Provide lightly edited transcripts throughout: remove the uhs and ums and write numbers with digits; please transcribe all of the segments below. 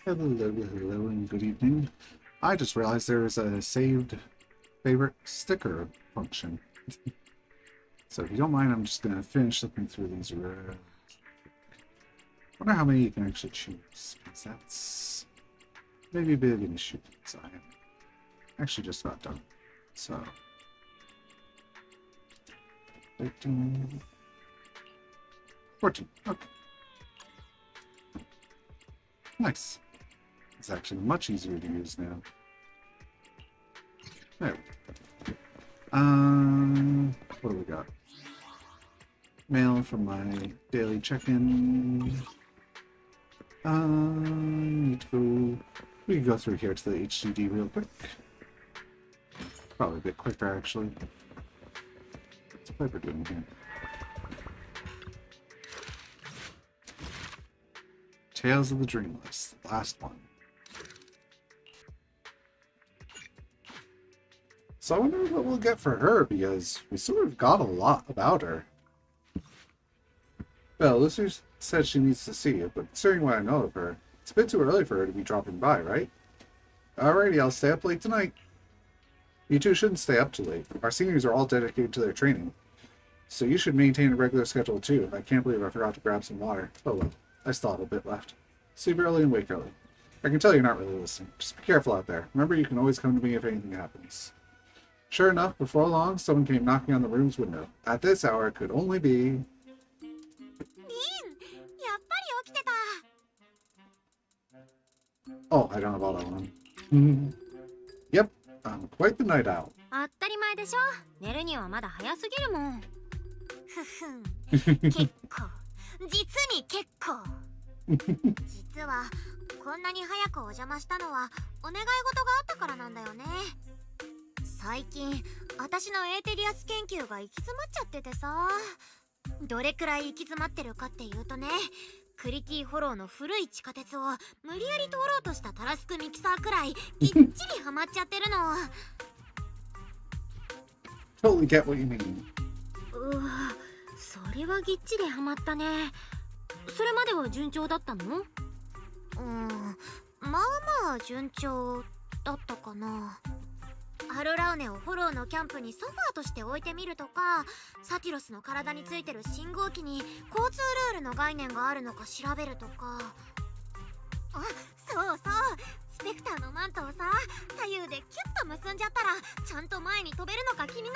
Hello, and good evening. I just realized there is a saved favorite sticker function. So if you don't mind, I'm just going to finish looking through these rows. Wonder how many you can actually choose, because that's maybe a bit of an issue. So I'm actually just about done. So 13, 14. Okay. Nice. It's actually much easier to use now. There we go. What do we got? Mail from my daily check-in. Need to go. We can go through here to the HCD real quick. Probably a bit quicker, actually. What's Piper doing here? Tales of the Dreamless, the last one. So I wonder what we'll get for her, because we sort of got a lot about her. Well, Lucy said she needs to see it, but considering what I know of her, it's a bit too early for her to be dropping by, right? Alrighty, I'll stay up late tonight. You two shouldn't stay up too late. Our seniors are all dedicated to their training. So you should maintain a regular schedule too. I can't believe I forgot to grab some water. Oh well, I still have a bit left. Sleep early and wake early. I can tell you're not really listening. Just be careful out there. Remember, you can always come to me if anything happens. Sure enough, before long, someone came knocking on the room's window. At this hour, it could only be... Oh, I don't have all that one. Yep, I'm quite the night owl. 当たり前でしょ。寝るにはまだ早すぎるもん。ふふん。結構。実に結構。実はこんなに早くお邪魔したのはお願い事があったからなんだよね。最近私のエーテリアス研究が行き詰まっちゃっててさ。どれくらい行き詰まってるかっていうとね。クリティフォローの古い地下鉄を無理やり通ろうとしたタラスクミキサーくらいぎっちりハマっちゃってるの。Totally get what you mean. それはぎっちりハマったね。それまでは順調だったの？まあまあ順調だったかな。ハルラウネをフォローのキャンプにソファーとして置いてみるとか、サティロスの体についてる信号機に交通ルールの概念があるのか調べるとか。あ、そうそう、スペクターのマントをさ、左右でキュッと結んじゃったらちゃんと前に飛べるのか気にな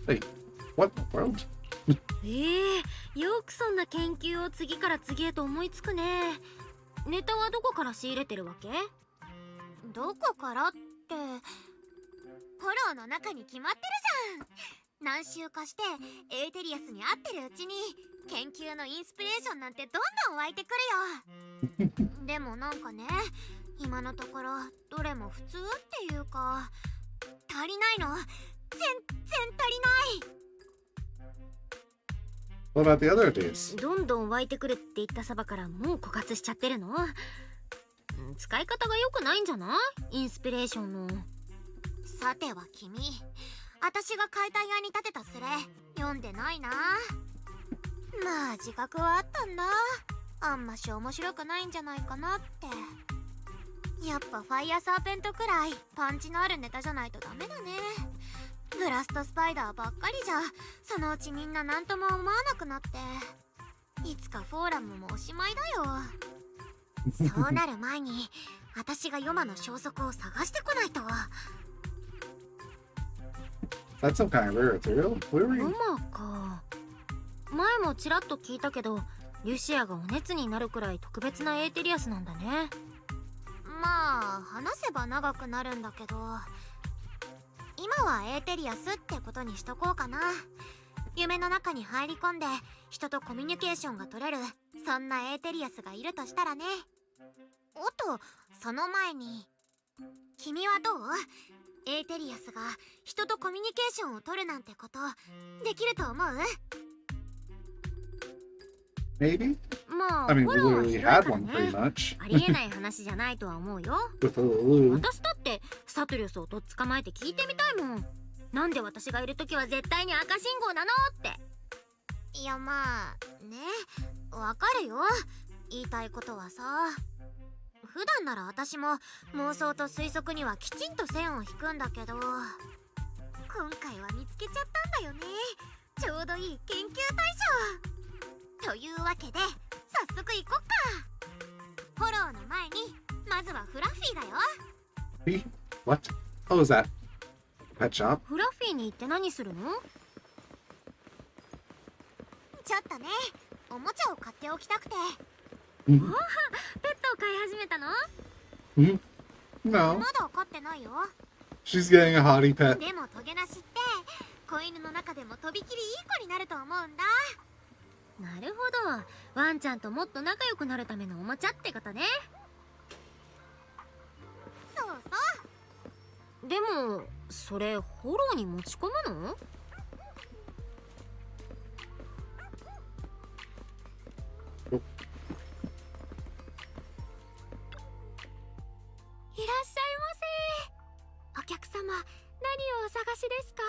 らない？ Wait, what in the world? よくそんな研究を次から次へと思いつくね。ネタはどこから仕入れてるわけ？どこからって、フォローの中に決まってるじゃん。何周かしてエーテリアスに合ってるうちに研究のインスピレーションなんてどんどん湧いてくるよ。でもなんかね、今のところどれも普通っていうか足りないの。全然足りない。What about the other days? どんどん湧いてくるって言ったそばからもう枯渇しちゃってるの？使い方が良くないんじゃない？インスピレーションの。さては君、私が解体屋に立てたスレ読んでないな。まあ自覚はあったんだ。あんまし面白くないんじゃないかなって。やっぱファイヤーサーペントくらいパンチのあるネタじゃないとダメだね。ブラストスパイダーばっかりじゃそのうちみんな何とも思わなくなって、いつかフォーラムもおしまいだよ。そうなる前に私がヨマの消息を探してこないと。That's some kind of rare material. Where were ヨ you? マか。前もちらっと聞いたけど、リュシアがお熱になるくらい特別なエーテリアスなんだね。まあ話せば長くなるんだけど、今はエーテリアスってことにしとこうかな。夢の中に入り込んで人とコミュニケーションが取れる、そんなエーテリアスがいるとしたらね。おっと、その前に君はどう？エーテリアスが人とコミュニケーションを取るなんてことできると思う？ Maybe? まあ、 I mean, フォ we ローは literally 広いか had ら one ね。pretty much. ありえない話じゃないとは思うよ。With a Lulu. 私だってサトリュスをとっ捕まえて聞いてみたいもん。なんで私がいるときは絶対に赤信号なのって。いやまあね、わかるよ。言いたいことはさ、普段なら私も妄想と推測にはきちんと線を引くんだけど、今回は見つけちゃったんだよね。ちょうどいい研究対象というわけで早速行こっか。フォローの前にまずはフラッフィーだよ。He? What? Oh, is that pet shop? フラッフィーに行って何するの？ちょっとね、おもちゃを買っておきたくて。Hmm? ペットを飼い始めたの？ Hmm? No. まだ飼ってないよ。 She's getting a hottie pet. でもトゲなしって子犬の中でもとびきりいい子になると思うんだ。なるほど、ワンちゃんともっと仲良くなるためのおもちゃってことね。そうそう。でもそれフォローに持ち込むの？いらっしゃいませ。お客様、何をお探しですか？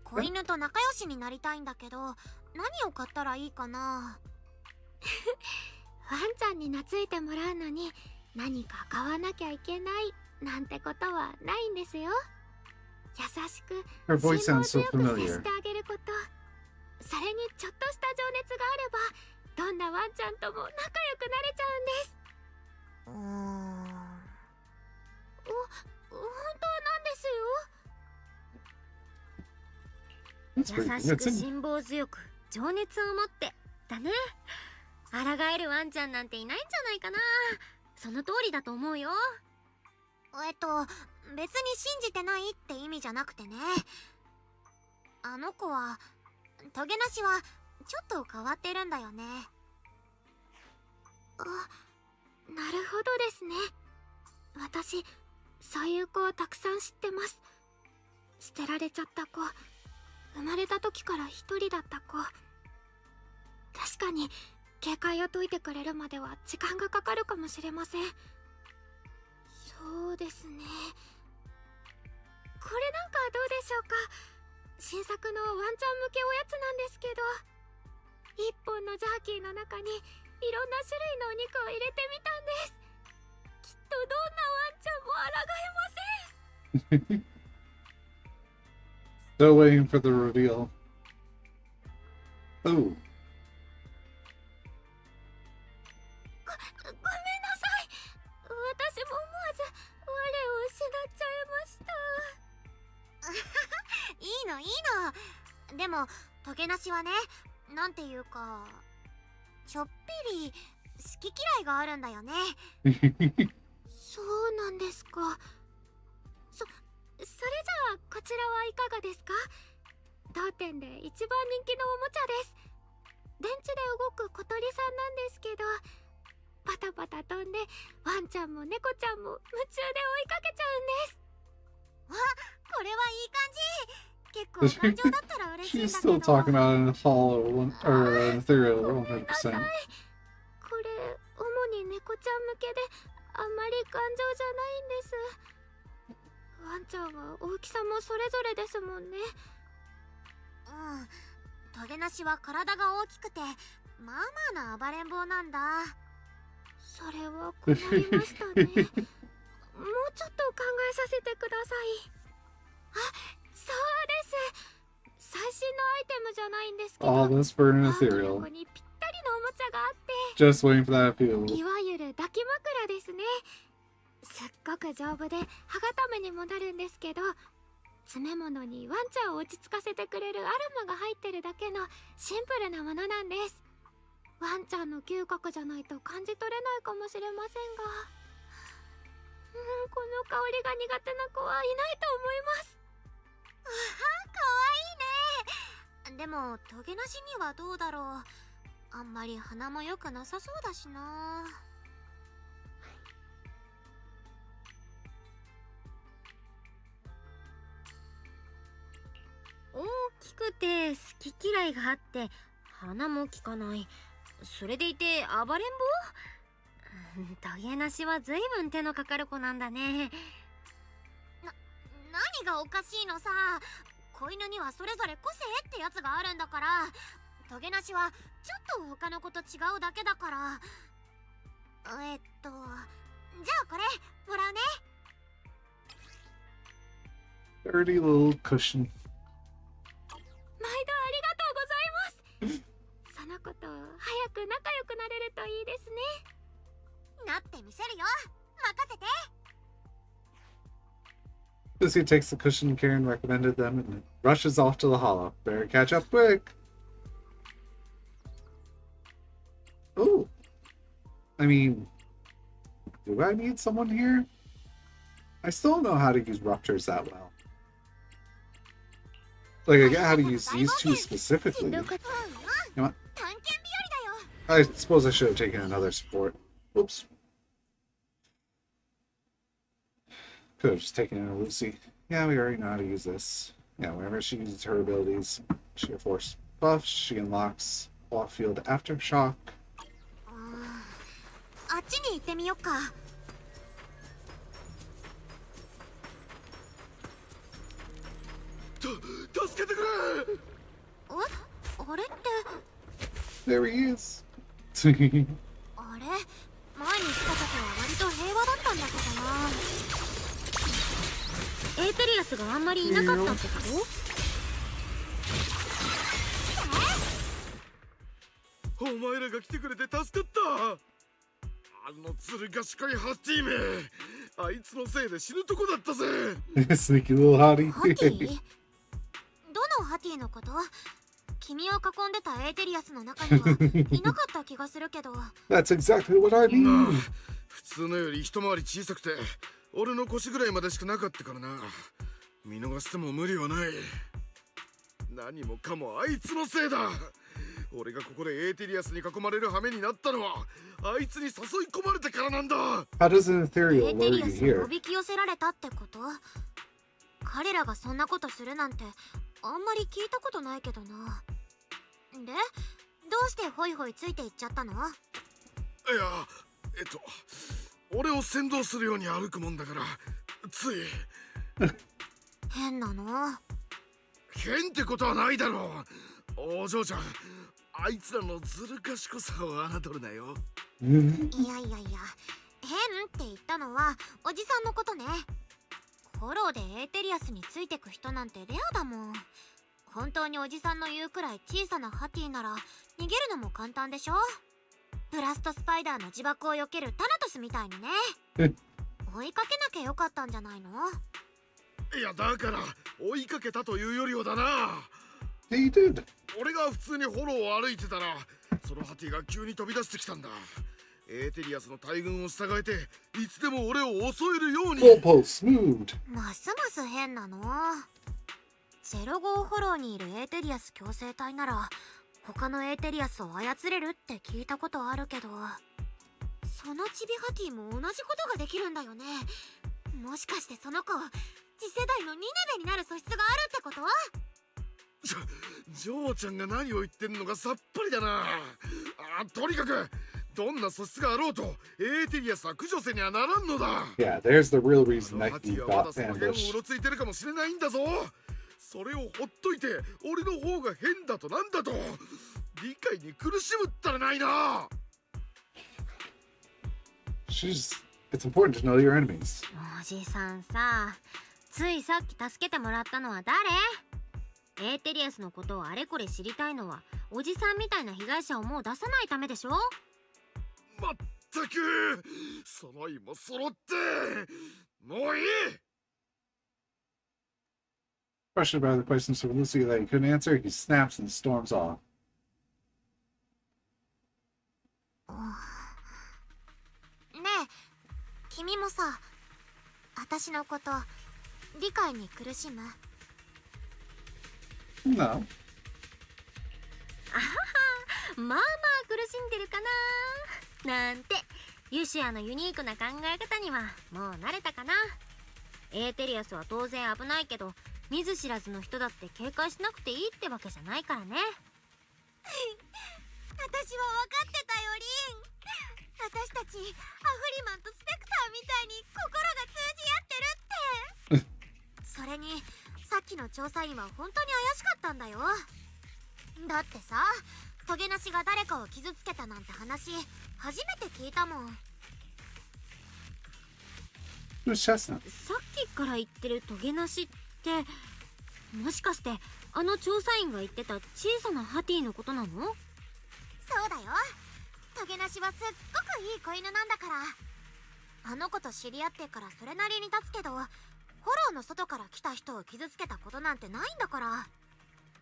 子犬と仲良しになりたいんだけど、何を買ったらいいかな。ワンちゃんに懐いてもらうのに何か買わなきゃいけないなんてことはないんですよ。優しく Her voice sounds so 辛抱強く接し familiar. てあげること、それにちょっとした情熱があればどんなワンちゃんとも仲良くなれちゃうんです。本当なんですよ。 That's pretty 優 good. しく It's in- 辛抱強く情熱を持ってだね。抗えるワンちゃんなんていないんじゃないかな。その通りだと思うよ。別に信じてないって意味じゃなくてね、あの子はトゲなしはちょっと変わってるんだよね。あ、なるほどですね。私そういう子をたくさん知ってます。捨てられちゃった子、生まれた時から一人だった子。確かに警戒を解いてくれるまでは時間がかかるかもしれません。そうですね。これなんかどうでしょうか。新作のワンちゃん向けおやつなんですけど、一本のジャーキーの中にいろんな種類のお肉を入れてみたんです。きっとどんなワンちゃんも抗えません。 Still waiting for the reveal. Oh. ごめんなさい。私も思わず我を失っちゃいました。いいのいいの。でもトゲなしはね、なんていうかちょっぴり好き嫌いがあるんだよね。そうなんですか。それじゃあこちらはいかがですか？当店で一番人気のおもちゃです。電池で動く小鳥さんなんですけど、パタパタ飛んでワンちゃんも猫ちゃんも夢中で追いかけちゃうんです。わ、これはいい感じ。結構頑丈だったら嬉しいん She's だけど。 still talking about an hollow or an ethereal ごめんなさい。 100%. これ主に猫ちゃん向けであんまり頑丈じゃないんです。ワンちゃんは大きさもそれぞれですもんね。トゲなしは体が大きくてまあまあな暴れん坊なんだ。それは困りましたね。もうちょっと考えさせてください。あ、そうです。最新のアイテムじゃないんですけど、 All this for an ワンコの ethereal. 子にぴったりのおもちゃがあって、 Just waiting for that appeal. いわゆる抱き枕ですね。すっごく丈夫で歯固めにもなるんですけど、詰め物にワンちゃんを落ち着かせてくれるアロマが入ってるだけのシンプルなものなんです。ワンちゃんの嗅覚じゃないと感じ取れないかもしれませんが、この香りが苦手な子はいないと思います。ああ、かわいいね。でもトゲなしにはどうだろう。あんまり鼻も良くなさそうだしな。大きくて好き嫌いがあって鼻も利かない、それでいて暴れん坊。トゲなしは随分手のかかる子なんだね。何がおかしいのさ。子犬にはそれぞれ個性ってやつがあるんだから、トゲなしはちょっと他の子と違うだけだから。じゃあこれもらうね。 Dirty little cushion. 毎度ありがとうございます。その子と早く仲良くなれるといいですね。なってみせるよ。任せて。 Lucy takes the cushion Karen recommended them and rushes off to the hollow. Better catch up quick. Ooh. I mean, do I need someone here? I still don't know how to use ruptures that well. Like, I get how to use these two specifically. You know what? I suppose I should have taken another sport. Whoops. Could have just taken in a Lucy. Yeah, we already know how to use this. Yeah, whenever she uses her abilities, sheer force buffs, she unlocks off field aftershock. あっちに行ってみよっか。助けてくれ。あれって。 There he is. あれ、前に来た時は割と平和だったんだけどな。エーテリアスがあんまりいなかったってこと？お前らが来てくれて助かった。あのずる賢いハッティめ、あいつのせいで死ぬとこだったぜ。Sneaky little hottie. ハティ？どのハティのこと？君を囲んでたエーテリアスの中にはいなかった気がするけど。That's exactly what I mean. 普通のより一回り小さくて、俺の腰ぐらいまでしかなかったからな。見逃しても無理はない。何もかもあいつのせいだ。俺がここでエーテリアスに囲まれる羽目になったのはあいつに誘い込まれてからなんだ。How does an ethereal エーテ lure リ you アスに here? おびき寄せられたってこと？彼らがそんなことするなんてあんまり聞いたことないけどな。で、どうしてホイホイついていっちゃったの？いや、俺を先導するように歩くもんだからつい。変なの？変ってことはないだろう。お嬢ちゃん、あいつらのずる賢さを侮るなよ。いやいやいや、変って言ったのはおじさんのことね。フォローでエーテリアスについてく人なんてレアだもん。本当におじさんの言うくらい小さなハティなら逃げるのも簡単でしょ。ブラストスパイダーの自爆を避けるタナトスみたいにね。追いかけなきゃよかったんじゃないの？いや、だから追いかけたというよりはだな。He did. 俺が普通にフォローを歩いてたら、そのハティが急に飛び出してきたんだ。エーテリアスの大軍を従えていつでも俺を襲えるように。Goalpost moved. ますます変なの。05フォローにいるエーテリアス強制隊なら他のエーテリアスを操れるって聞いたことあるけど、そのチビハティも同じことができるんだよね。もしかしてその子次世代のニネベになる素質があるってこと？ジョーちゃんが何を言ってんのかさっぱりだな。とにかくどんな素質があろうとエーテリアスは駆除せにはならんのだ。 Yeah, there's the real reason ハ that テ you ィはまだ got その辺をう ambushed. ろついてるかもしれないんだぞ。それをほっといて俺の方が変だとなんだと理解に苦しむったらないな。It's important to know your enemies. おじさんさ、ついさっき助けてもらったのは誰？エーテリアスのことをあれこれ知りたいのはおじさんみたいな被害者をもう出さないためでしょ？まったく揃いも揃ってもういい。 Questioned by the questions from Lucy that he couldn't answer, he snaps and storms off. ねえ、君もさ、私のこと理解に苦しむ？ No. あはは、まあまあ苦しんでるかななんて。ユシアのユニークな考え方にはもう慣れたかな。エーテリアスは当然危ないけど見ず知らずの人だって警戒しなくていいってわけじゃないからね。私は分かってたよ、リン。私たちアフリマンとスペクターみたいに心が通じ合ってるって。それにさっきの調査員は本当に怪しかったんだよ。だってさ、トゲなしが誰かを傷つけたなんて話初めて聞いたもん。 Who's Chestnut? さっきから言ってるトゲなしって、もしかしてあの調査員が言ってた小さなハティのことなの？そうだよ。トゲなしはすっごくいい子犬なんだから。あの子と知り合ってからそれなりに経つけど、フォローの外から来た人を傷つけたことなんてないんだから。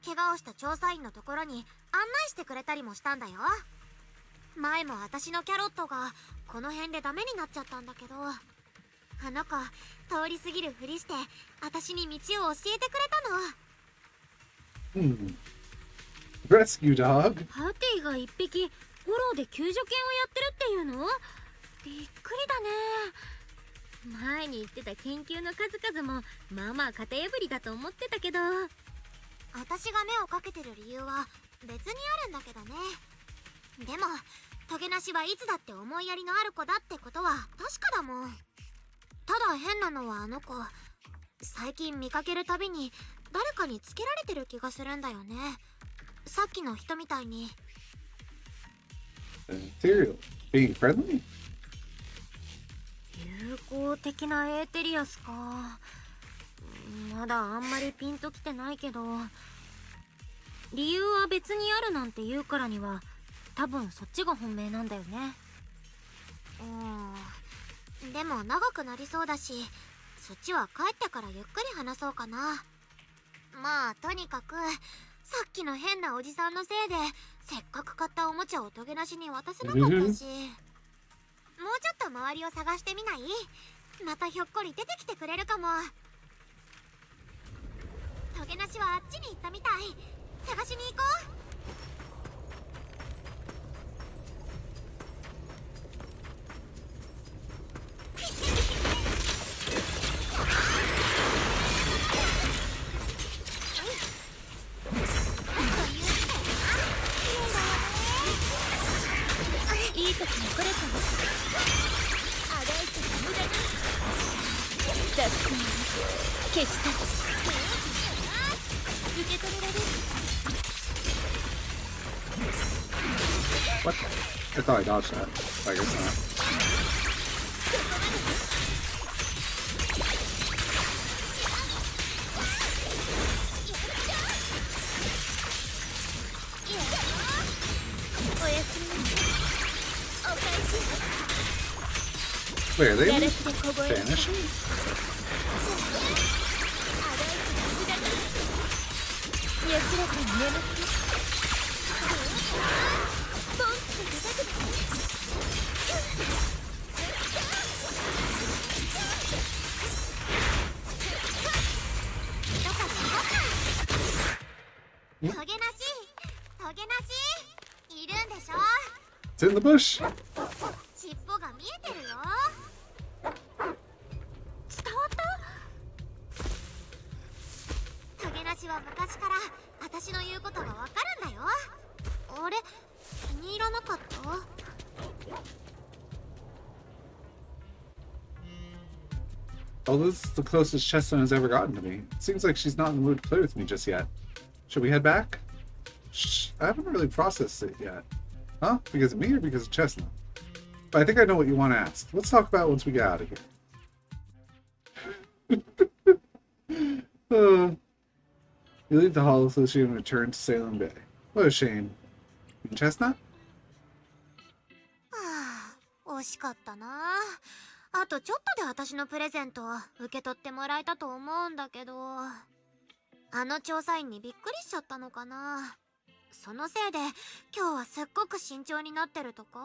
怪我をした調査員のところに案内してくれたりもしたんだよ。前も私のキャロットがこの辺でダメになっちゃったんだけど、あの子通り過ぎるふりして私に道を教えてくれたの。Rescue dog? ハティが一匹フォローで救助犬をやってるっていうの？びっくりだね。前に言ってた研究の数々もまあまあ型破りだと思ってたけど、私が目をかけてる理由は別にあるんだけどね。でもトゲなしはいつだって思いやりのある子だってことは確かだもん。ただ変なのはあの子、最近見かけるたびに誰かにつけられてる気がするんだよね。さっきの人みたいに。Ethereal. Being friendly? 友好的なエーテリアスか。まだあんまりピンときてないけど、理由は別にあるなんて言うからには多分そっちが本命なんだよね。でも長くなりそうだし、そっちは帰ってからゆっくり話そうかな。まあとにかくさっきの変なおじさんのせいでせっかく買ったおもちゃをトゲなしに渡せなかったし、もうちょっと周りを探してみない？またひょっこり出てきてくれるかも。トゲなしはあっちに行ったみたい。探しに行こう。いい時にこれかも。あがいても無駄に。雑念を消した受け止められる。 What? I thought I dodged that. I guess not. おやすみ。お返し。 Wait, are they ガラスで凍える。 vanishing? 安らかに眠ってボンって出たくなる。トゲなし、トゲなしいるんでしょ。 It's in the bush. 尻尾が見えてるよ。伝わった？トゲなしは昔から私の言うことがわかるんだよ。あれ、気に入らなかった？ Oh, this is the closest Chestnut has ever gotten to me. It seems like she's not in the mood to play with me just yet. Should we head back? Shh, I haven't really processed it yet. Huh? Because of me or because of Chestnut? But I think I know what you want to ask. Let's talk about it once we get out of here. You leave the Hollow Solution and return to Salem Bay. What a shame. And Chestnut? はあ、惜しかったな。あとちょっとで私のプレゼント受け取ってもらえたと思うんだけど、あの調査員にびっくりしちゃったのかな。そのせいで今日はすっごく慎重になってるとか。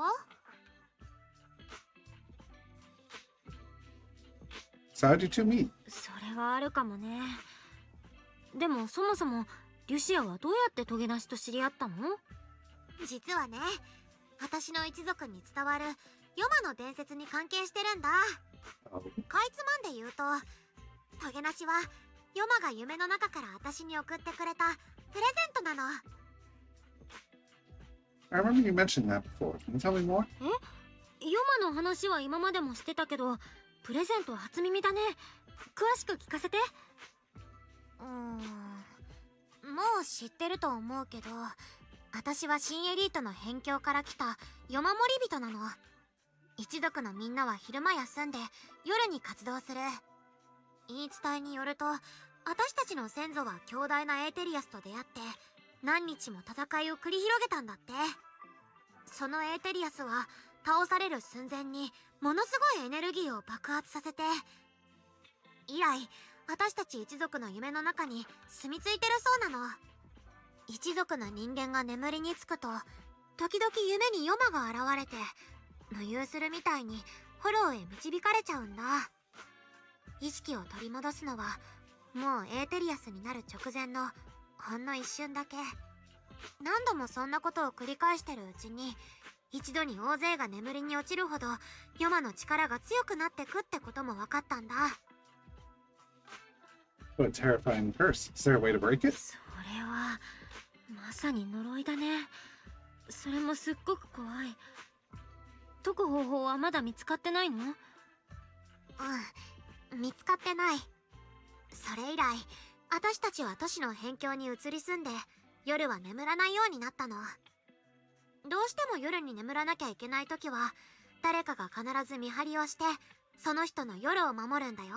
So how'd you two meet? それはあるかもね。でもそもそもリュシアはどうやってトゲなしと知り合ったの？実はね、私の一族に伝わるヨマの伝説に関係してるんだ。Oh. かいつまんで言うと、トゲなしはヨマが夢の中から私に送ってくれたプレゼントなの。 I remember you mentioned that before. Can you tell me more? え？ヨマの話は今までもしてたけど、プレゼントは初耳だね。詳しく聞かせて。まもう知ってると思うけど、私は新エリートの辺境から来た夜守り人なの。一族のみんなは昼間休んで夜に活動する。言い伝えによると、私たちの先祖は強大なエーテリアスと出会って何日も戦いを繰り広げたんだって。そのエーテリアスは倒される寸前にものすごいエネルギーを爆発させて、以来私たち一族の夢の中に住み着いてるそうなの。一族の人間が眠りにつくと時々夢にヨマが現れて無遊するみたいにフォローへ導かれちゃうんだ。意識を取り戻すのはもうエーテリアスになる直前のほんの一瞬だけ。何度もそんなことを繰り返してるうちに、一度に大勢が眠りに落ちるほどヨマの力が強くなってくってことも分かったんだ。What a terrifying curse. Is there a way to break it? それはまさに呪いだね。それもすっごく怖い。解く方法はまだ見つかってないの？うん、見つかってない。それ以来私たちは都市の辺境に移り住んで夜は眠らないようになったの。どうしても夜に眠らなきゃいけない時は誰かが必ず見張りをしてその人の夜を守るんだよ。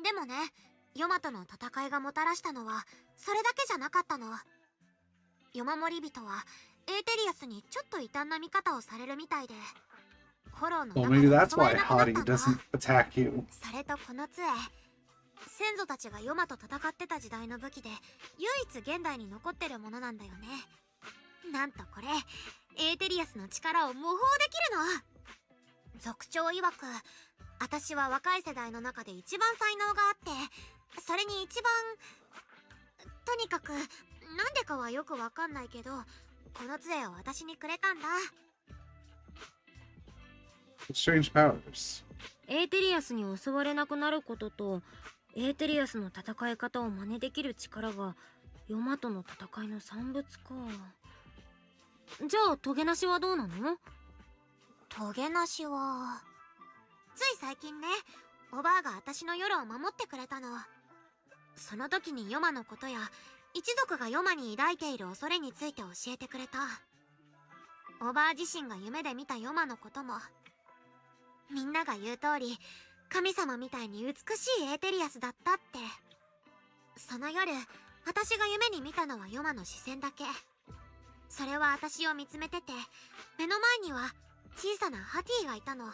でもね、ヨマとの戦いがもたらしたのはそれだけじゃなかったの。夜守り人はエーテリアスにちょっと異端な見方をされるみたいで、フォローの Well, 中 maybe で that's 襲わ why れなくなった Hottie んだ。 doesn't attack you. それとこの杖、先祖たちがヨマと戦ってた時代の武器で唯一現代に残ってるものなんだよね。なんとこれエーテリアスの力を模倣できるの。族長曰く私は若い世代の中で一番才能があって、それに一番、とにかくなんでかはよくわかんないけどこの杖を私にくれたんだ。Strange powers. エーテリアスに襲われなくなることとエーテリアスの戦い方を真似できる力がヨマとの戦いの産物か。じゃあトゲなしはどうなの？トゲなしはつい最近ね、おばあが私の夜を守ってくれたの。その時にヨマのことや一族がヨマに抱いている恐れについて教えてくれた。おばあ自身が夢で見たヨマのことも、みんなが言う通り神様みたいに美しいエーテリアスだったって。その夜私が夢に見たのはヨマの視線だけ。それは私を見つめてて、目の前には小さなハティがいたの。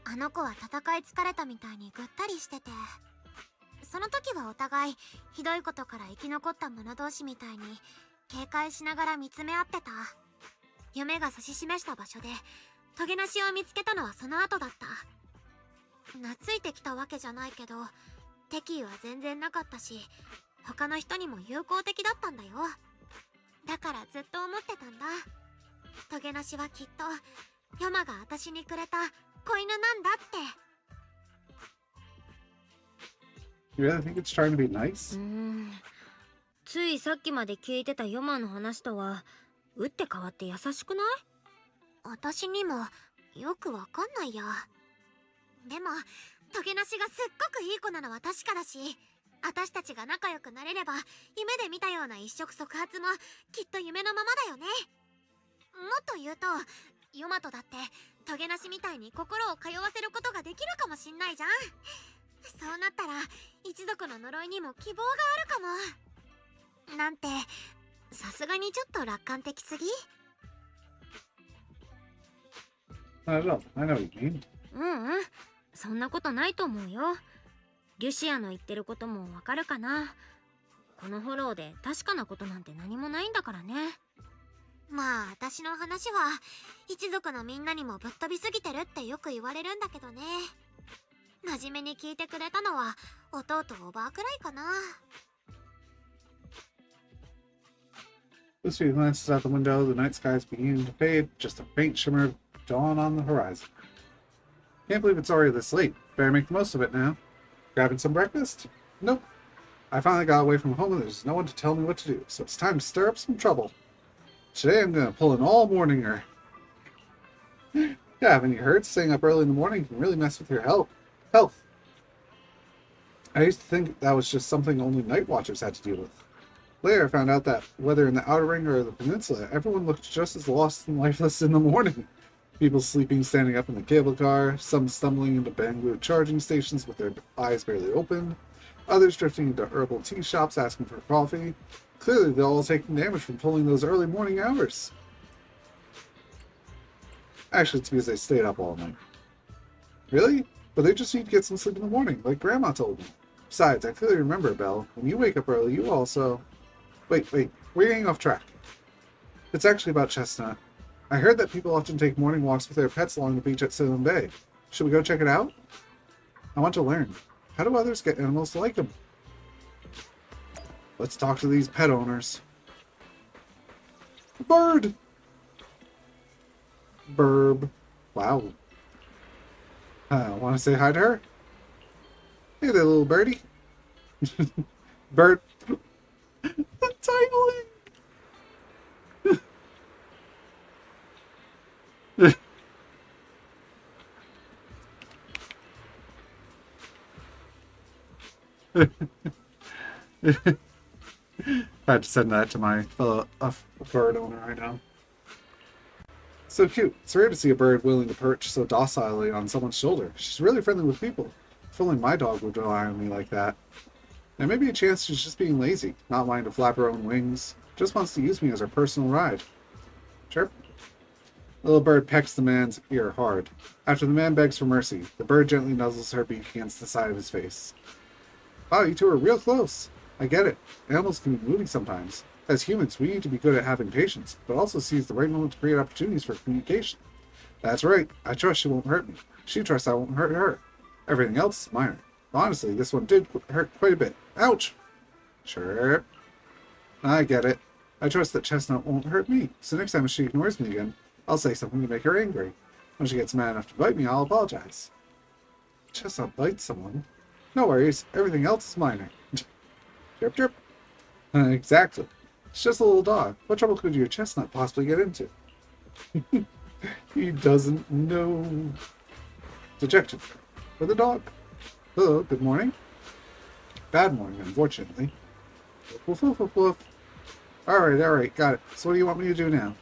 あの子は戦い疲れたみたいにぐったりしてて、その時はお互いひどいことから生き残った者同士みたいに警戒しながら見つめ合ってた。夢が指し示した場所でトゲなしを見つけたのはその後だった。懐いてきたわけじゃないけど敵意は全然なかったし、他の人にも友好的だったんだよ。だからずっと思ってたんだ。トゲなしはきっとヨマが私にくれた子犬なんだって。 You really think it's trying to be nice? ついさっきまで聞いてたヨマの話とは打って変わって優しくない？私にもよくわかんないや。でもトゲなしがすっごくいい子なのは確かだし、私たちが仲良くなれれば夢で見たような一触即発もきっと夢のままだよね。もっと言うとヨマトだってトゲなしみたいに心を通わせることができるかもしんないじゃん。そうなったら一族の呪いにも希望があるかも。なんてさすがにちょっと楽観的すぎ？ I don't know. I know what you mean. そんなことないと思うよ。リュシアの言ってることもわかるかな。このフォローで確かなことなんて何もないんだからね。まあ私の話は一族のみんなにもぶっ飛びすぎてるってよく言われるんだけどね。真面目に聞いてくれたのは弟おばあくらいかな。 Lucy glances out the window. The night sky is beginning to fade. Just a faint shimmer of dawn on the horizon. Can't believe it's already this late. Better make the most of it now. Grabbing some breakfast? Nope. I finally got away from home and there's no one to tell me what to do, so it's time to stir up some trouble. Today I'm gonna pull an all-morninger. Yeah, haven't you heard? Staying up early in the morning can really mess with your health. I used to think that was just something only night watchers had to deal with. Later, I found out that whether in the outer ring or the peninsula, everyone looked just as lost and lifeless in the morning. People sleeping standing up in the cable car, some stumbling into bamboo charging stations with their eyes barely open, others drifting into herbal tea shops asking for coffee. Clearly, they're all taking damage from pulling those early morning hours. Actually, it's because they stayed up all night. Really? But they just need to get some sleep in the morning, like Grandma told me. Besides, I clearly remember, Belle, when you wake up early, you also... Wait, we're getting off track. It's actually about Chestnut. I heard that people often take morning walks with their pets along the beach at Salem Bay. Should we go check it out? I want to learn. How do others get animals to like them? Let's talk to these pet owners. Bird! Burb. Wow. Want to say hi to her? Hey there, little birdie. Bird. The titling! I had to send that to my fellow bird owner right now. So cute. It's rare to see a bird willing to perch so docilely on someone's shoulder. She's really friendly with people. If only my dog would rely on me like that. There may be a chance she's just being lazy, not wanting to flap her own wings. Just wants to use me as her personal ride. Chirp. The little bird pecks the man's ear hard. After the man begs for mercy, the bird gently nuzzles her beak against the side of his face. Wow, you two are real close. I get it. Animals can be moody sometimes. As humans, we need to be good at having patience, but also seize the right moment to create opportunities for communication. That's right. I trust she won't hurt me. She trusts I won't hurt her. Everything else is minor. Honestly, this one did hurt quite a bit. Ouch! Sure. I get it. I trust that Chestnut won't hurt me, so next time she ignores me again, I'll say something to make her angry. When she gets mad enough to bite me, I'll apologize. Chestnut bites someone? No worries. Everything else is minor. Chirp, chirp. Exactly. It's just a little dog. What trouble could your Chestnut possibly get into? He doesn't know. Dejected. For the dog. Hello, good morning. Bad morning, unfortunately. Woof, woof, woof, woof. Alright, got it. So what do you want me to do now?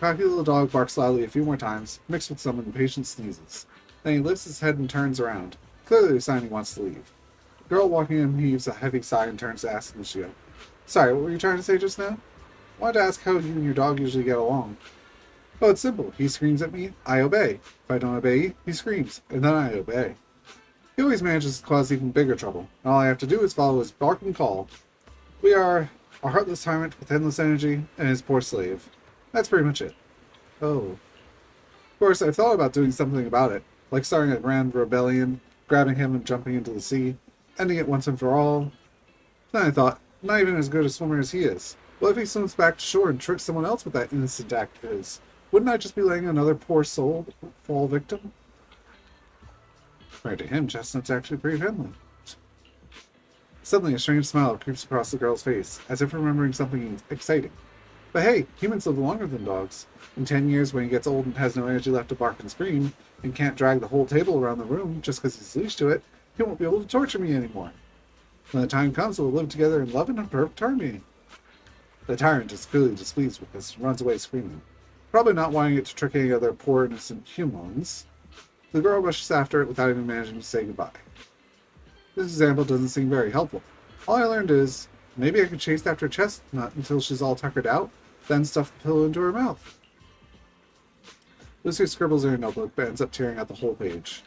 Cocky little dog barks loudly a few more times, mixed with some impatient sneezes. Then he lifts his head and turns around, clearly a sign he wants to leave. The girl walking in heaves a heavy sigh and turns to ask Lucio. Sorry, what were you trying to say just now? I wanted to ask how you and your dog usually get along. Oh, it's simple. He screams at me, I obey. If I don't obey, he screams, and then I obey. He always manages to cause even bigger trouble, and all I have to do is follow his bark and call. We are a heartless tyrant with endless energy, and his poor slave. That's pretty much it. Oh. Of course, I've thought about doing something about it, like starting a grand rebellion, grabbing him and jumping into the sea, ending it once and for all. Then I thought, not even as good a swimmer as he is. What if he swims back to shore and tricks someone else with that innocent act of his? Wouldn't I just be letting another poor soul fall victim? Right to him, Chestnut's actually pretty friendly. Suddenly, a strange smile creeps across the girl's face, as if remembering something exciting. But hey, humans live longer than dogs. In 10 years, when he gets old and has no energy left to bark and scream, and can't drag the whole table around the room just because he's leashed to it, he won't be able to torture me anymore. When the time comes, we'll live together in love and a perfect harmony. The tyrant is clearly displeased with this and runs away screaming, probably not wanting it to trick any other poor innocent humans. The girl rushes after it without even managing to say goodbye. This example doesn't seem very helpful. All I learned is, maybe I could chase after Chestnut until she's all tuckered out, then stuff the pillow into her mouth. Lucy scribbles in her notebook, but ends up tearing out the whole page.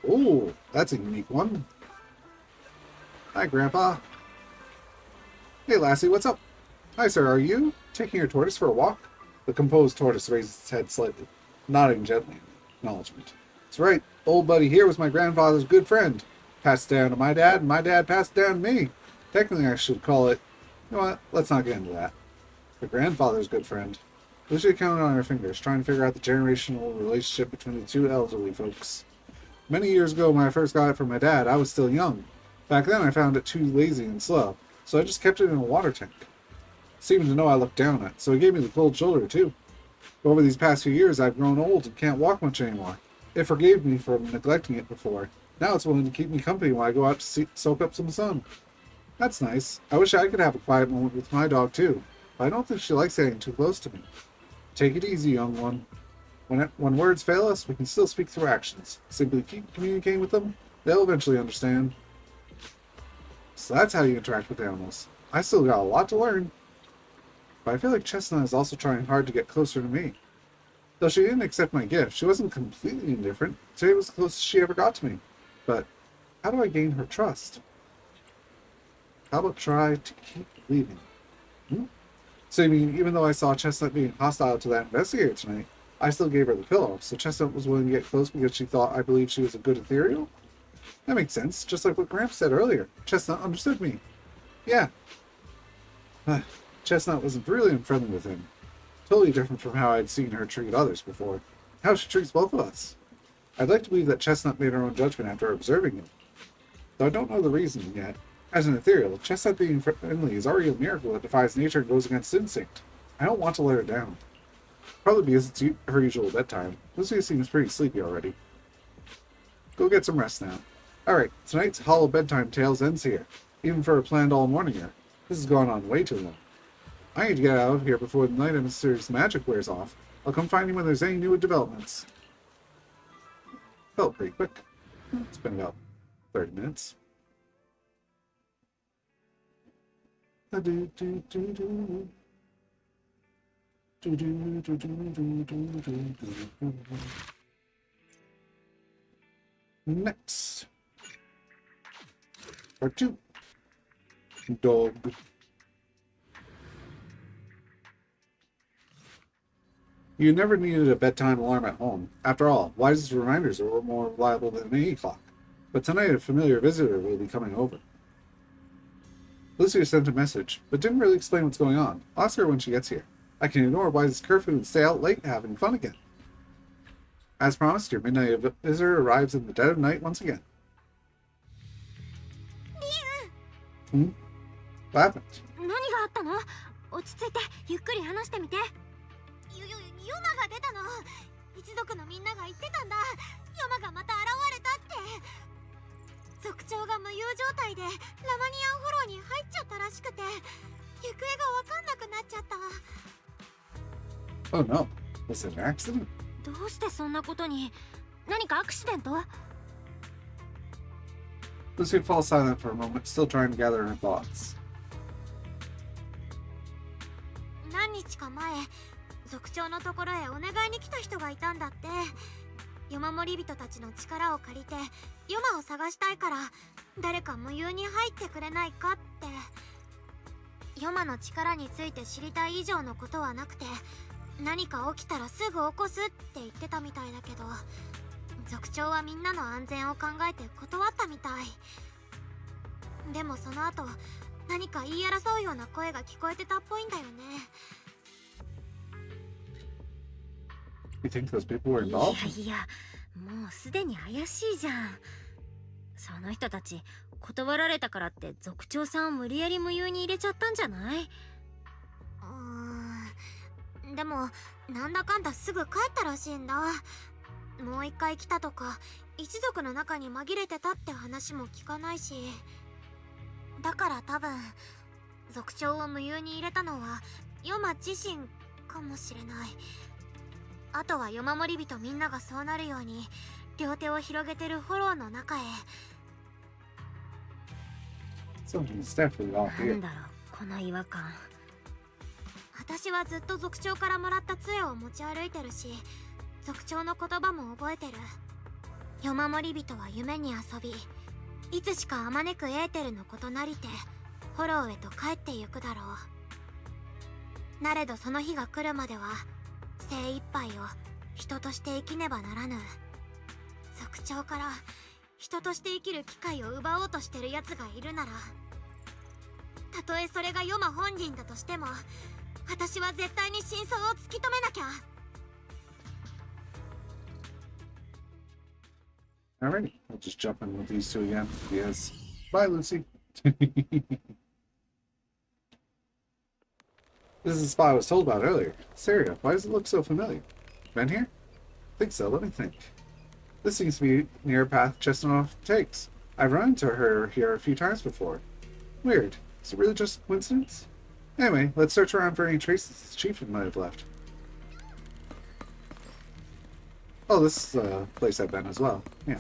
Ooh, that's a unique one. Hi, Grandpa. Hey, Lassie, what's up? Hi, sir, are you taking your tortoise for a walk? The composed tortoise raises its head slightly, nodding gently in acknowledgement. That's right, old buddy here was my grandfather's good friend. Passed down to my dad, and my dad passed it down to me. Technically, I should call it... You know what? Let's not get into that. Your grandfather's good friend. Lucia counted on her fingers, trying to figure out the generational relationship between the two elderly folks. Many years ago, when I first got it from my dad, I was still young. Back then, I found it too lazy and slow, so I just kept it in a water tank. Seemed to know I looked down at, so he gave me the cold shoulder, too. But over these past few years, I've grown old and can't walk much anymore. It forgave me for neglecting it before. Now it's willing to keep me company while I go out to soak up some sun. That's nice. I wish I could have a quiet moment with my dog too, but I don't think she likes getting too close to me. Take it easy, young one. When words fail us, we can still speak through actions. Simply keep communicating with them, they'll eventually understand. So that's how you interact with animals. I still got a lot to learn. But I feel like Chestnut is also trying hard to get closer to me. Though she didn't accept my gift, she wasn't completely indifferent. Today was the closest she ever got to me. But how do I gain her trust? How about try to keep believing? So you mean, even though I saw Chestnut being hostile to that investigator tonight, I still gave her the pillow, so Chestnut was willing to get close because she thought I believed she was a good ethereal? That makes sense, just like what Gramps said earlier. Chestnut understood me. Yeah. Chestnut was really unfriendly with him. Totally different from how I'd seen her treat others before. How she treats both of us. I'd like to believe that Chestnut made her own judgment after observing him. Though I don't know the reason yet. As an ethereal, Chestnut being friendly is already a miracle that defies nature and goes against instinct. I don't want to let her down. Probably because it's her usual bedtime. Lucia seems pretty sleepy already. Go get some rest now. Alright, tonight's hollow bedtime tales ends here. Even for a planned all-morninger. This has gone on way too long. I need to get out of here before the night emissary's magic wears off. I'll come find you when there's any new developments. Felt pretty quick. It's been about 30 minutes. Next. Part 2. Dog. You never needed a bedtime alarm at home. After all, Wise's reminders are more reliable than any clock. But tonight a familiar visitor will be coming over. Lucia sent a message, but didn't really explain what's going on. I'll ask her when she gets here. I can ignore Wise's curfew and stay out late having fun again. As promised, your midnight visitor arrives in the dead of night once again. What happened? 何があったの？落ち着いてゆっくり話してみて。ユマが出たの。一族のみんなが言ってたんだ。ユマがまた現れたって。族長が無遊状態でラマニアンフォローに入っちゃったらしくて、行方がわかんなくなっちゃったわ。Oh no. Was it an accident? どうしてそんなことに？何かアクシデント？ Lucia falls silent for a moment, still trying to gather her thoughts. 何日か前、族長のところへお願いに来た人がいたんだって。夜守り人たちの力を借りてユマを探したいから誰か無遊に入ってくれないかって。ユマの力について知りたい以上のことはなくて、何か起きたらすぐ起こすって言ってたみたいだけど、族長はみんなの安全を考えて断ったみたい。でもその後何か言い争うような声が聞こえてたっぽいんだよね。You think those people were い involved? やいや、もうすでに怪しいじゃん。その人たち断られたからって族長さんを無理やり無遊に入れちゃったんじゃない？でもなんだかんだすぐ帰ったらしいんだ。もう一回来たとか一族の中に紛れてたって話も聞かないし、だから多分族長を無遊に入れたのはヨマ自身かもしれない。あとは夜守り人みんながそうなるように両手を広げてるフォローの中へ。 Something's definitely off な here. んだろうこの違和感。私はずっと族長からもらった杖を持ち歩いてるし、族長の言葉も覚えてる。夜守り人は夢に遊び、いつしかあまねくエーテルの異なりてフォローへと帰ってゆくだろう。なれどその日が来るまでは精一杯を人として生きねばならぬ。族長から人として生きる機会を奪おうとしてる奴がいるなら、たとえそれがヨマ本人だとしても、私は絶対に真相を突き止めなきゃ。 Alrighty, we'll just jump in with these two again. Yes. Bye, Lucy. This is the spot I was told about earlier. Saria, why does it look so familiar? Been here? Think so, let me think. This seems to be near a path Chestnut takes. I've run into her here a few times before. Weird. Is it really just a coincidence? Anyway, let's search around for any traces the chieftain might have left. Oh, this is the place I've been as well. Yeah.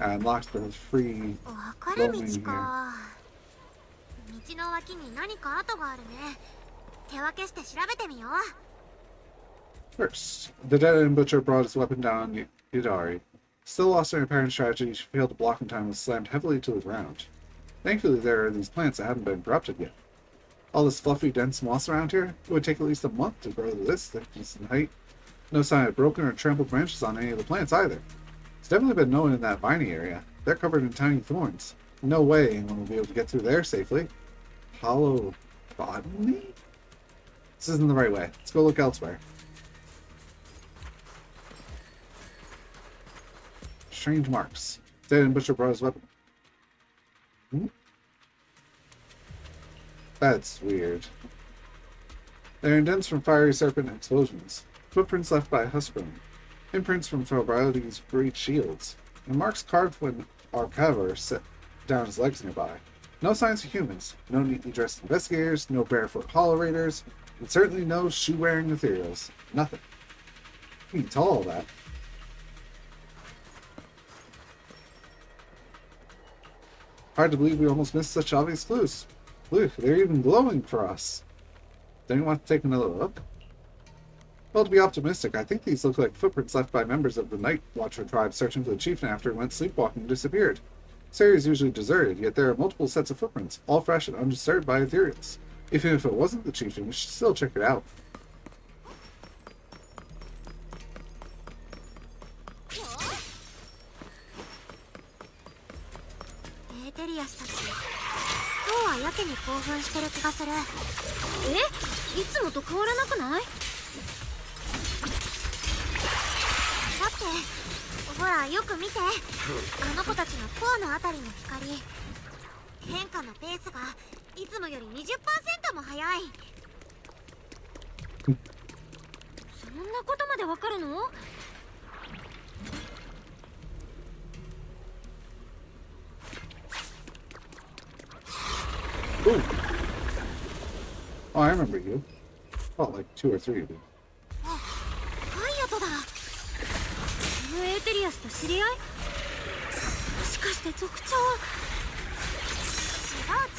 I unlocked the free 分かれ道 roaming here. か。道の脇に何か跡があるね。手分けして調べてみよう。 First, the dead-end butcher brought his weapon down on Idari. Still lost in her apparent strategy, she failed to block in time and was slammed heavily to the ground. Thankfully, there are these plants that haven't been corrupted yet. All this fluffy, dense moss around here, it would take at least a month to grow to this thickness and height. No sign of broken or trampled branches on any of the plants either. It's definitely been known in that viney area. They're covered in tiny thorns. No way anyone will be able to get through there safely. Hollow botany? This isn't the right way. Let's go look elsewhere. Strange marks. Dead and Butcher brought his weapon. That's weird. They're indents from fiery serpent explosions. Footprints left by Husband. Imprints from Fabrality's great shields. And marks carved when Arcaver set down his legs nearby. No signs of humans. No neatly dressed investigators. No barefoot hollow raiders. And certainly no shoe-wearing ethereals. Nothing. Who needs all of that? Hard to believe we almost missed such obvious clues. Look, they're even glowing for us. Don't you want to take another look? Well, to be optimistic, I think these look like footprints left by members of the Night Watcher tribe searching for the chieftain after he went sleepwalking and disappeared. This area is usually deserted, yet there are multiple sets of footprints, all fresh and undisturbed by ethereals. Even if it wasn't the chieftain, we should still check it out. Eterius たち、今日はやけに興奮してる気がする。え、いつもと変わらなくない？だってほらよく見て、あの子たちのコアのあたりの光、変化のペースがいつもより 20% も速い。そんなことまでわかるの？ Ooh. Oh, I remember you. Fought like 2 or 3 of you. あ、ハイアトだ。このエーテリアスと知り合い？もしかして族長？違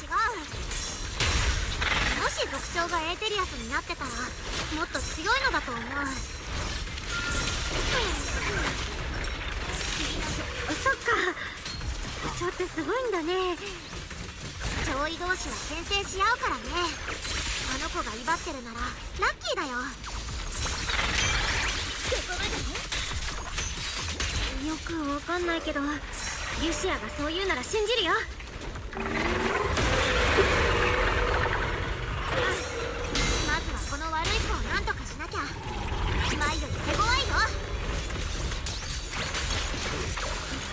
う。もし族長がエーテリアスになってたらもっと強いのだと思う。そっか。族長ってすごいんだね。 上位同士は牽制し合うからね。あの子が威張ってるならラッキーだよ。よくわかんないけど、リュシアがそう言うなら信じるよ。まずはこの悪い子をなんとかしなきゃ。前より手強いよ。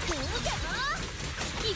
そうじゃな。行く。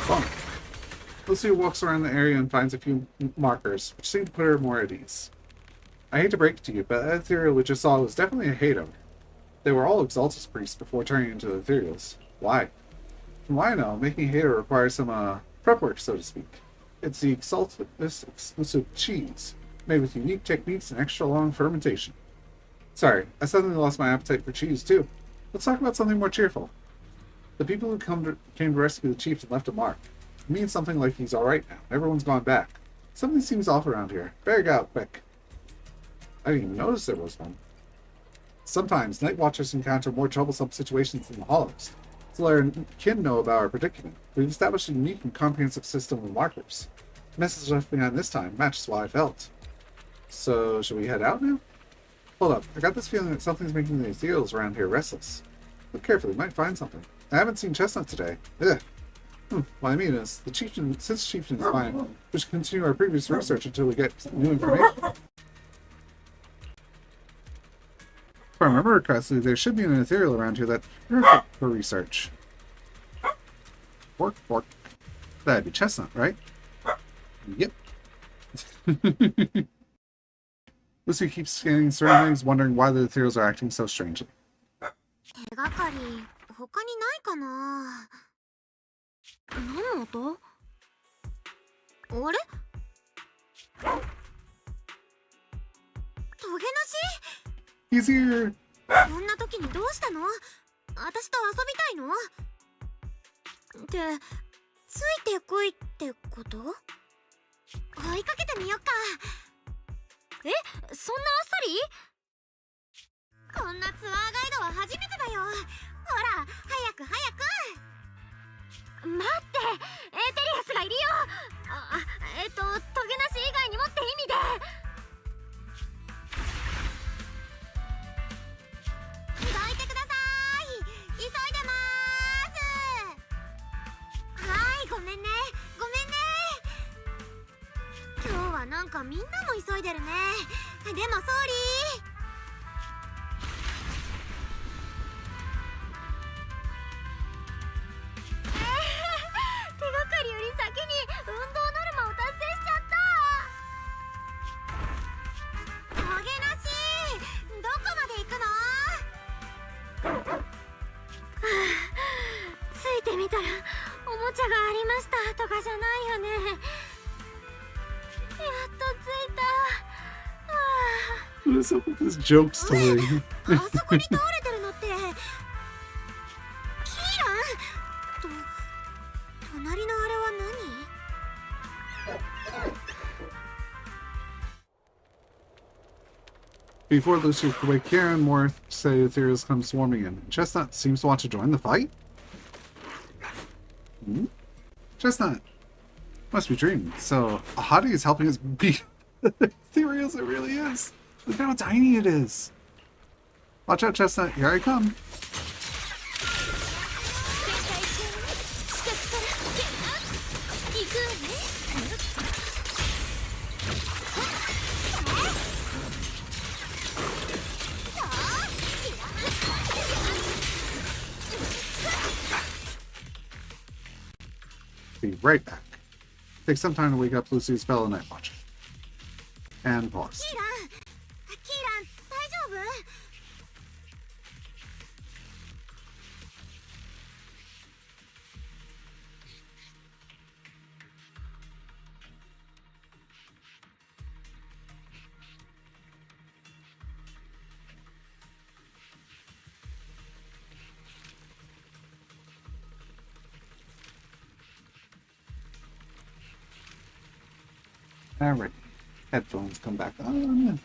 Fun. Lucia walks around the area and finds a few markers, which seem to put her more at ease. I hate to break it to you, but that ethereal we just saw was definitely a Hato. They were all Exaltus priests before turning into the ethereals. Why? From what I know, making a Hato requires some prep work, so to speak. It's the Exaltus exclusive cheese, made with unique techniques and extra long fermentation. Sorry, I suddenly lost my appetite for cheese too. Let's talk about something more cheerful. The people who came to rescue the chieftain left a mark. It means something like he's alright now. Everyone's gone back. Something seems off around here. Better get out quick. I didn't even notice there was one. Sometimes night watchers encounter more troublesome situations than the Hollows. To let our kin know about our predicament, we've established a unique and comprehensive system of markers. The message left behind this time matches what I felt. So, should we head out now? Hold up, I got this feeling that something's making the ethereals around here restless. Look carefully, we might find something. I haven't seen Chestnut today. Ugh. What I mean is, since Chieftain is fine, we should continue our previous research until we get new information. If I remember correctly, there should be an ethereal around here that's perfect for research. Fork. That'd be Chestnut, right? Yep. Lucy keeps scanning surroundings, wondering why the ethereals are acting so strangely. 手がかり他にないかな。何の音？あれ？トゲなし？ He's here! こんな時にどうしたの？私と遊びたいの？ってついてこいってこと？追いかけてみよっか。え、そんなあっさり？こんなツアーガイドは初めてだよ。ほら、早く。待って、エーテリアスがいるよ。トゲなし以外にもって意味で。どいてください。急いでまーす。はい、ごめんね。今日はなんかみんなも急いでるね。でもソーリー。手がかりより先に運動ノルマを達成しちゃった。トゲなし、どこまで行くの？ついてみたらおもちゃがありましたとかじゃないよね。やっと着いた。What is up with this joke story? あそこに倒れてるのってキーランと隣のあれは何？ Before Lucy could wake Karen, more say ethereals come swarming in. Chestnut seems to want to join the fight? Chestnut! Must be dreaming. So, Ahadi is helping us beat ethereals, it really is. Look at how tiny it is. Watch out, Chestnut. Here I come. Be right back. Take some time to wake up Lucy's fellow night watcher. And pause. キーラン、大丈夫？Alright. Headphones come back on.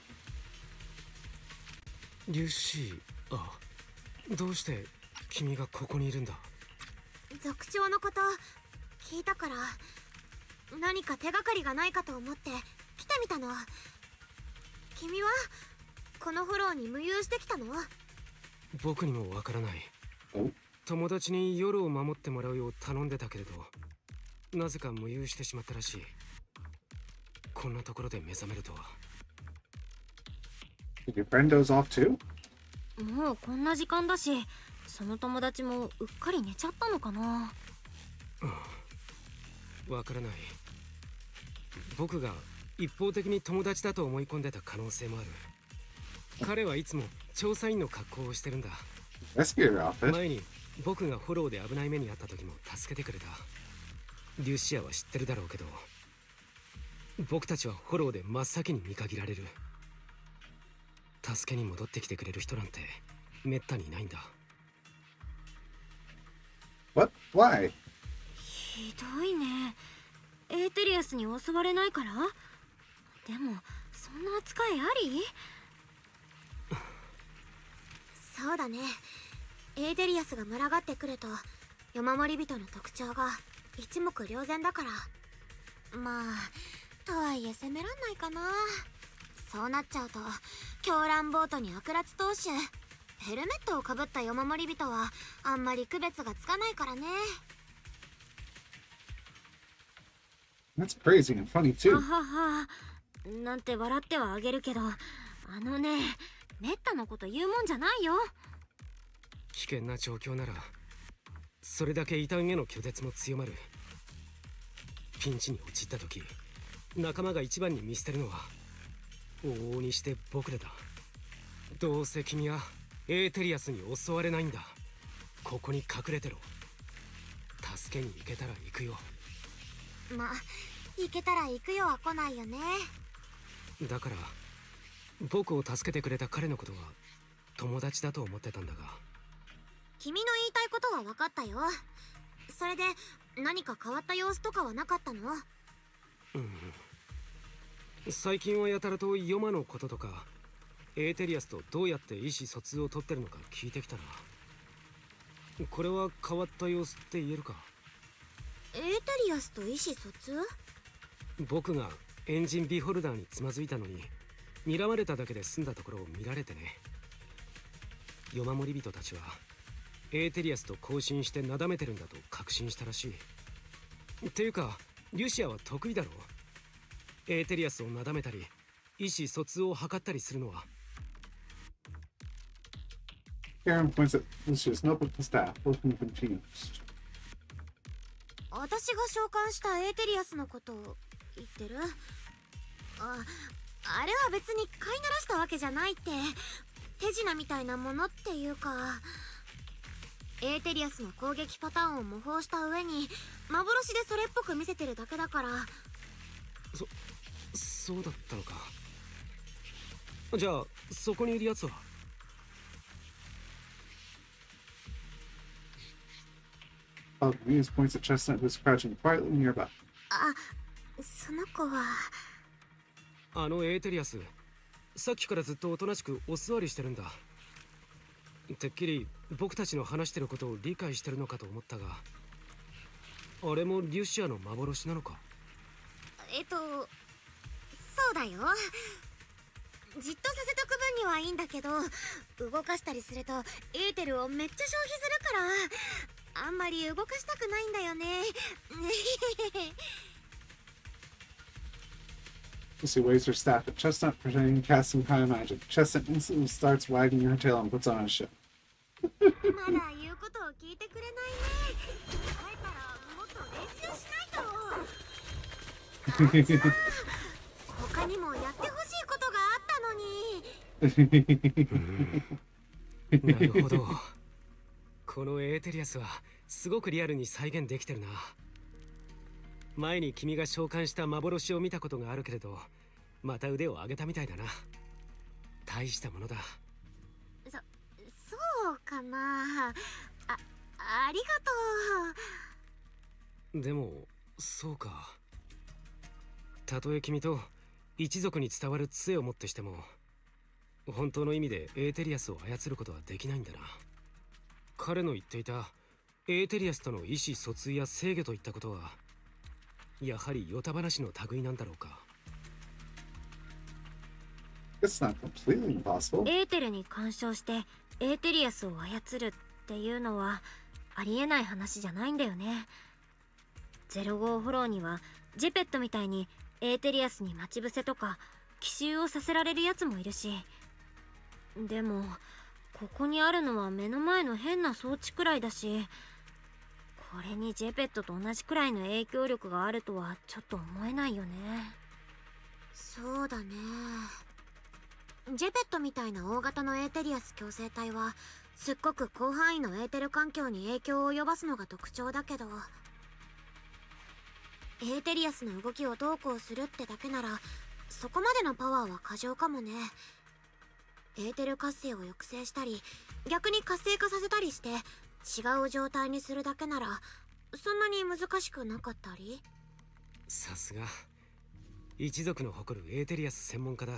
リュシー、どうして君がここにいるんだ？族長のこと聞いたから何か手がかりがないかと思って来てみたの。君はこのフロアに無遊してきたの？僕にもわからない。お友達に夜を守ってもらうよう頼んでたけれど、なぜか無遊してしまったらしい。こんなところで目覚めるとは。Did your friend doze off too? もうこんな時間だし、その友達もうっかり寝ちゃったのかな。わからない。僕が一方的に友達だと思い込んでた可能性もある。彼はいつも調査員の格好をしてるんだ。Rescue outfit. 前に僕がフォローで危ない目にあった時も助けてくれた。リュシアは知ってるだろうけど、僕たちはフォローで真っ先に見限られる。助けに戻ってきてくれる人なんてめったにいないんだ。What? Why? ひどいね。エーテリアスに襲われないから？でもそんな扱いあり？そうだね。エーテリアスが群がってくると夜守り人の特徴が一目瞭然だから。まあとはいえ責めらんないかな。そうなっちゃうと狂乱ボートに悪辣投手、ヘルメットをかぶった夜守り人はあんまり区別がつかないからね。 That's crazy and funny は too. ははなんて笑ってはあげるけど、あのね、めったなこと言うもんじゃないよ。危険な状況ならそれだけ異端への拒絶も強まる。ピンチに陥った時仲間が一番に見捨てるのは往々にして僕らだ。どうせ君はエーテリアスに襲われないんだ。ここに隠れてろ。助けに行けたら行くよ。まあ行けたら行くよは来ないよね。だから僕を助けてくれた彼のことは友達だと思ってたんだが。君の言いたいことは分かったよ。それで何か変わった様子とかはなかったの？最近はやたらとヨマのこととかエーテリアスとどうやって意思疎通を取ってるのか聞いてきたな。これは変わった様子って言えるか？エーテリアスと意思疎通？僕がエンジンビホルダーにつまずいたのに睨まれただけで済んだところを見られてね。夜守り人たちはエーテリアスと交信してなだめてるんだと確信したらしい。っていうかリュシアは得意だろう。エーテリアスをなだめたり意思疎通を図ったりするのは。 Karen points at Lucia's notebook and staff, looking confused. 私が召喚したエーテリアスのことを言ってる？あれは別に飼いならしたわけじゃないって。手品みたいなものっていうか、エーテリアスの攻撃パターンを模倣した上に幻でそれっぽく見せてるだけだから。そうだったのか。じゃあそこにいるやつは？Muse points at Chestnut, who's crouching quietly nearby. あ、その子は。あのエーテリアス、さっきからずっとおとなしくお座りしてるんだ。てっきり僕たちの話してることを理解してるのかと思ったが、あれもリュシアの幻なのか？そうだよ。じっとさせとく分にはいいんだけど、動かしたりするとエーテルをめっちゃ消費するから、あんまり動かしたくないんだよね。Lucy waves her staff at Chestnut, pretending to cast some kind of magic. Chestnut instantly starts wagging her tail and puts on a show. まだ言うことを聞いてくれないね。帰ったらもっと練習しないと。他にもやってほしいことがあったのに。なるほど。このエーテリアスはすごくリアルに再現できてるな。前に君が召喚した幻を見たことがあるけれど、また腕を上げたみたいだな。大したものだ。そうかな。ありがとう。でもそうか。たとえ君と一族に伝わる杖をもってしても、本当の意味でエーテリアスを操ることはできないんだな。彼の言っていたエーテリアスとの意思疎通や制御といったことは、やはりヨタ話の類なんだろうか。It's not completely impossible. エーテルに干渉してエーテリアスを操るっていうのはありえない話じゃないんだよね。05フローにはジェペットみたいにエーテリアスに待ち伏せとか奇襲をさせられるやつもいるし、でもここにあるのは目の前の変な装置くらいだし、これにジェペットと同じくらいの影響力があるとはちょっと思えないよね。そうだね。ジェペットみたいな大型のエーテリアス共生体はすっごく広範囲のエーテル環境に影響を及ぼすのが特徴だけど、エーテリアスの動きをどうこうするってだけならそこまでのパワーは過剰かもね。エーテル活性を抑制したり逆に活性化させたりして違う状態にするだけならそんなに難しくなかったり。さすが一族の誇るエーテリアス専門家だ。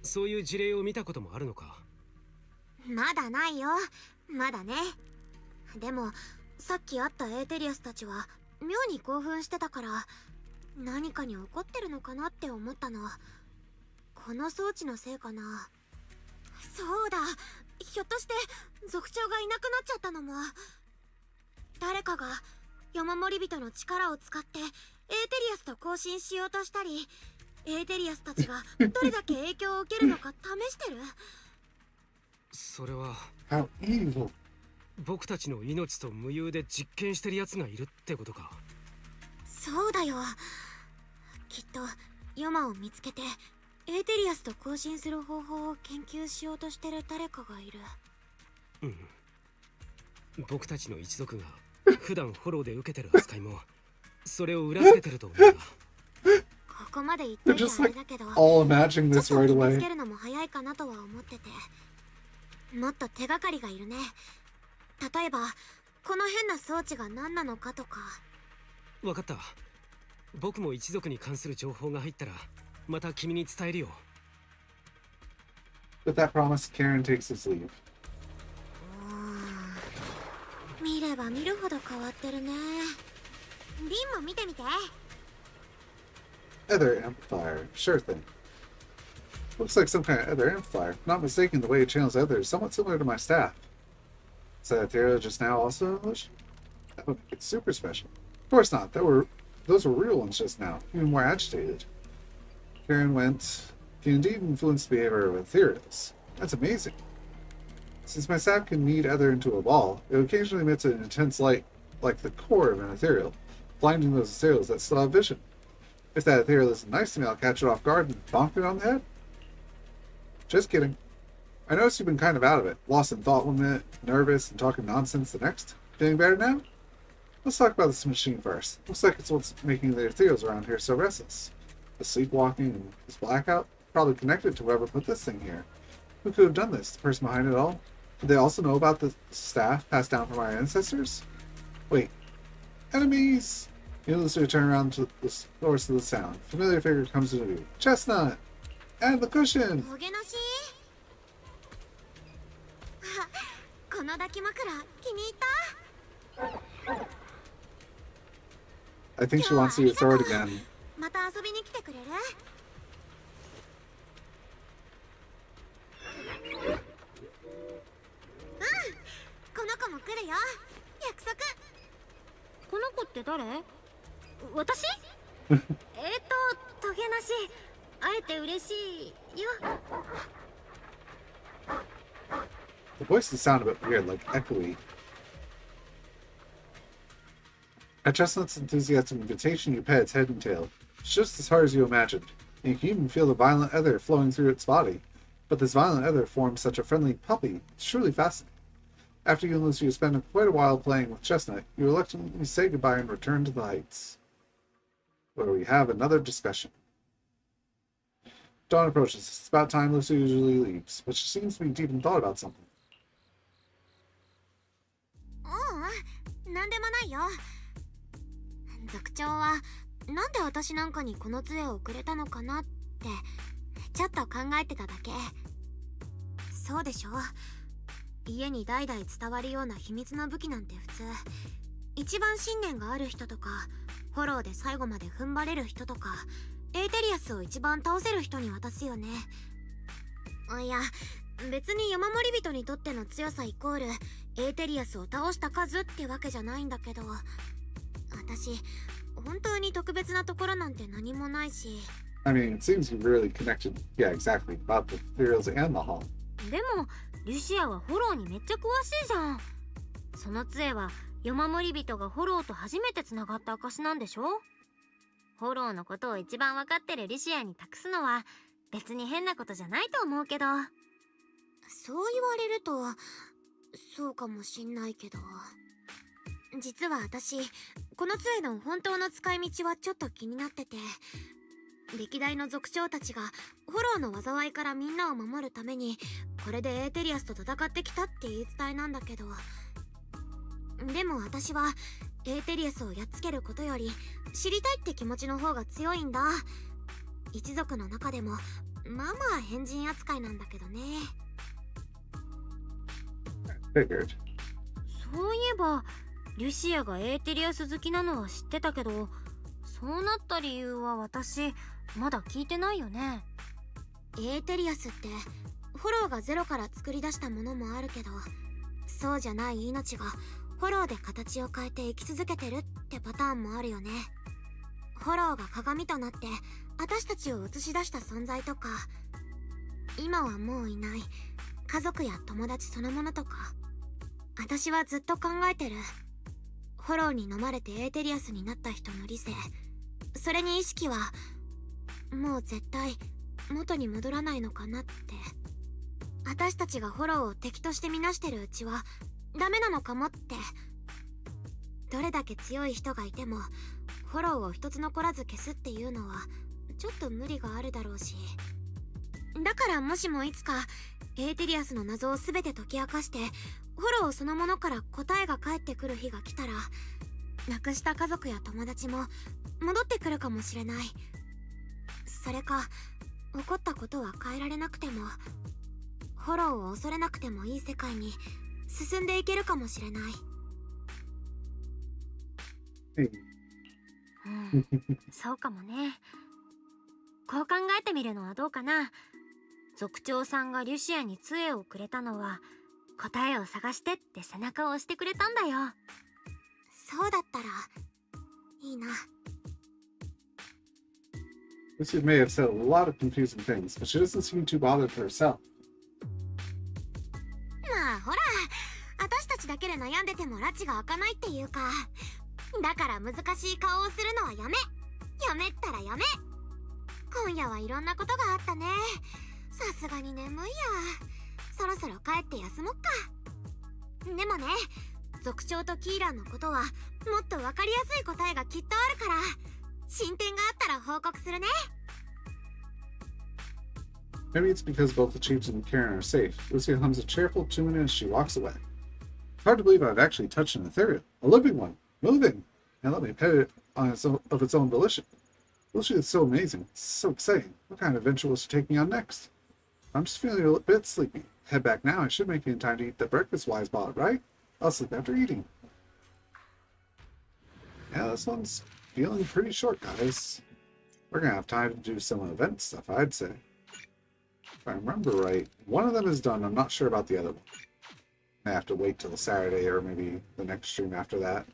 そういう事例を見たこともあるのか？まだないよ。まだね。でもさっき会ったエーテリアスたちは妙に興奮してたから、何かに怒ってるのかなって思ったの。この装置のせいかな。そうだ、ひょっとして族長がいなくなっちゃったのも。誰かが山守人の力を使ってエーテリアスと交信しようとしたり、エーテリアスたちがどれだけ影響を受けるのか試してる。それは How evil. 僕たちの命と無憂で実験してるやつがいるってことか。そうだよ。きっとヨマを見つけてエーテリアスと交信する方法を研究しようとしてる誰かがいる。うん。僕たちの一族が普段フォローで受けてる扱いもそれを裏付けてると思うんだ。ここまで言っといてあれだけど、 All imagining ちょ this っと right 決めつ away. けるのも早いかなとは思ってて、もっと手がかりがいるね。例えばこの変な装置が何なのかとか。わかった。僕も一族に関する情報が入ったらまた君に伝えるよ。With that promise, Karen takes his leave. 見れば見るほど変わってるね。リンも見てみて。 Ether amplifier, sure thing. Looks like some kind of ether amplifier. Not mistaken, the way it channels ether is somewhat similar to my staff. Is that ethereal just now also English? That would make it super special. Of course not. Those were real ones just now, even more agitated. Karen went, can indeed influence the behavior of ethereals. That's amazing. Since my staff can knead ether into a ball, it occasionally emits an intense light like the core of an ethereal, blinding those ethereals that still have vision. If that ethereal isn't nice to me, I'll catch it off guard and bonk it on the head. Just kidding. I noticed you've been kind of out of it, lost in thought one minute, nervous, and talking nonsense the next. Feeling better now? Let's talk about this machine first. Looks like it's what's making the ethereals around here so restless. The sleepwalking and this blackout? Probably connected to whoever put this thing here. Who could have done this? The person behind it all? Did they also know about the staff passed down from our ancestors? Wait. Enemies! Needless to turn around to the source of the sound. Familiar figure comes into view. Chestnut! And the cushion! トゲなし。あ、この抱き枕気に入った。 I think she wants you to throw it again. また遊びに来てくれる？うん、この子も来るよ。約束。この子って誰？私？トゲなし。会えて嬉しいよ。 The voices sound a bit weird, like echoey. At Chestnut's enthusiastic invitation, you pet its head and tail. It's just as hard as you imagined, and you can even feel the violent ether flowing through its body. But this violent ether forms such a friendly puppy. It's truly fascinating. After you and Lucy spend quite a while playing with Chestnut, you reluctantly say goodbye and return to the heights, where we have another discussion. Dawn approaches. It's about time Lucy usually leaves, but she seems to be deep in thought about something. なんでもないよ。族長はなんで私なんかにこの杖をくれたのかなってちょっと考えてただけ。そうでしょ。家に代々伝わるような秘密の武器なんて普通、一番信念がある人とかフォローで最後まで踏ん張れる人とかエーテリアスを一番倒せる人に渡すよね。いや、別に山守人にとっての強さイコールエーテリアスを倒した数ってわけじゃないんだけど、私本当に特別なところなんて何もないし。 I mean, it seems you've really connected, yeah, exactly, about the ethereals and the hall. でもリュシアはフォローにめっちゃ詳しいじゃん。その杖は山守人がフォローと初めてつながった証なんでしょ。フォローのことを一番分かってるリシアに託すのは別に変なことじゃないと思うけど。そう言われるとそうかもしんないけど、実は私この杖の本当の使い道はちょっと気になってて、歴代の族長たちがフォローの災いからみんなを守るためにこれでエーテリアスと戦ってきたって言い伝えなんだけど、でも私はエーテリアスをやっつけることより知りたいって気持ちの方が強いんだ。一族の中でもまあまあ変人扱いなんだけどね。Figured. そういえばリュシアがエーテリアス好きなのは知ってたけど、そうなった理由は私まだ聞いてないよね。エーテリアスってフォローがゼロから作り出したものもあるけど、そうじゃない命がフォローで形を変えて生き続けてるってパターンもあるよね。フォローが鏡となって私たちを映し出した存在とか、今はもういない家族や友達そのものとか。私はずっと考えてる。フォローに飲まれてエーテリアスになった人の理性、それに意識はもう絶対元に戻らないのかなって。私たちがフォローを敵として見なしてるうちはダメなのかもって。どれだけ強い人がいてもフォローを一つ残らず消すっていうのはちょっと無理があるだろうし。だからもしもいつかエーテリアスの謎を全て解き明かしてフォローそのものから答えが返ってくる日が来たら、亡くした家族や友達も戻ってくるかもしれない。それか起こったことは変えられなくてもフォローを恐れなくてもいい世界に進んでいけるかもしれない。Hey. うんそうかもね。こう考えてみるのはどうかな。族長さんがリュシアに杖をくれたのは答えを探してって背中を押してくれたんだよ。そうだったらいいな。Lucy may have said a lot of confusing things, but she doesn't seem too bothered for herself. まあほら、私たちだけで悩んでても拉致が開かないっていうか、だから難しい顔をするのはやめったらやめ。今夜はいろんなことがあったね。さすがに眠いや。そろそろ帰って休もっか。でもね、族長とキーランのことはもっと分かりやすい答えがきっとあるから、進展があったら報告するね。 Maybe it's because both the chiefs and Karen are safe. Lucia hums a cheerful tune as she walks away. Hard to believe I've actually touched an ethereal, a living one, moving, and let me pet it on of its own volition. Lucia is so amazing, so exciting. What kind of adventure will she take me on next? I'm just feeling a bit sleepy. Head back now. I should make it in time to eat the breakfast Wise bought, right? I'll sleep after eating. Yeah, this one's feeling pretty short, guys. We're gonna have time to do some event stuff, I'd say. If I remember right, one of them is done. I'm not sure about the other one. I have to wait till Saturday or maybe the next stream after that.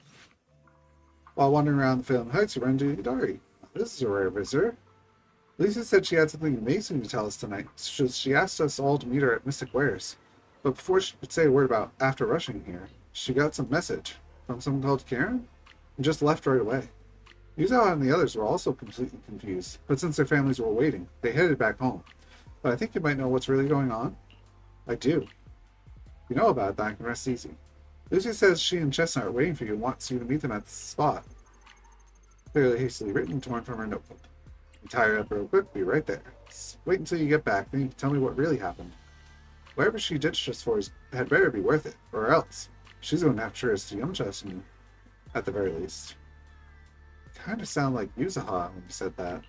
While wandering around the Phantom Heights, we run into Idari. This is a rare visitor. Lisa said she had something amazing to tell us tonight, so she asked us all to meet her at Mystic Wares. But before she could say a word about after rushing here, she got some message from someone called Karen and just left right away. Yuzawa and the others were also completely confused, but since their families were waiting, they headed back home. But I think you might know what's really going on. I do. If you know about it, then I can rest easy. Lucy says she and Chestnut are waiting for you and wants you to meet them at the spot. Clearly hastily written, torn from her notebook. You tie her up real quick, be right there. Just wait until you get back, then you can tell me what really happened. Whatever she ditched us for had better be worth it, or else she's going to have to trace to Yamcha at the very least. Kind of sound like Yuzaha when you said that.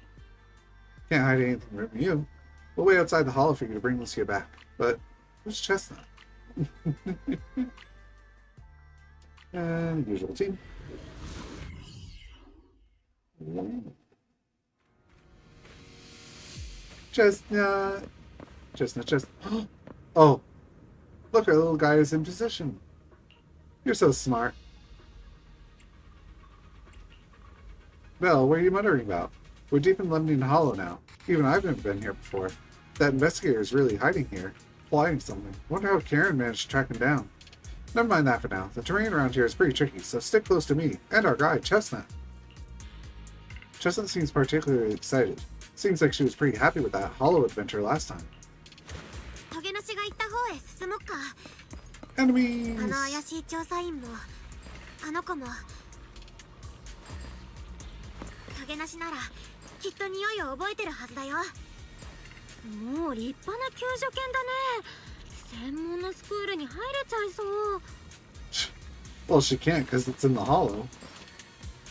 Can't hide anything from you. We'll wait outside the hollow for you to bring Lucia back. But who's Chestnut? And usual team. Chestnut. Chestnut. Oh, look, our little guy is in position. You're so smart. Belle, what are you muttering about? We're deep in London Hollow now. Even I've never been here before. That investigator is really hiding here, plotting something. Wonder how Karen managed to track him down. Never mind that for now. The terrain around here is pretty tricky, so stick close to me and our guide, Chestnut. Chestnut seems particularly excited. Seems like she was pretty happy with that Hollow adventure last time. トゲなしが行った方へ進もうか。 Enemies! あの怪しい調査員もあの子もトゲなしならきっと匂いを覚えてるはずだよ。もう立派な救助犬だね。専門のスクールに入れちゃいそう。 Well, she can't because it's in the Hollow.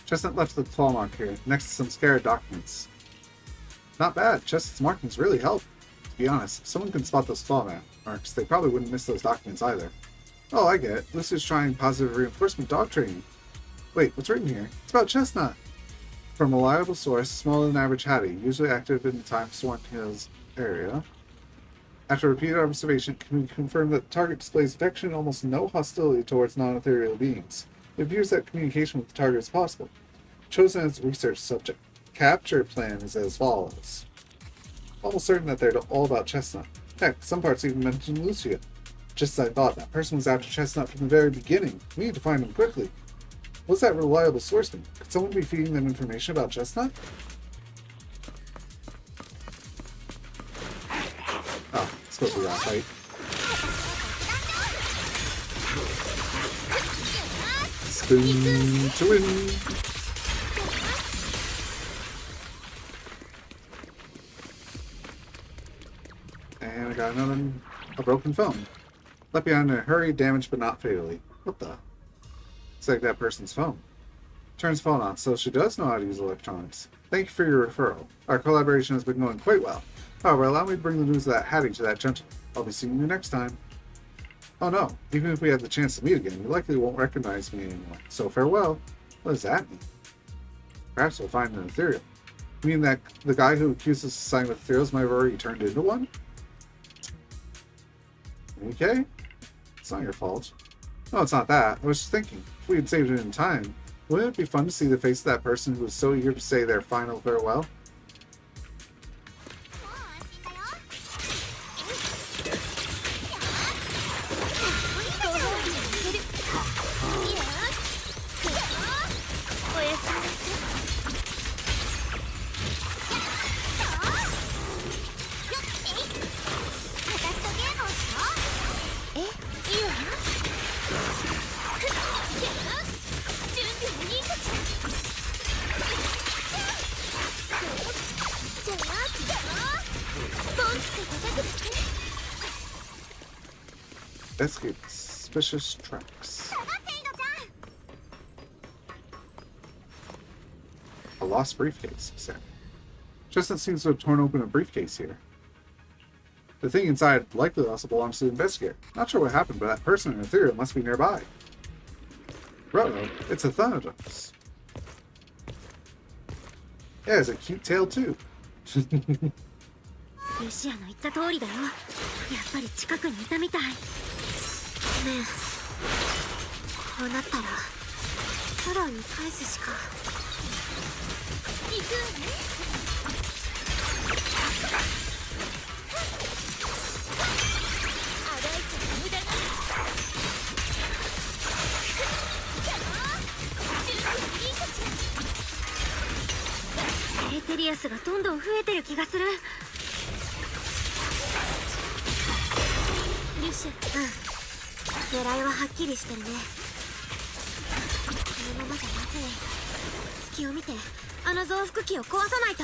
Chestnut left the claw mark here, next to some scared documents. Not bad. Chestnut's markings really help. To be honest, if someone can spot those claw marks, they probably wouldn't miss those documents either. Oh, I get it. Lucy's trying positive reinforcement dog training. Wait, what's written here? It's about Chestnut. From a reliable source, smaller than average Hattie, usually active in the time Swan Hills area. After repeated observation, can we confirm that the target displays affection and almost no hostility towards non-ethereal beings. It appears that communication with the target is possible. Chosen as research subject. Capture plan is as follows. Almost certain that they're all about Chestnut. Heck, some parts even mention Lucia. Just as I thought, that person was after Chestnut from the very beginning. We need to find him quickly. What's that reliable source mean? Could someone be feeding them information about Chestnut? Oh, it's supposed to be that fight. Spin to win. And I got a broken phone. Left behind in a hurry, damaged but not fatally. What the? It's like that person's phone. Turns phone on, so she does know how to use electronics. Thank you for your referral. Our collaboration has been going quite well. However, allow me to bring the news of that Hattie to that gentleman. I'll be seeing you next time. Oh no, even if we have the chance to meet again, you likely won't recognize me anymore. So farewell. What does that mean? Perhaps we'll find an ethereal. You mean that the guy who accused us of signing with ethereals might have already turned into one? Okay. It's not your fault. No, it's not that. I was just thinking, if we had saved it in time, wouldn't it be fun to see the face of that person who was so eager to say their final farewell? Investigate suspicious tracks. A lost briefcase, he said. Chestnut seems to have torn open a briefcase here. The thing inside likely also belongs to the investigator. Not sure what happened, but that person in ethereal must be nearby. Ruh-oh, it's a Thanatos. Yeah, it's a cute tail too. ルシアの言った通りだよ。やっぱり近くにいたみたい。ねえ、こうなったらフォローに返すしか。行くわね。あがいちゃ無駄な。エーテリアスがどんどん増えてる気がする。ルシア、狙いははっきりしてるね。このままじゃまずい。隙を見てあの増幅器を壊さないと。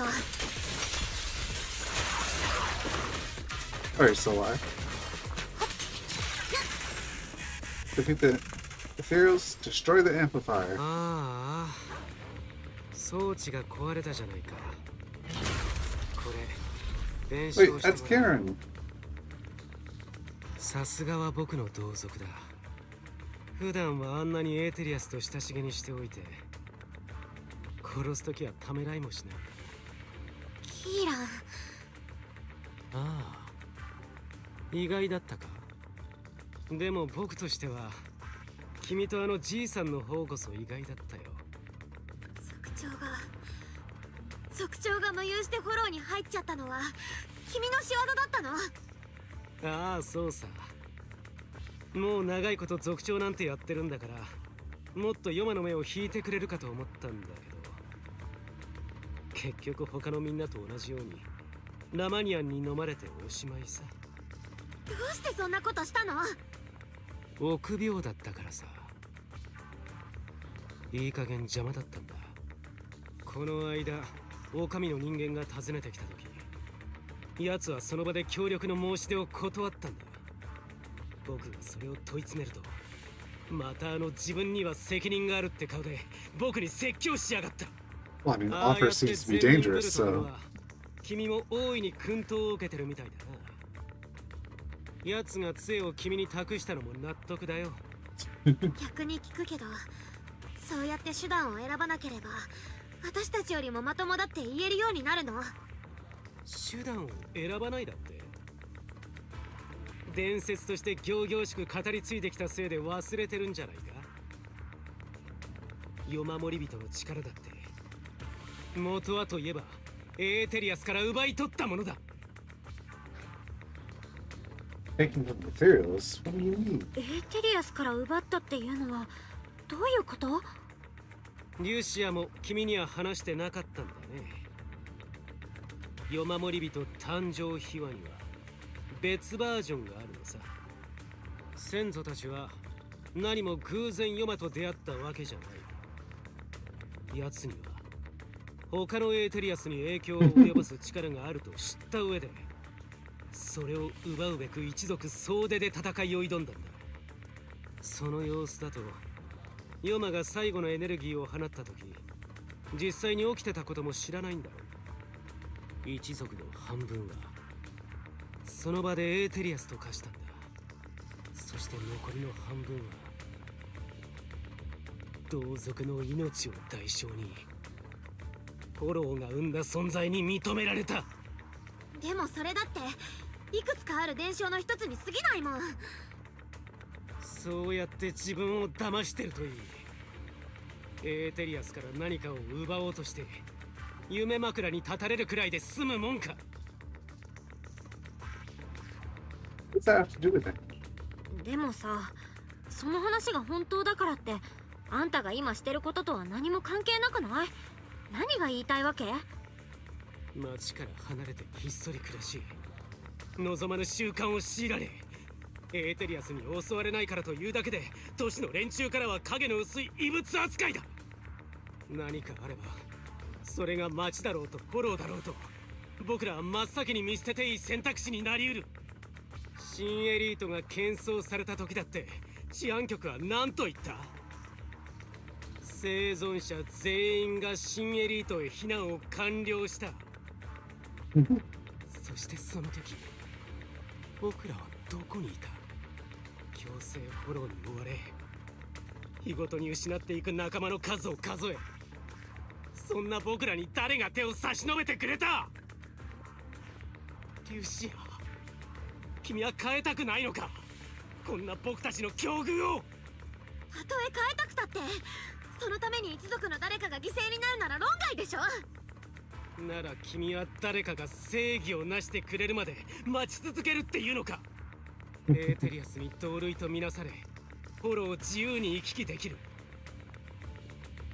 Alright, still alive. Defeat the ethereals, destroy the amplifier. ああ、装置が壊れたじゃないか。これ、弁償 Wait, して that's もらう。 Karen. さすがは僕の同族だ。普段はあんなにエーテリアスと親しげにしておいて、殺すときはためらいもしない。キーラン。ああ、意外だったか。でも僕としては君とあのじいさんの方こそ意外だったよ。族長が無遊してフォローに入っちゃったのは君の仕業だったの？ああ、そうさ。もう長いこと族長なんてやってるんだから、もっとヨマの目を引いてくれるかと思ったんだけど、結局他のみんなと同じようにラマニアンに飲まれておしまいさ。どうしてそんなことしたの？臆病だったからさ。いい加減邪魔だったんだ。この間狼の人間が訪ねてきた時、奴はその場で協力の申し出を断ったんだ。僕がそれを問い詰めると、またあの自分には責任があるって顔で僕に説教しやがった。 Well, I mean, the ああ offer やって seems to be 全員来る dangerous, ところ so. は君も大いに薫陶を受けてるみたいだ奴が杖を君に託したのも納得だよ。逆に聞くけど、そうやって手段を選ばなければ私たちよりもまともだって言えるようになるの？手段を選ばないだって。伝説として仰々しく語り継いできたせいで忘れてるんじゃないか。夜守り人の力だって元はといえばエーテリアスから奪い取ったものだ。Taking the materials? What do you mean? エーテリアスから奪ったっていうのはどういうこと？リュシアも君には話してなかったんだね。夜守り人誕生秘話には別バージョンがあるのさ。先祖たちは何も偶然ヨマと出会ったわけじゃない。奴には他のエーテリアスに影響を及ぼす力があると知った上でそれを奪うべく一族総出で戦いを挑んだんだ。その様子だとヨマが最後のエネルギーを放った時実際に起きてたことも知らないんだろう。一族の半分はその場でエーテリアスと化したんだ。そして残りの半分は同族の命を代償にフォローが生んだ存在に認められた。でもそれだっていくつかある伝承の一つに過ぎないもん。そうやって自分を騙してるといい。エーテリアスから何かを奪おうとして夢枕に立たれるくらいで済むもんか。 What's that have to do with it? でもさ、その話が本当だからってあんたが今してることとは何も関係なくない？何が言いたいわけ？町から離れてひっそり暮らし望まぬ習慣を強いられエーテリアスに襲われないからというだけで都市の連中からは影の薄い異物扱いだ。何かあればそれが町だろうとフォローだろうと僕らは真っ先に見捨てていい選択肢になりうる。新エリートが喧騒された時だって治安局は何と言った？生存者全員が新エリートへ避難を完了した。そしてその時僕らはどこにいた？強制フォローに追われ日ごとに失っていく仲間の数を数え、そんな僕らに誰が手を差し伸べてくれた？リュシア、君は変えたくないのか？こんな僕たちの境遇を。たとえ変えたくたってそのために一族の誰かが犠牲になるなら論外でしょ。なら君は誰かが正義をなしてくれるまで待ち続けるっていうのか？エーテリアスに同類とみなされフォローを自由に行き来できる。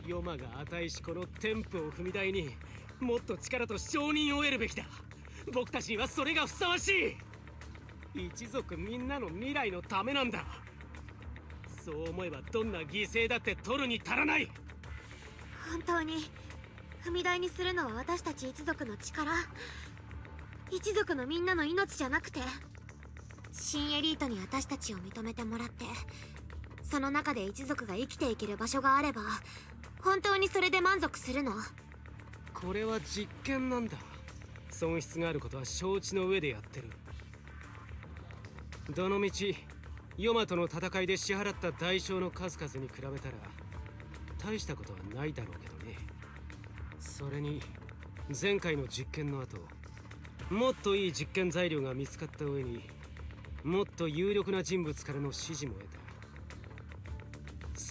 ヨマが値しこのテンプを踏み台にもっと力と承認を得るべきだ。僕たちにはそれがふさわしい。一族みんなの未来のためなんだ。そう思えばどんな犠牲だって取るに足らない。本当に踏み台にするのは私たち一族の力、一族のみんなの命じゃなくて新エリートに私たちを認めてもらってその中で一族が生きていける場所があれば本当にそれで満足するの？これは実験なんだ。損失があることは承知の上でやってる。どのみちヨマとの戦いで支払った代償の数々に比べたら大したことはないだろうけどね。それに前回の実験の後もっといい実験材料が見つかった上にもっと有力な人物からの指示も得た。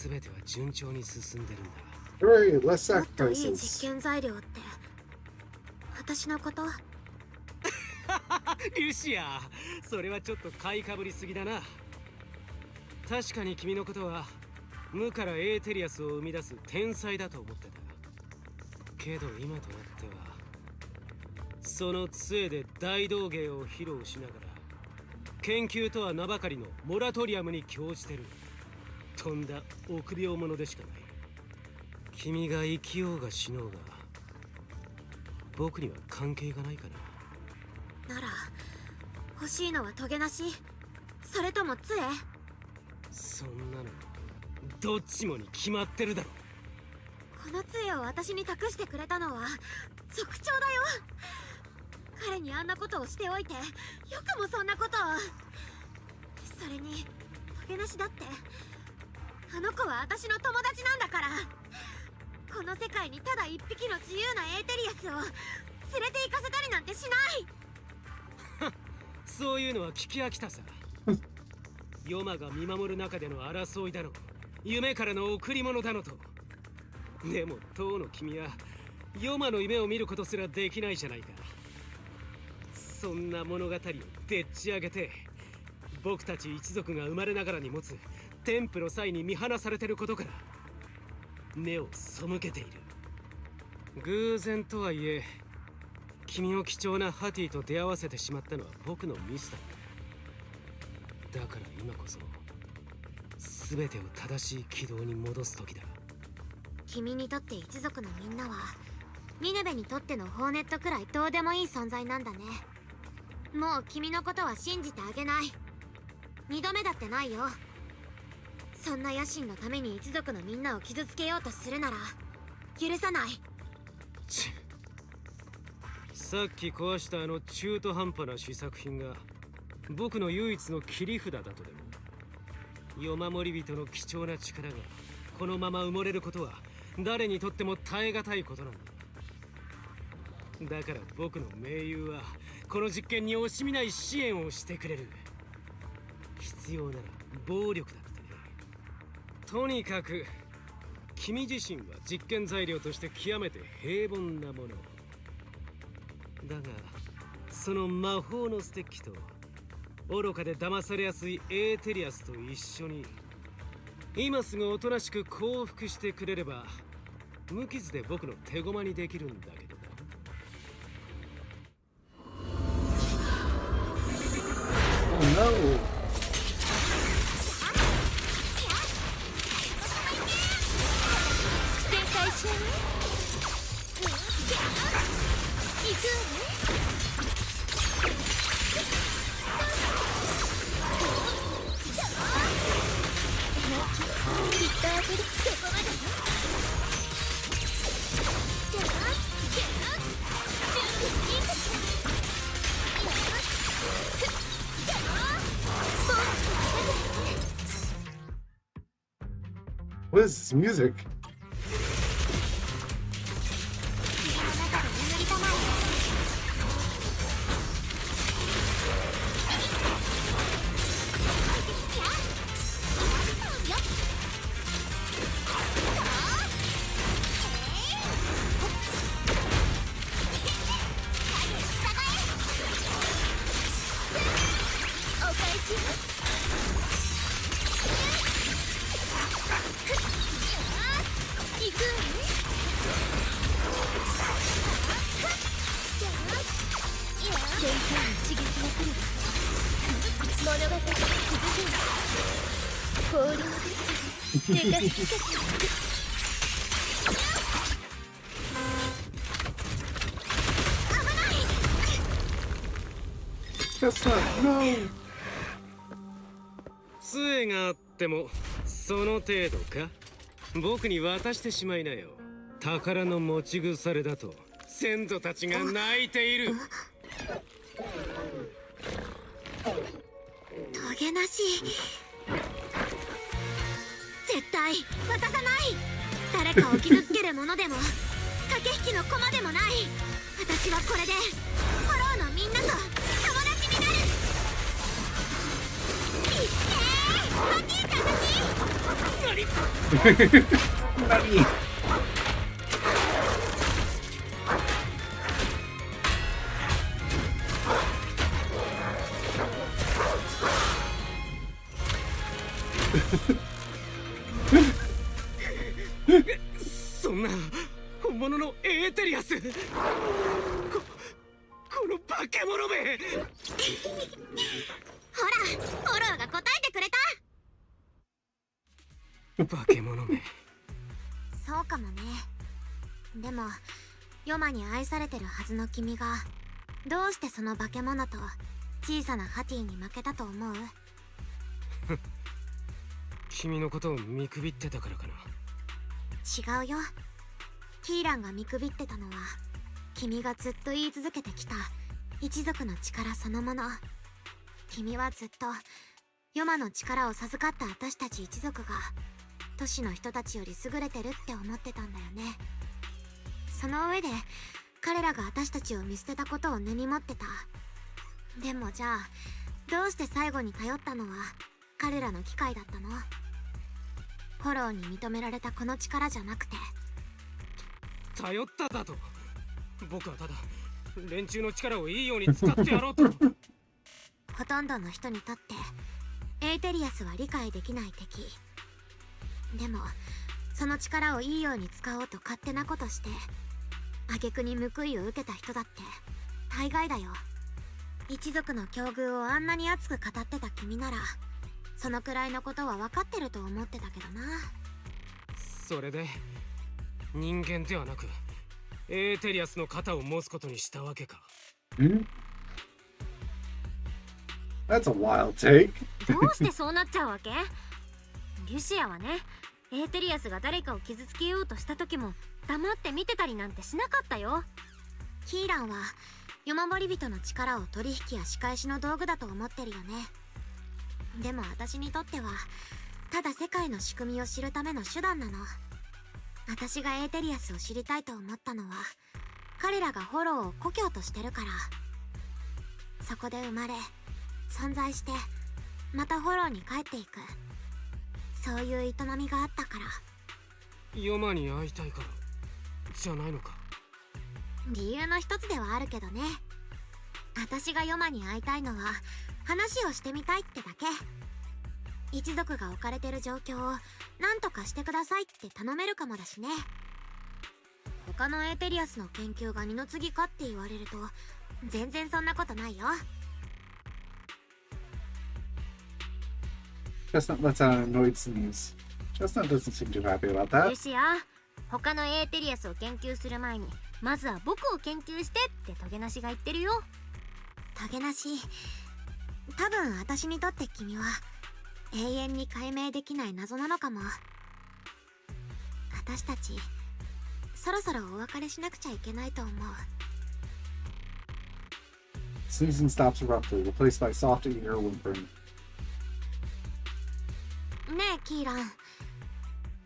全ては順調に進んでるんだ。Hurry, less もっといい sacrifices. 実験材料って私のこと？リュシア、それはちょっと買いかぶりすぎだな。確かに君のことは無からエーテリアスを生み出す天才だと思ってた。けど今となってはその杖で大道芸を披露しながら研究とは名ばかりのモラトリアムに興じてる。とんだ臆病者でしかない。君が生きようが死のうが僕には関係がないかな。なら欲しいのはトゲなし、それとも杖？そんなのどっちもに決まってるだろ。この杖を私に託してくれたのは族長だよ。彼にあんなことをしておいてよくもそんなことを。それにトゲなしだって、あの子は私の友達なんだから。この世界にただ一匹の自由なエーテリアスを連れて行かせたりなんてしない。そういうのは聞き飽きたさ。ヨマが見守る中での争いだの、夢からの贈り物だのと。でも当の君はヨマの夢を見ることすらできないじゃないか。そんな物語をでっち上げて、僕たち一族が生まれながらに持つ天賦の際に見放されてることから目を背けている。偶然とはいえ、君を貴重なハティと出会わせてしまったのは僕のミスだ。だから今こそ全てを正しい軌道に戻す時だ。君にとって一族のみんなはミネベにとってのホーネットくらいどうでもいい存在なんだね。もう君のことは信じてあげない。二度目だってないよ。そんな野心のために一族のみんなを傷つけようとするなら許さない。さっき壊したあの中途半端な試作品が僕の唯一の切り札だとでも。夜守り人の貴重な力がこのまま埋もれることは誰にとっても耐え難いことなんだ。だから僕の盟友はこの実験に惜しみない支援をしてくれる。必要なら暴力だってね。とにかく君自身は実験材料として極めて平凡なものだが、その魔法のステッキと愚かで騙されやすいエーテリアスと一緒に今すぐおとなしく降伏してくれれば無傷で僕の手駒にできるんだけどな。Oh no! 正解しよう。行くわね。きっと当てる。そこまでよ。じゃあ準備いいかしら。What is this music? That's not, no! 杖があってもその程度か。僕に渡してしまいなよ。宝の持ち腐れだと先祖たちが泣いている。トゲなし。絶対渡さない。誰かを傷つけるものでも駆け引きの駒でもない。私はこれでフォローのみんなと友達になる。いってー、ハティちゃんたち。何そんな本物のエーテリアス、この化け物め。ほら、フォローが答えてくれた。化け物め。そうかもね。でもヨマに愛されてるはずの君がどうしてその化け物と小さなハティに負けたと思う？君のことを見くびってたからかな。違うよ。キーランが見くびってたのは君がずっと言い続けてきた一族の力そのもの。君はずっとヨマの力を授かった私たち一族が都市の人たちより優れてるって思ってたんだよね。その上で彼らが私たちを見捨てたことを根に持ってた。でもじゃあどうして最後に頼ったのは彼らの機械だったの？フォローに認められたこの力じゃなくて。頼っただと？僕はただ連中の力をいいように使ってやろうと。ほとんどの人にとってエーテリアスは理解できない敵。でもその力をいいように使おうと勝手なことして挙句に報いを受けた人だって大概だよ。一族の境遇をあんなに熱く語ってた君ならそのくらいのことは分かってると思ってたけどな。それで人間ではなくエーテリアスの肩を持つことにしたわけか。That's a wild take. どうしてそうなっちゃうわけ？リュシアはね、エーテリアスが誰かを傷つけようとした時も黙って見てたりなんてしなかったよ。キーランは夜守り人の力を取引や仕返しの道具だと思ってるよね。でも私にとってはただ世界の仕組みを知るための手段なの。私がエーテリアスを知りたいと思ったのは彼らがフォローを故郷としてるから。そこで生まれ存在してまたフォローに帰っていく、そういう営みがあったから。ヨマに会いたいからじゃないのか？理由の一つではあるけどね。私がヨマに会いたいのは話をしてみたいってだけ。一族が置かれてる状況を何とかしてくださいって頼めるかもだしね。他のエーテリアスの研究が二の次かって言われると全然そんなことないよ。Chestnut lets out an annoyed sneeze. Chestnut doesn't seem too happy about リ that. ュシア、他のエーテリアスを研究する前にまずは僕を研究してってトゲナシが言ってるよ。トゲなし、多分私にとって君は永遠に解明できない謎なのかも。私たちそろそろお別れしなくちゃいけないと思う。 Sneezing stops abruptly, replaced by soft, eager whimpering. ねえキーラン、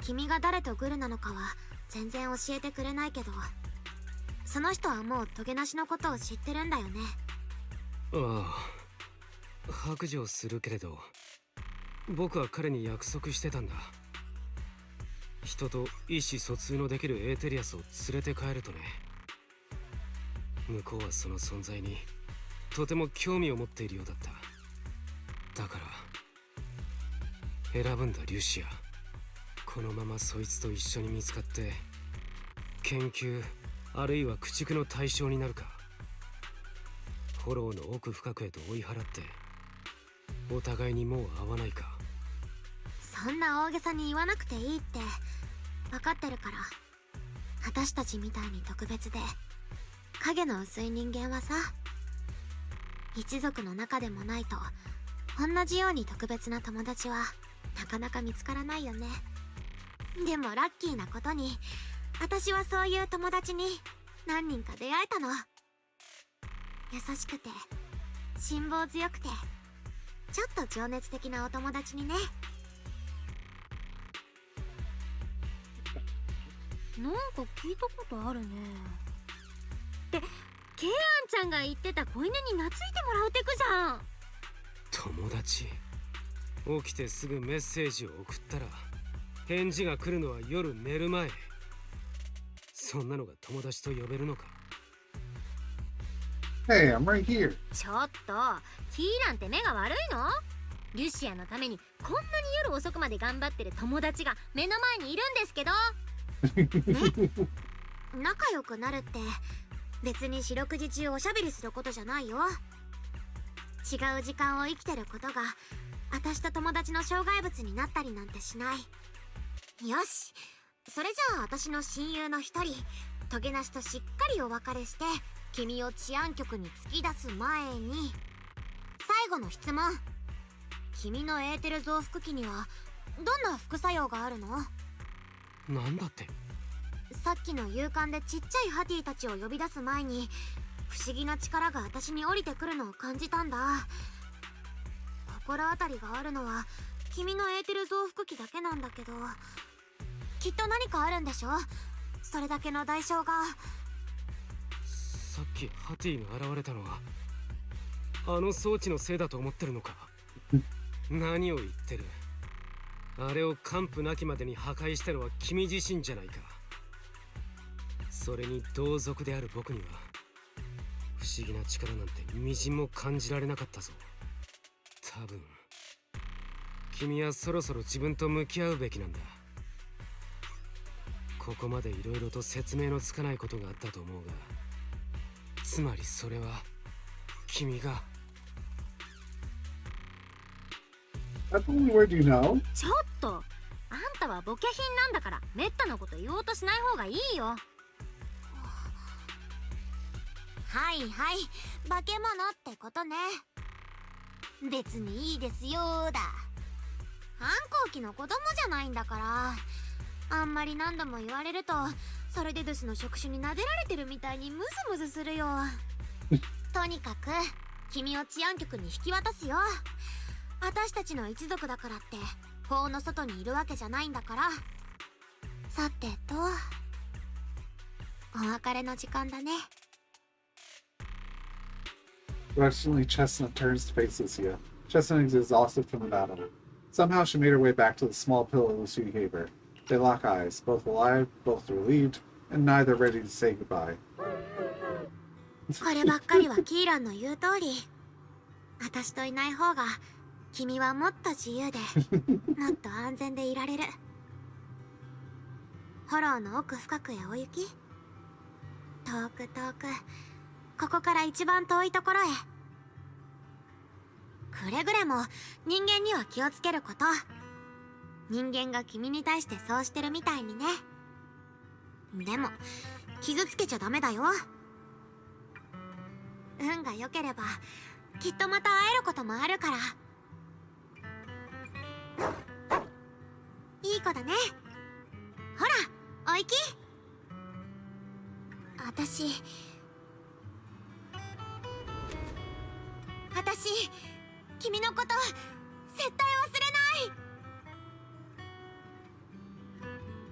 君が誰とグルなのかは全然教えてくれないけど、その人はもうトゲなしのことを知ってるんだよね。ああ、白状するけれど僕は彼に約束してたんだ。人と意思疎通のできるエーテリアスを連れて帰るとね。向こうはその存在にとても興味を持っているようだった。だから選ぶんだリュシア。このままそいつと一緒に見つかって研究あるいは駆逐の対象になるか、フォローの奥深くへと追い払ってお互いにもう会わないか。そんな大げさに言わなくていいって分かってるから。私たちみたいに特別で影の薄い人間はさ、一族の中でもないと同じように特別な友達はなかなか見つからないよね。でもラッキーなことに私はそういう友達に何人か出会えたの。優しくて辛抱強くてちょっと情熱的なお友達にね。なんか聞いたことあるね。ってケイアンちゃんが言ってた子犬に懐いてもらうテクじゃん。友達？起きてすぐメッセージを送ったら返事が来るのは夜寝る前。そんなのが友達と呼べるのか？ Hey, I'm right here. ちょっとキーランって目が悪いの？リュシアのためにこんなに夜遅くまで頑張ってる友達が目の前にいるんですけど。仲良くなるって別に四六時中おしゃべりすることじゃないよ。違う時間を生きてることが私と友達の障害物になったりなんてしない。よし、それじゃあ私の親友の一人トゲなしとしっかりお別れして君を治安局に突き出す前に最後の質問。君のエーテル増幅器にはどんな副作用があるの？なんだって？さっきの勇敢でちっちゃいハティたちを呼び出す前に不思議な力が私に降りてくるのを感じたんだ。こ心当たりがあるのは君のエーテル増幅器だけなんだけど、きっと何かあるんでしょ。それだけの代償が。さっきハティが現れたのはあの装置のせいだと思ってるのか？何を言ってる。あれを完膚なきまでに破壊したのは君自身じゃないか。それに同族である僕には不思議な力なんてみじんも感じられなかったぞ。多分君はそろそろ自分と向き合うべきなんだ。ここまでいろいろと説明のつかないことがあったと思うが、つまりそれは君が。 That's the only word you know? ちょっと、あんたはボケ品なんだからめったなこと言おうとしない方がいいよ。はいはい、化け物ってことね。別にいいですよーだ。反抗期の子供じゃないんだから。あんまり何度も言われるとそれでドゥスの触手に撫でられてるみたいにムズムズするよ。とにかく君を治安局に引き渡すよ。私たちの一族だからって法の外にいるわけじゃないんだから。さてと、お別れの時間だね。Reluctantly, Chestnut turns to face Lucia. Chestnut is exhausted from the battle. Somehow she made her way back to the small pillow Lucia gave her. They lock eyes, both alive, both relieved, and neither ready to say goodbye. こればっかりはキーランの言う通り。私といない方が君はもっと自由でもっと安全でいられる。ホローの奥深くへお行き。遠く遠く、ここから一番遠いところへ。くれぐれも人間には気をつけること。人間が君に対してそうしてるみたいにね。でも傷つけちゃダメだよ。運が良ければきっとまた会えることもあるから。いい子だね。ほら、おいき。私君のこと絶対忘れない。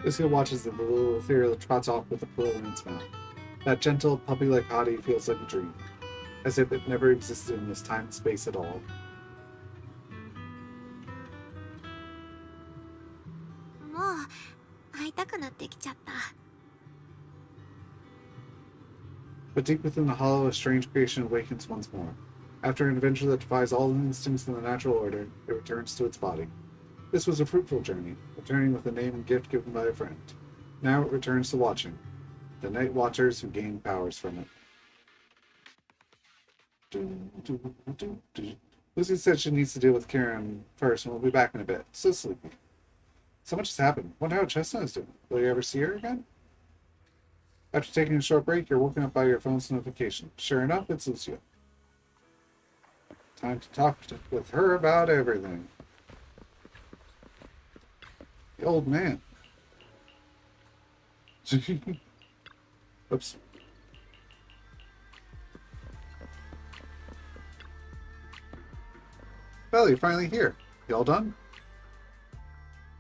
Lucia watches the little ethereal trots off with a pillow in its mouth. That gentle, puppy-like hottie feels like a dream, as if it never existed in this time and space at all. もう会いたくなってきちゃった。But deep within the hollow, a strange creation awakens once more. After an adventure that defies all instincts in the natural order, it returns to its body. This was a fruitful journey, returning with a name and gift given by a friend. Now it returns to watching, the Night Watchers who gain powers from it. Lucy said she needs to deal with Karen first, and we'll be back in a bit. So sleepy. So much has happened. Wonder how Chestnut is doing. Will you ever see her again? After taking a short break, you're woken up by your phone's notification. Sure enough, it's Lucia. Time to talk with her about everything. The old man. Oops. Well, you're finally here. You all done?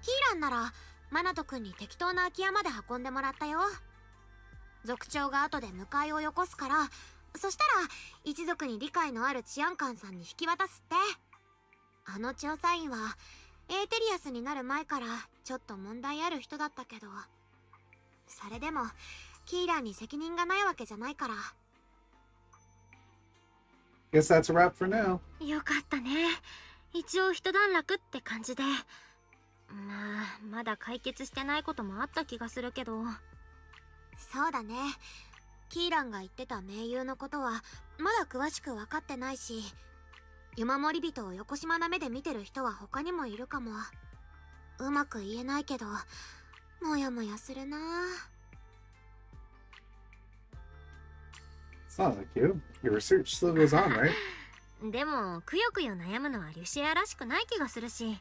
キーランならマナト君に適当な空き家まで運んでもらったよ。族長が後で迎えをよこすから、そしたら一族に理解のある治安官さんに引き渡すって。あの調査員はエーテリアスになる前からちょっと問題ある人だったけど、それでもキーランに責任がないわけじゃないから。 Guess that's a wrap for now. よかったね。一応一段落って感じで。まあまだ解決してないこともあった気がするけど。そうだね。キーランが言ってた盟友のことはまだ詳しく分かってないし、湯守り人を横島な目で見てる人は他にもいるかも。うまく言えないけどもやもやするな。 It's not like you. Your research still goes on, right? でもくよくよ悩むのはリュシアらしくない気がするし、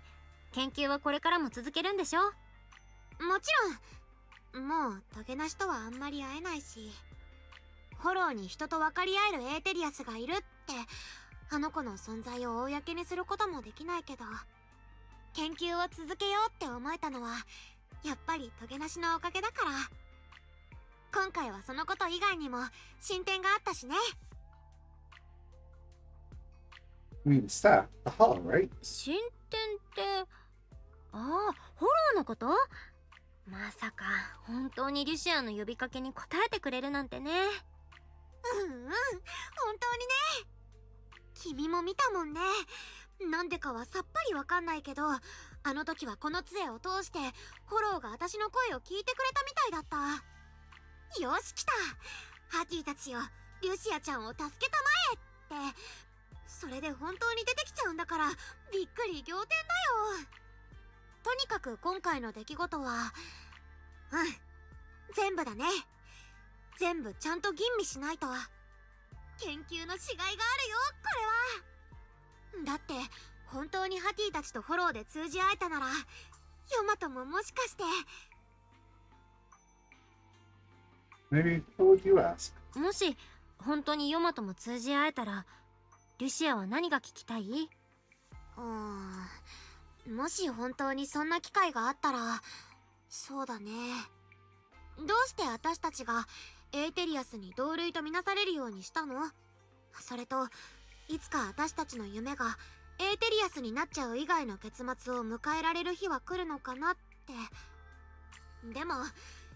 研究はこれからも続けるんでしょ。もちろん。もうトゲなしとはあんまり会えないし、フォローに人と分かり合えるエーテリアスがいるってあの子の存在を公にすることもできないけど、研究を続けようって思えたのはやっぱりトゲなしのおかげだから。今回はそのこと以外にも進展があったしね。I mean, staff, the hollow, right? 進展って、ああ、フォローのこと？まさか本当にリュシアの呼びかけに応えてくれるなんてね。うんうん、本当にね。君も見たもんね。なんでかはさっぱりわかんないけど、あの時はこの杖を通してフォローが私の声を聞いてくれたみたいだった。よし来た、ハティたちよ、リュシアちゃんを助けたまえって。それで本当に出てきちゃうんだからびっくり仰天だよ。とにかく今回の出来事は、全部だね。全部ちゃんと吟味しないと。研究のしがいがあるよ、これは。だって本当にハティたちとフォローで通じ合えたなら、ヨマトももしかして。 Maybe, what would you ask? もし本当にヨマとも通じ合えたら、リュシアは何が聞きたい？もし本当にそんな機会があったら、そうだね。どうして私たちがエーテリアスに同類とみなされるようにしたの？それと、いつか私たちの夢がエーテリアスになっちゃう以外の結末を迎えられる日は来るのかなって。でも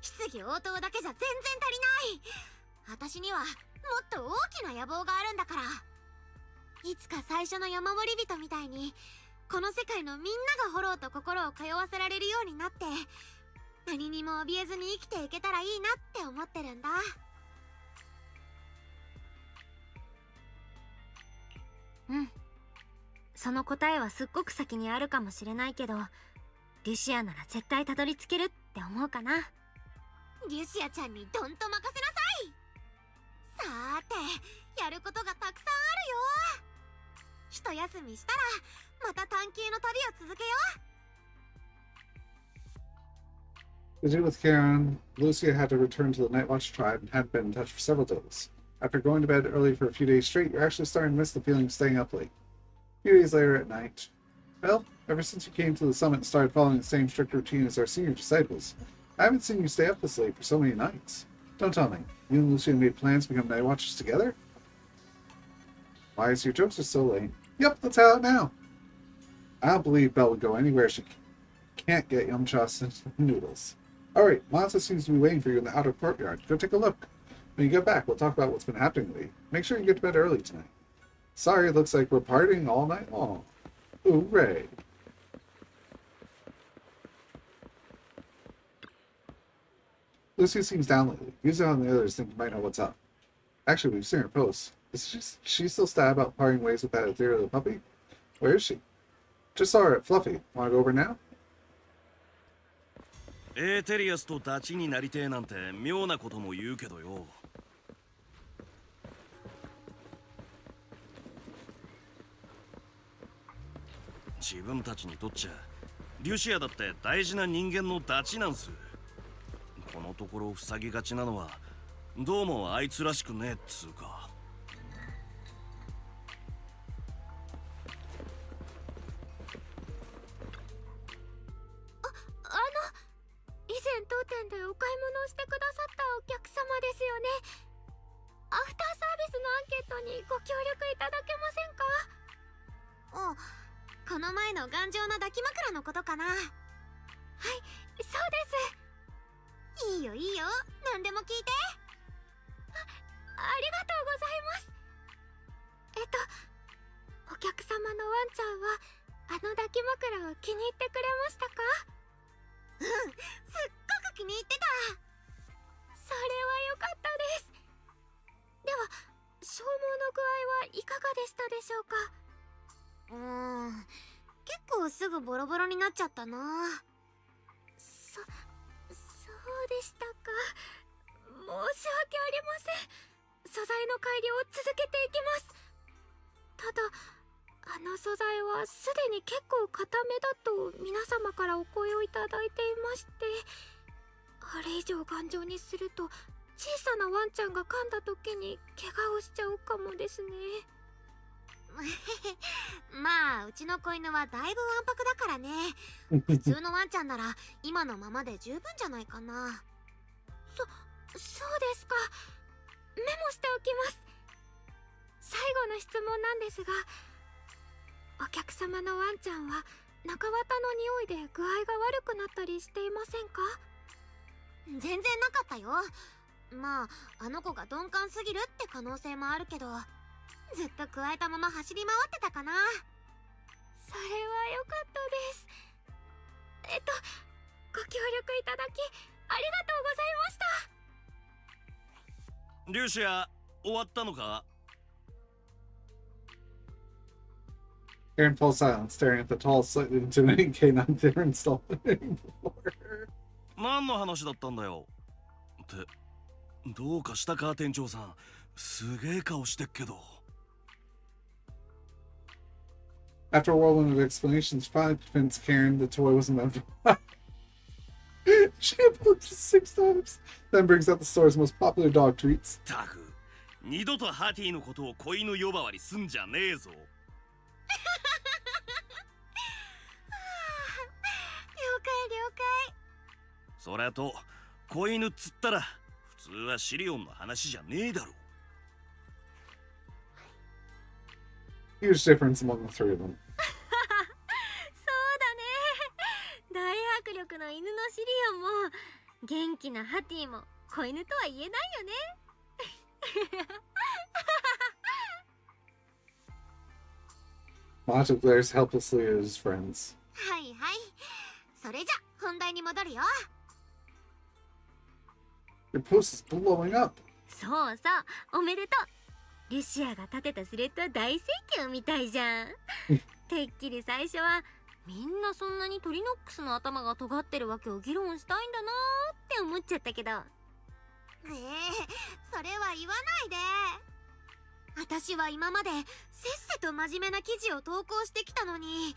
質疑応答だけじゃ全然足りない。私にはもっと大きな野望があるんだから。いつか最初の山守人みたいに、この世界のみんながフォローと心を通わせられるようになって、何にも怯えずに生きていけたらいいなって思ってるんだ。うん。その答えはすっごく先にあるかもしれないけど、リュシアなら絶対たどり着けるって思うかな。リュシアちゃんにどんと任せなさい。さーて、やることがたくさんあるよ。一休みしたらまた探求の旅を続けよう。 To do with Karen, Lucia had to return to the Night Watch tribe and hadn't been in touch for several days. After going to bed early for a few days straight, you're actually starting to miss the feeling of staying up late. A few days later at night, well, ever since you came to the summit and started following the same strict routine as our senior disciples, I haven't seen you stay up this late for so many nights. Don't tell me, you and Lucia made plans to become Night Watchers together? Why is your jokes are so lame? Yep, let's have it now. I don't believe Belle would go anywhere she can't get yum-chas and noodles. Alright, Monza seems to be waiting for you in the outer courtyard. Go take a look. When you get back, we'll talk about what's been happening lately. Make sure you get to bed early tonight. Sorry, it looks like we're partying all night long. Hooray. Lucy seems down lately. Usually on the others think you might know what's up. Actually, we've seen her posts. Is she still sad about parting ways with that ethereal puppy? Where is she? Just saw her at Fluffy. Wanna go over now? エーテリアスとダチになりてえなんて妙なことも言うけどよ。自分たちにとっちゃリュシアだって大事な人間のダチなんす。このところ塞ぎがちなのはどうもあいつらしくねえっつうか。以前当店でお買い物をしてくださったお客様ですよね。アフターサービスのアンケートにご協力いただけませんか？この前の頑丈な抱き枕のことかな。はい、そうです。いいよいいよ、何でも聞いて。ありがとうございます。お客様のワンちゃんはあの抱き枕を気に入ってくれましたか？すっごく気に入ってた。それは良かったです。では消耗の具合はいかがでしたでしょうか？結構すぐボロボロになっちゃったな。そうでしたか。申し訳ありません。素材の改良を続けていきます。ただあの素材はすでに結構固めだと皆様からお声をいただいていまして、あれ以上頑丈にすると小さなワンちゃんが噛んだ時に怪我をしちゃうかもですね。まあうちの子犬はだいぶわんぱくだからね。普通のワンちゃんなら今のままで十分じゃないかな。そうですか。メモしておきます。最後の質問なんですが、お客様のワンちゃんは中綿の匂いで具合が悪くなったりしていませんか？全然なかったよ。まああの子が鈍感すぎるって可能性もあるけど、ずっとくわえたまま走り回ってたかな。それは良かったです。ご協力いただきありがとうございました。リュシア、終わったのか？ Karen falls silent, staring at the tall, slightly intimidating canine they're installed before her. 何の話だったんだよ。ってどうかしたか店長さん。すげえ顔してっけど。After a whirlwind of explanations, finally convinced Karen the toy wasn't meant for She approaches 6 times, then brings out the store's most popular dog treats. タフ、二度とハティのことを子犬呼ばわりすんじゃねえぞ。了解了解。それと子犬っつったら普通はシリオンの話じゃねえだろ。 Huge difference among the three of them. そうだね。大迫力の犬のシリオンも元気なハティも子犬とは言えないよね。Macho glares helplessly at his friends. はいはい。それじゃ本題に戻るよ。Your post is blowing up. そうそう、おめでとう。ルシアが立てたスレッドは大盛況みたいじゃん。てっきり最初はみんなそんなにトリノックスの頭が尖ってるわけを議論したいんだなーって思っちゃったけど。それは言わないで。私は今までせっせと真面目な記事を投稿してきたのに、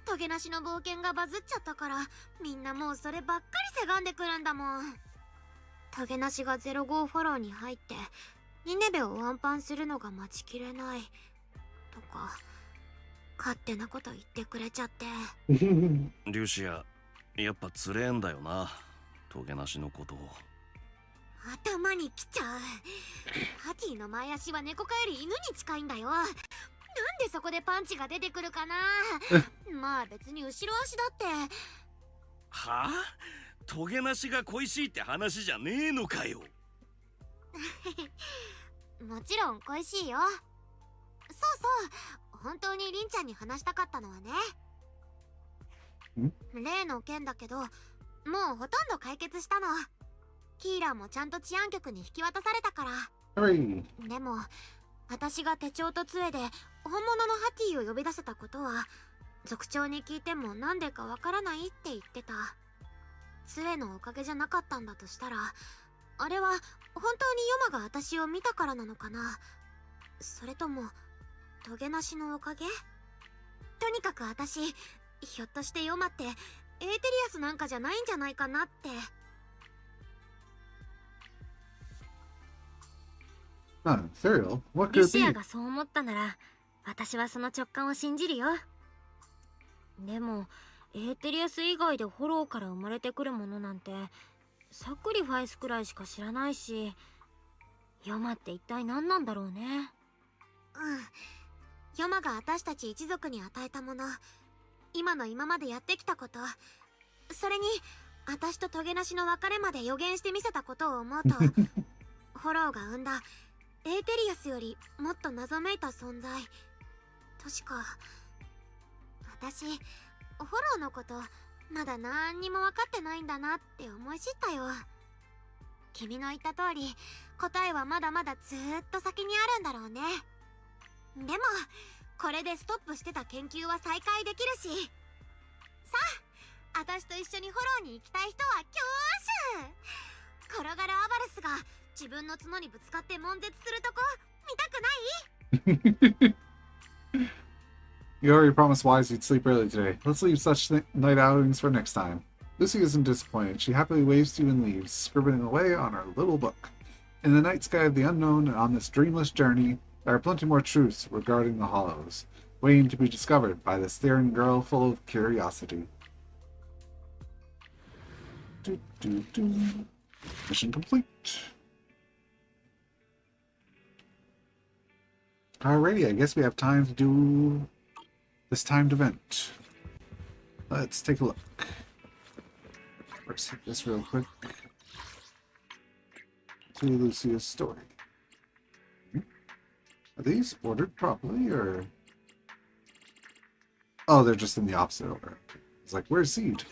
トゲなしの冒険がバズっちゃったからみんなもうそればっかりせがんでくるんだもん。トゲなしが05フォローに入ってニネベをワンパンするのが待ちきれないとか勝手なこと言ってくれちゃって。リュシア、やっぱつれえんだよな、トゲなしのことを。頭にきちゃう。ハティの前足は猫科より犬に近いんだよ。なんでそこでパンチが出てくるかな。まあ別に後ろ足だって。はあ、トゲなしが恋しいって話じゃねえのかよ。もちろん恋しいよ。そうそう、本当にリンちゃんに話したかったのはね、例の件だけどもうほとんど解決したの。キーラーもちゃんと治安局に引き渡されたから。Hooray. でも私が手帳と杖で本物のハティを呼び出せたことは族長に聞いてもなんでかわからないって言ってた。杖のおかげじゃなかったんだとしたら、あれは本当にヨマが私を見たからなのかな、それともトゲなしのおかげ。とにかく私ひょっとしてヨマってエーテリアスなんかじゃないんじゃないかなって。Serial? What ル could シア it がそう思ったなら私はその直感を信じるよ。でもエーテリアス以外でフォローから生まれてくるものなんてサクリファイスくらいしか知らないし、ヨマって一体何なんだろうね。ヨマが私たち一族に与えたもの、今までやってきたこと、それに私とトゲなしの別れまで予言してみせたことを思うとフォローが生んだエーテリアスよりもっと謎めいた存在。確か私フォローのことまだ何にも分かってないんだなって思い知ったよ。君の言った通り答えはまだまだずーっと先にあるんだろうね。でもこれでストップしてた研究は再開できるし、さあ私と一緒にフォローに行きたい人は挙手。転がるアバルスが自分の角にぶつかって悶絶するとこ見たくない？ You already promised Wise you'd sleep early today. Let's leave such night outings for next time. Lucy isn't disappointed. She happily waves to you and leaves, scribbling away on her little book. In the night sky of the unknown and on this dreamless journey, There are plenty more truths regarding the Hollows, waiting to be discovered by this Theron girl full of curiosity. Mission complete. Alrighty, I guess we have time to do this timed event. Let's take a look. Let's hit this real quick. To Lucia's story. Are these ordered properly, or... Oh, they're just in the opposite order. It's like, where's Seed?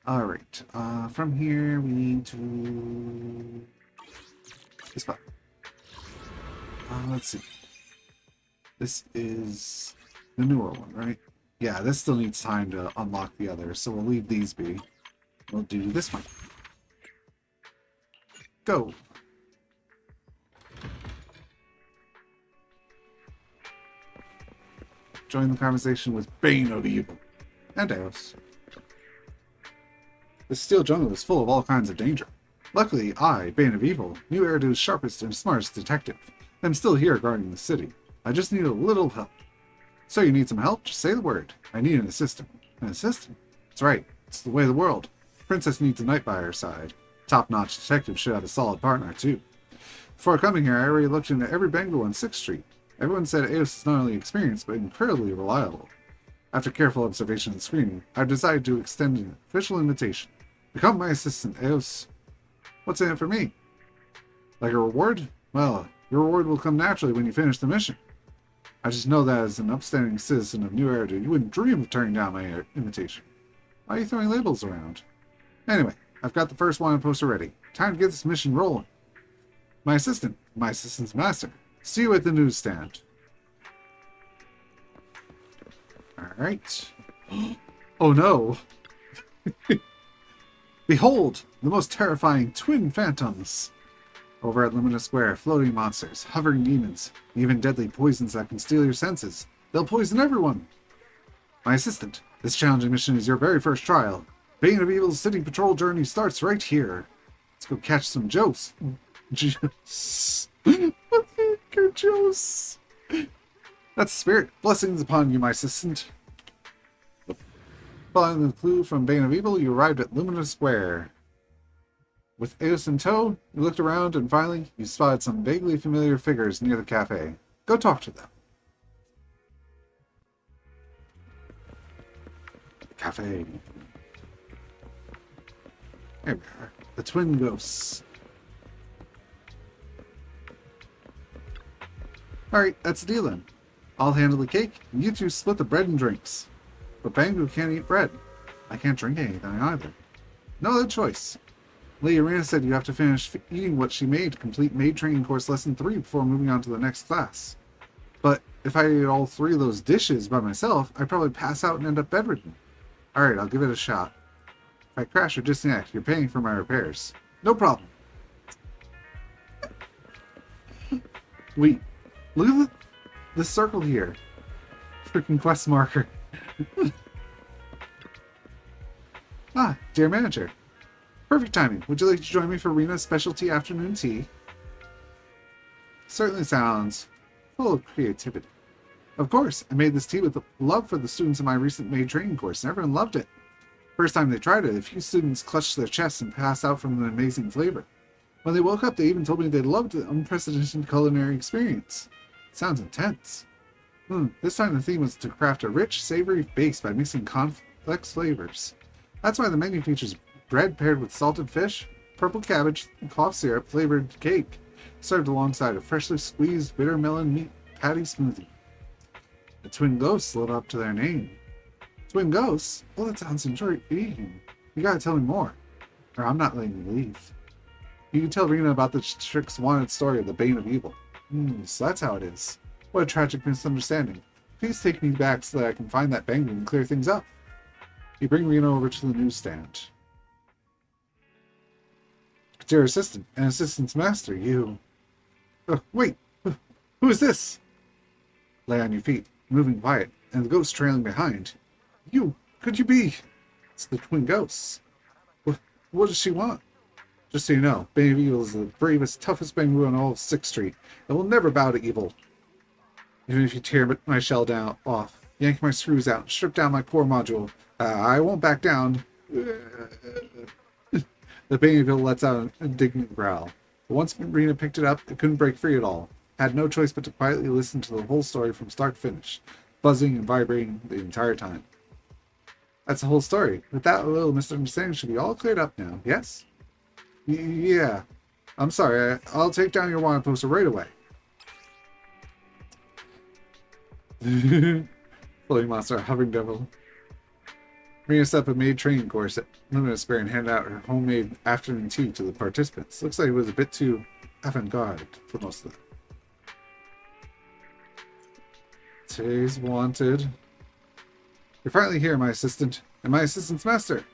Alright, from here we need to... This spot. Let's see. This is the newer one, right? Yeah, this still needs time to unlock the others, so we'll leave these be. We'll do this one. Go! Join the conversation with Bane of Evil and Eos. This steel jungle is full of all kinds of danger. Luckily, I, Bane of Evil, new Eridu's sharpest and smartest detective, am still here guarding the city. I just need a little help. So you need some help? Just say the word. I need an assistant. An assistant? That's right. It's the way of the world. Princess needs a knight by her side. Top-notch detective should have a solid partner, too. Before coming here, I already looked into every bangle on 6th Street. Everyone said Eos is not only experienced, but incredibly reliable. After careful observation and screening, I've decided to extend an official invitation. Become my assistant, Eos. What's in it for me? Like a reward? Well, your reward will come naturally when you finish the mission. I just know that as an upstanding citizen of New Eridu, you wouldn't dream of turning down my invitation. Why are you throwing labels around? Anyway, I've got the first wanted poster ready. Time to get this mission rolling. My assistant's master. See you at the newsstand. Alright. Oh no. Behold, the most terrifying twin phantoms. Over at Lumina Square, floating monsters, hovering demons, even deadly poisons that can steal your senses. They'll poison everyone. My assistant, this challenging mission is your very first trial. Bane of Evil's city patrol journey starts right here. Let's go catch some Joes. Joes. What the heck are Joes? That's the spirit. Blessings upon you, my assistant. Following the clue from Bane of Evil, you arrived at Lumina Square. With Eos in tow, you looked around and finally you spotted some vaguely familiar figures near the cafe. Go talk to them. Cafe. There we are. The twin ghosts. Alright, that's the deal then. I'll handle the cake, and you two split the bread and drinks. But Bangu can't eat bread. I can't drink anything either. No other choice. Lady Arena said you have to finish eating what she made to complete maid training course lesson 3 before moving on to the next class. But if I ate all 3 of those dishes by myself, I'd probably pass out and end up bedridden. Alright, I'll give it a shot. If I crash or disconnect, you're paying for my repairs. No problem. Wait, look at the circle here. Freaking quest marker. Ah, dear manager. Perfect timing. Would you like to join me for Rena's specialty afternoon tea? Certainly sounds full of creativity. Of course, I made this tea with love for the students in my recent maid training course, and everyone loved it. First time they tried it, a few students clutched their chests and passed out from the amazing flavor. When they woke up, they even told me they loved the unprecedented culinary experience. It sounds intense. This time the theme was to craft a rich, savory base by mixing complex flavors. That's why the menu features bread paired with salted fish, purple cabbage, and cough syrup flavored cake, served alongside a freshly squeezed bitter melon meat patty smoothie. The twin ghosts live up to their name. Twin ghosts? Well, that sounds intriguing. You gotta tell me more, or I'm not letting you leave. You can tell Rena about the Strix wanted story of the Bane of Evil. So that's how it is. What a tragic misunderstanding. Please take me back so that I can find that Bangu and clear things up. You bring Rena over to the newsstand. It's your assistant, and assistant's master, you... wait! Who is this? Lay on your feet, moving quiet, and the ghost trailing behind. You! Could you be? It's the twin ghosts. What does she want? Just so you know, Bane of Evil is the bravest, toughest Bangu on all of 6th Street, and will never bow to evil. Even if you tear my shell down off, yank my screws out, strip down my core module, I won't back down. The Baneyville lets out an indignant growl. But once Marina picked it up, it couldn't break free at all. Had no choice but to quietly listen to the whole story from start to finish, buzzing and vibrating the entire time. That's the whole story. With that little misunderstanding should be all cleared up now, yes? Yeah. I'm sorry, I'll take down your wanted poster right away. Floating monster, hovering devil. Marina set up a maid training course at Luminous Square and handed out her homemade afternoon tea to the participants. Looks like it was a bit too avant-garde for most of them. Today's wanted. You're finally here, my assistant, and my assistant's master.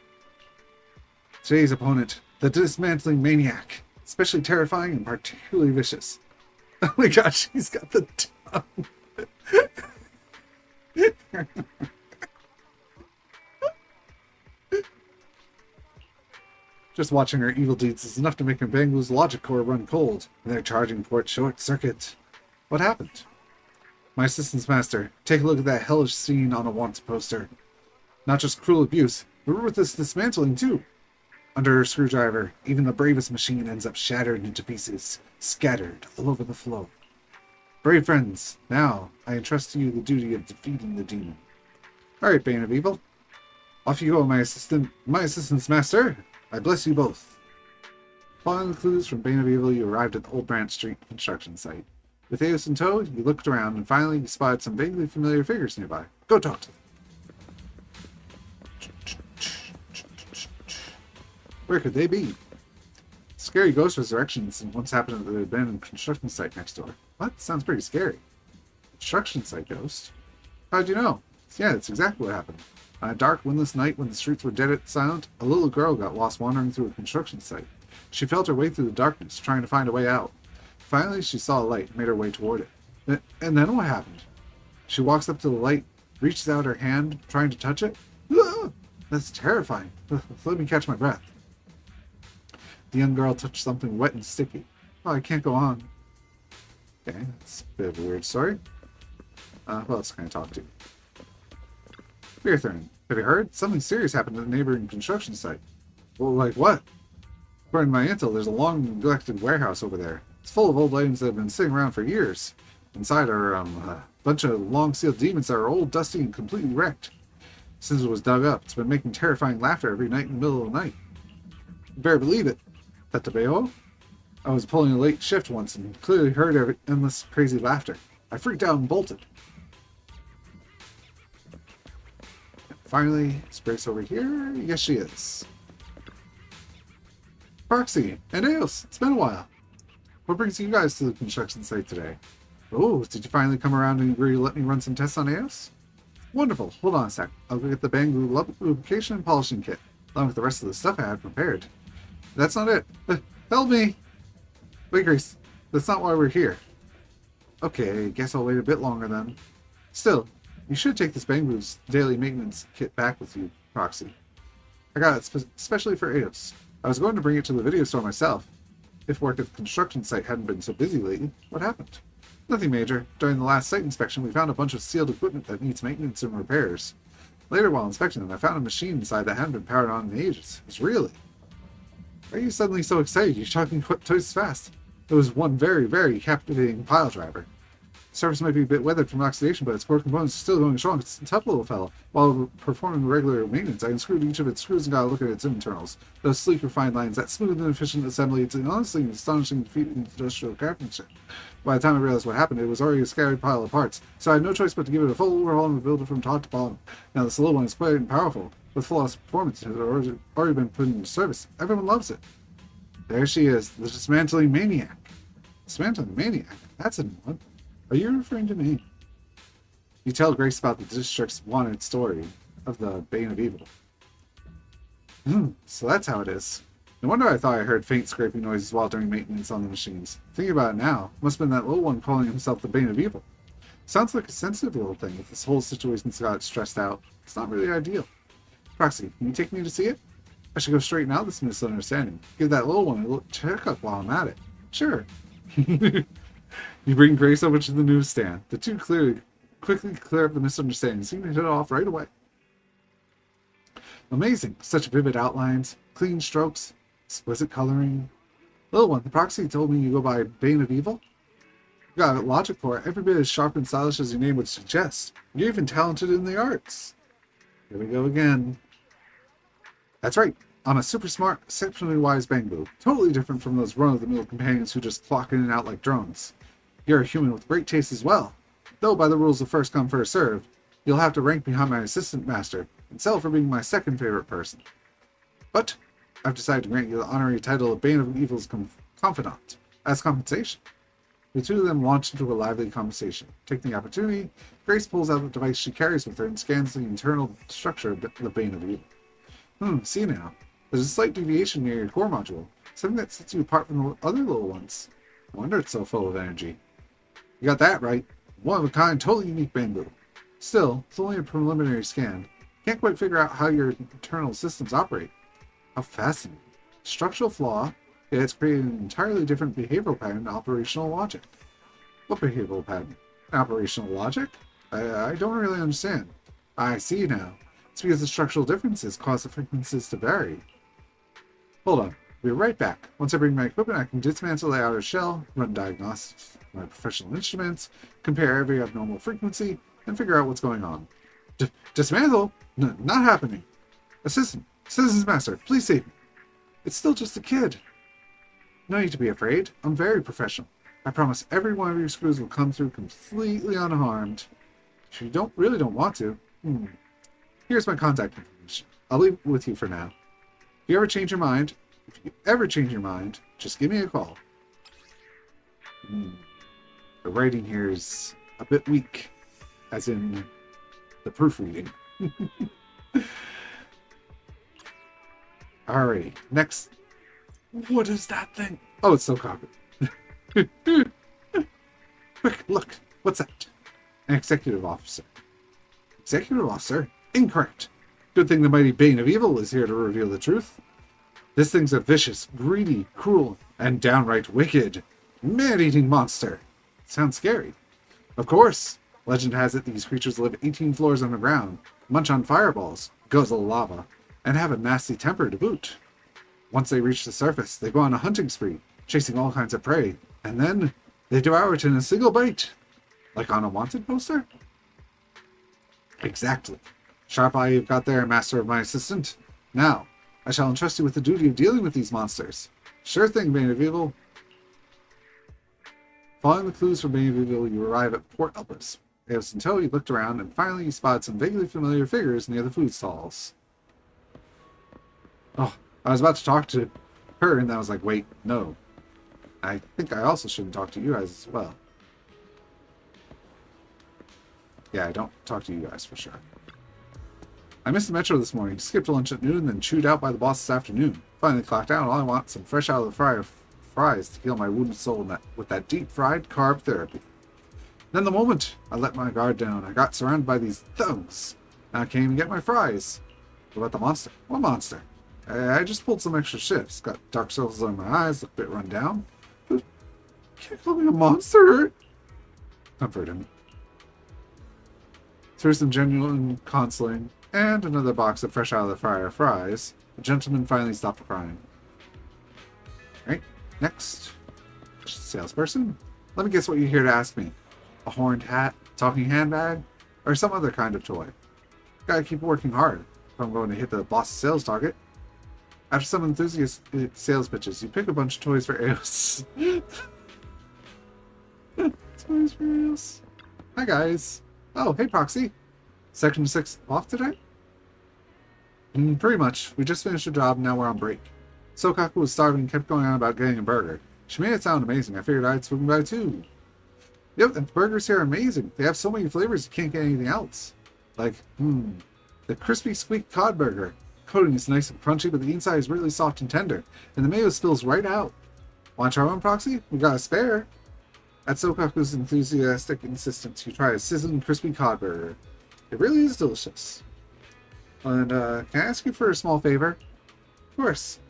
Today's opponent, the dismantling maniac, especially terrifying and particularly vicious. Oh my gosh, he's got the tongue. Just watching her evil deeds is enough to make Mbangu's logic core run cold, and their charging port short-circuit. What happened? My assistant's master, take a look at that hellish scene on a wanted poster. Not just cruel abuse, but ruthless dismantling too. Under her screwdriver, even the bravest machine ends up shattered into pieces, scattered all over the floor. Brave friends, now I entrust to you the duty of defeating the demon. Alright, Bane of Evil. Off you go, my assistant's master. I bless you both. Following the clues from Bane of Evil, you arrived at the Old Branch Street construction site. With Eos in tow, you looked around and finally you spotted some vaguely familiar figures nearby. Go talk to them. Where could they be? Scary ghost resurrections once happened at the abandoned construction site next door. What? Sounds pretty scary. Construction site ghost? How'd you know? Yeah, that's exactly what happened. On a dark, windless night when the streets were dead silent, a little girl got lost wandering through a construction site. She felt her way through the darkness, trying to find a way out. Finally, she saw a light and made her way toward it. And then what happened? She walks up to the light, reaches out her hand, trying to touch it. Ah! That's terrifying. Let me catch my breath. The young girl touched something wet and sticky. Oh, I can't go on. Okay, that's a bit of a weird story. Who else can I talk to? Beerthorn, have you heard? Something serious happened at the neighboring construction site. Well, like what? According to my intel, there's a long neglected warehouse over there. It's full of old items that have been sitting around for years. Inside are a bunch of long-sealed demons that are old, dusty, and completely wrecked. Since it was dug up, it's been making terrifying laughter every night in the middle of the night. You better believe it. That the Bayo? I was pulling a late shift once and clearly heard every endless crazy laughter. I freaked out and bolted. And finally, is Grace over here? Yes, she is. Proxy and Eos, it's been a while. What brings you guys to the construction site today? Oh, did you finally come around and agree to let me run some tests on Eos? Wonderful. Hold on a sec. I'll go get the Bangu lubrication and polishing kit, along with the rest of the stuff I had prepared. That's not it. Help me! Wait, Grace. That's not why we're here. Okay, guess I'll wait a bit longer then. Still, you should take this Bangu's daily maintenance kit back with you, Proxy. I got it especially for Eos. I was going to bring it to the video store myself. If work at the construction site hadn't been so busy lately, what happened? Nothing major. During the last site inspection, we found a bunch of sealed equipment that needs maintenance and repairs. Later, while inspecting them, I found a machine inside that hadn't been powered on in ages. It's really... Why are you suddenly so excited? You're talking twice as fast. It was one very, very captivating pile driver. The surface might be a bit weathered from oxidation, but its core components are still going strong. It's a tough little fellow. While performing regular maintenance, I unscrewed each of its screws and got a look at its internals. Those sleek, refined lines, that smooth and efficient assembly, it's an honestly astonishing feat in industrial craftsmanship. By the time I realized what happened, it was already a scattered pile of parts, so I had no choice but to give it a full overhaul and rebuild it from top to bottom. Now this little one is quite powerful, with flawless performance. It has already been put into service. Everyone loves it. There she is, the dismantling maniac. Dismantling maniac? That's a new one. Are you referring to me? You tell Grace about the district's wanted story of the Bane of Evil. So that's how it is. No wonder I thought I heard faint scraping noises while doing maintenance on the machines. Thinking about it now, must have been that little one calling himself the Bane of Evil. Sounds like a sensitive little thing if this whole situation's got stressed out. It's not really ideal. Proxy, can you take me to see it? I should go straighten out this misunderstanding. Give that little one a little checkup while I'm at it. Sure. You bring Grace over to the newsstand. The two quickly clear up the misunderstanding, seem to hit it off right away. Amazing. Such vivid outlines, clean strokes, exquisite coloring. Little one, the proxy told me you go by Bane of Evil. You got logic for it, every bit as sharp and stylish as your name would suggest. You're even talented in the arts. Here we go again. That's right. I'm a super smart, exceptionally wise Bangbu. Totally different from those run-of-the-mill companions who just clock in and out like drones. You're a human with great taste as well. Though by the rules of first come, first served, you'll have to rank behind my assistant master and settle for being my second favorite person. But I've decided to grant you the honorary title of Bane of Evil's confidant as compensation. The two of them launch into a lively conversation. Taking the opportunity, Grace pulls out the device she carries with her and scans the internal structure of the Bane of Evil. See now. There's a slight deviation near your core module, something that sets you apart from the other little ones. No wonder it's so full of energy. You got that right. One of a kind, totally unique Bangbu. Still, it's only a preliminary scan. Can't quite figure out how your internal systems operate. How fascinating. Structural flaw, yet it's created an entirely different behavioral pattern and operational logic. What behavioral pattern? Operational logic? I don't really understand. I see now. It's because the structural differences cause the frequencies to vary. Hold on. We'll be right back. Once I bring my equipment, I can dismantle the outer shell, run diagnostics with my professional instruments, compare every abnormal frequency, and figure out what's going on. Dismantle? Not happening. Assistant, Citizen's Master, please save me. It's still just a kid. No need to be afraid. I'm very professional. I promise every one of your screws will come through completely unharmed. If you really don't want to, here's my contact information. I'll leave it with you for now. If you ever change your mind, just give me a call. The writing here is a bit weak, as in the proofreading. Alrighty, next. What is that thing? Oh, it's so cocky. Quick, look. What's that? An executive officer. Executive officer? Incorrect. Good thing the mighty Bane of Evil is here to reveal the truth. This thing's a vicious, greedy, cruel, and downright wicked, man-eating monster. Sounds scary. Of course. Legend has it these creatures live 18 floors underground, munch on fireballs, guzzle lava, and have a nasty temper to boot. Once they reach the surface, they go on a hunting spree, chasing all kinds of prey, and then they devour it in a single bite. Like on a wanted poster? Exactly. Sharp eye you've got there, master of my assistant. Now, I shall entrust you with the duty of dealing with these monsters. Sure thing, Bane of Evil. Following the clues from Bane of Evil, you arrive at Port Elpis. As until you looked around, and finally you spotted some vaguely familiar figures near the food stalls. Oh, I was about to talk to her, and I was like, wait, no. I think I also shouldn't talk to you guys as well. Yeah, I don't talk to you guys for sure. I missed the metro this morning, skipped lunch at noon, then chewed out by the boss this afternoon. Finally clocked out, and all I want is some fresh out of the fryer fries to heal my wounded soul with that deep-fried carb therapy. Then the moment I let my guard down, I got surrounded by these thugs. Now I can't even get my fries. What about the monster? What monster? I just pulled some extra shifts. Got dark circles under my eyes, look a bit run down. But can't call me a monster. Comfort him. Through some genuine consoling and another box of fresh out of the fryer fries, the gentleman finally stopped crying. Alright, next. Salesperson? Let me guess what you're here to ask me. A horned hat, talking handbag, or some other kind of toy. Gotta keep working hard if I'm going to hit the boss's sales target. After some enthusiastic sales pitches, you pick a bunch of toys for Eos. Toys for Eos. Hi guys. Oh, hey Proxy. Section 6 off today? Pretty much. We just finished a job and now we're on break. Sokaku was starving and kept going on about getting a burger. She made it sound amazing. I figured I'd swing by too. Yep, and the burgers here are amazing. They have so many flavors you can't get anything else. Like, the crispy squeak cod burger. Coating is nice and crunchy, but the inside is really soft and tender, and the mayo spills right out. Want to try one, Proxy? We got a spare. At Sokaku's enthusiastic insistence, you try a sizzling crispy cod burger. It really is delicious. And, can I ask you for a small favor? Of course.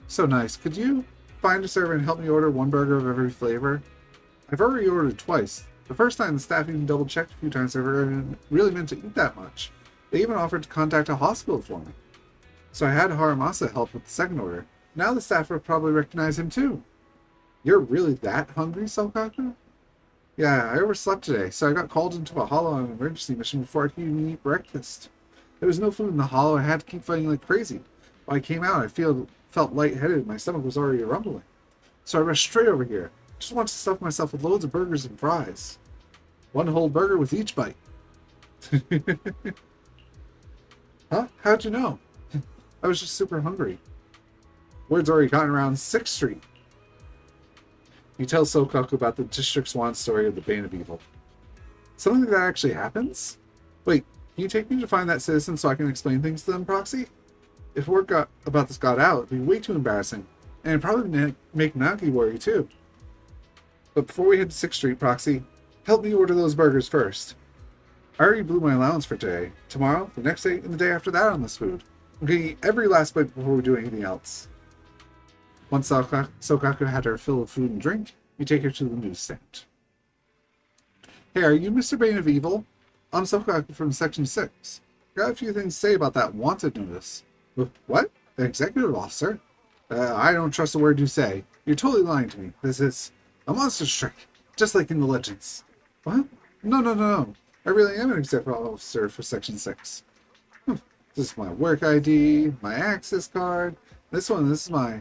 So nice. Could you find a server and help me order one burger of every flavor? I've already ordered twice. The first time the staff even double-checked a few times if I really meant to eat that much. They even offered to contact a hospital for me. So I had Haramasa help with the second order. Now the staff will probably recognize him too. You're really that hungry, Sokaku? Yeah, I overslept today, so I got called into a hollow on an emergency mission before I could even eat breakfast. There was no food in the hollow, I had to keep fighting like crazy. When I came out, I felt lightheaded, my stomach was already rumbling. So I rushed straight over here. Just wanted to stuff myself with loads of burgers and fries. One whole burger with each bite. Huh? How'd you know? I was just super hungry. Word's already gotten around 6th Street. You tell Sokaku about the District Swan story of the Bane of Evil. Something like that actually happens? Wait, can you take me to find that citizen so I can explain things to them, Proxy? If word about this got out, it'd be way too embarrassing. And it'd probably make Nagi worry too. But before we head to 6th Street, Proxy, help me order those burgers first. I already blew my allowance for today. Tomorrow, the next day, and the day after that on this food. I'm gonna eat every last bite before we do anything else. Once Sokaku had her fill of food and drink, you take her to the newsstand. Hey, are you Mr. Bane of Evil? I'm Sokaku from Section 6. Got a few things to say about that wanted notice. What? An executive officer? I don't trust a word you say. You're totally lying to me. This is a monster trick, just like in the legends. What? No. I really am an executive officer for Section 6. This is my work ID, my access card. This is my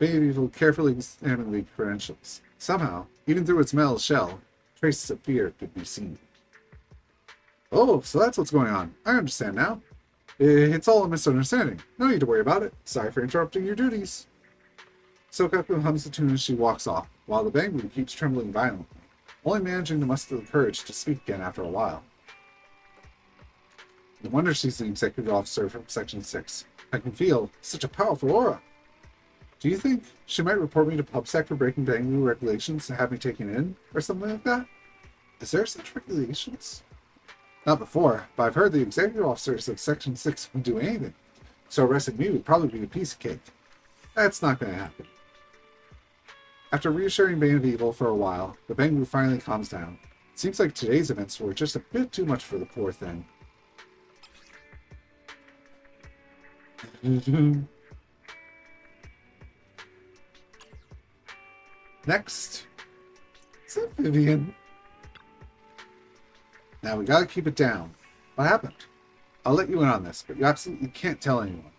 Bane of Evil carefully examining the credentials. Somehow, even through its metal shell, traces of fear could be seen. Oh, so that's what's going on. I understand now. It's all a misunderstanding. No need to worry about it. Sorry for interrupting your duties. Sokaku hums the tune as she walks off, while the Bangu keeps trembling violently, only managing to muster the courage to speak again after a while. No wonder she's the executive officer from Section 6. I can feel such a powerful aura. Do you think she might report me to PubSec for breaking Bangu regulations and have me taken in, or something like that? Is there such regulations? Not before, but I've heard the executive officers of Section 6 would do anything, so arresting me would probably be a piece of cake. That's not going to happen. After reassuring Bane of Evil for a while, the Bangu finally calms down. It seems like today's events were just a bit too much for the poor thing. Next. Is that Vivian? Now we gotta keep it down. What happened? I'll let you in on this, but you absolutely can't tell anyone.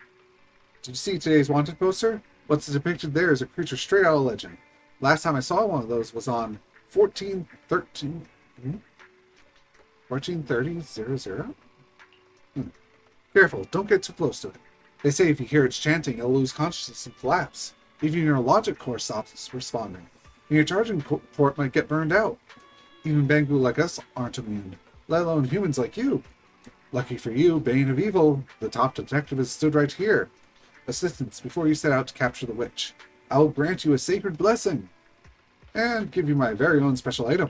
Did you see today's wanted poster? What's depicted there is a creature straight out of legend. Last time I saw one of those was on 143000? Careful, don't get too close to it. They say if you hear its chanting, you'll lose consciousness and collapse. Even your logic core stops responding, and your charging port might get burned out. Even Bangu like us aren't immune, let alone humans like you. Lucky for you, Bane of Evil, the top detective has stood right here. Assistance before you set out to capture the witch. I will grant you a sacred blessing, and give you my very own special item.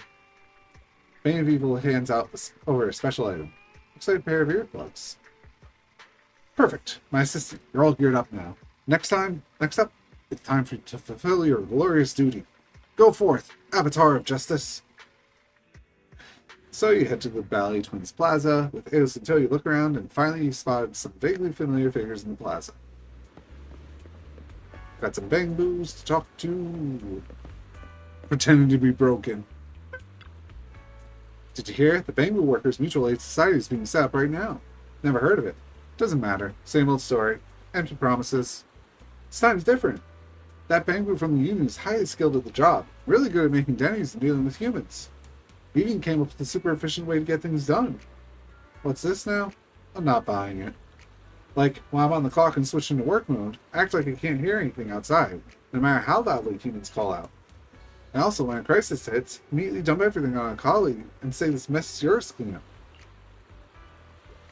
Bane of Evil hands out over a special item. Looks like a pair of earplugs. Perfect, my assistant. You're all geared up now. Next up, it's time for you to fulfill your glorious duty. Go forth, Avatar of Justice. So you head to the Ballet Twins Plaza. With Eos until you look around, and finally you spotted some vaguely familiar figures in the plaza. Got some Bangus to talk to. Pretending to be broken. Did you hear? The Bangu Workers Mutual Aid Society is being set up right now. Never heard of it. Doesn't matter. Same old story. Empty promises. This time's different. That Bangu from the union is highly skilled at the job. Really good at making dennies and dealing with humans. He even came up with a super efficient way to get things done. What's this now? I'm not buying it. Like, when I'm on the clock and switch into work mode, I act like I can't hear anything outside, no matter how loudly humans call out. And also, when a crisis hits, immediately dump everything on a colleague and say this mess is yours to clean up.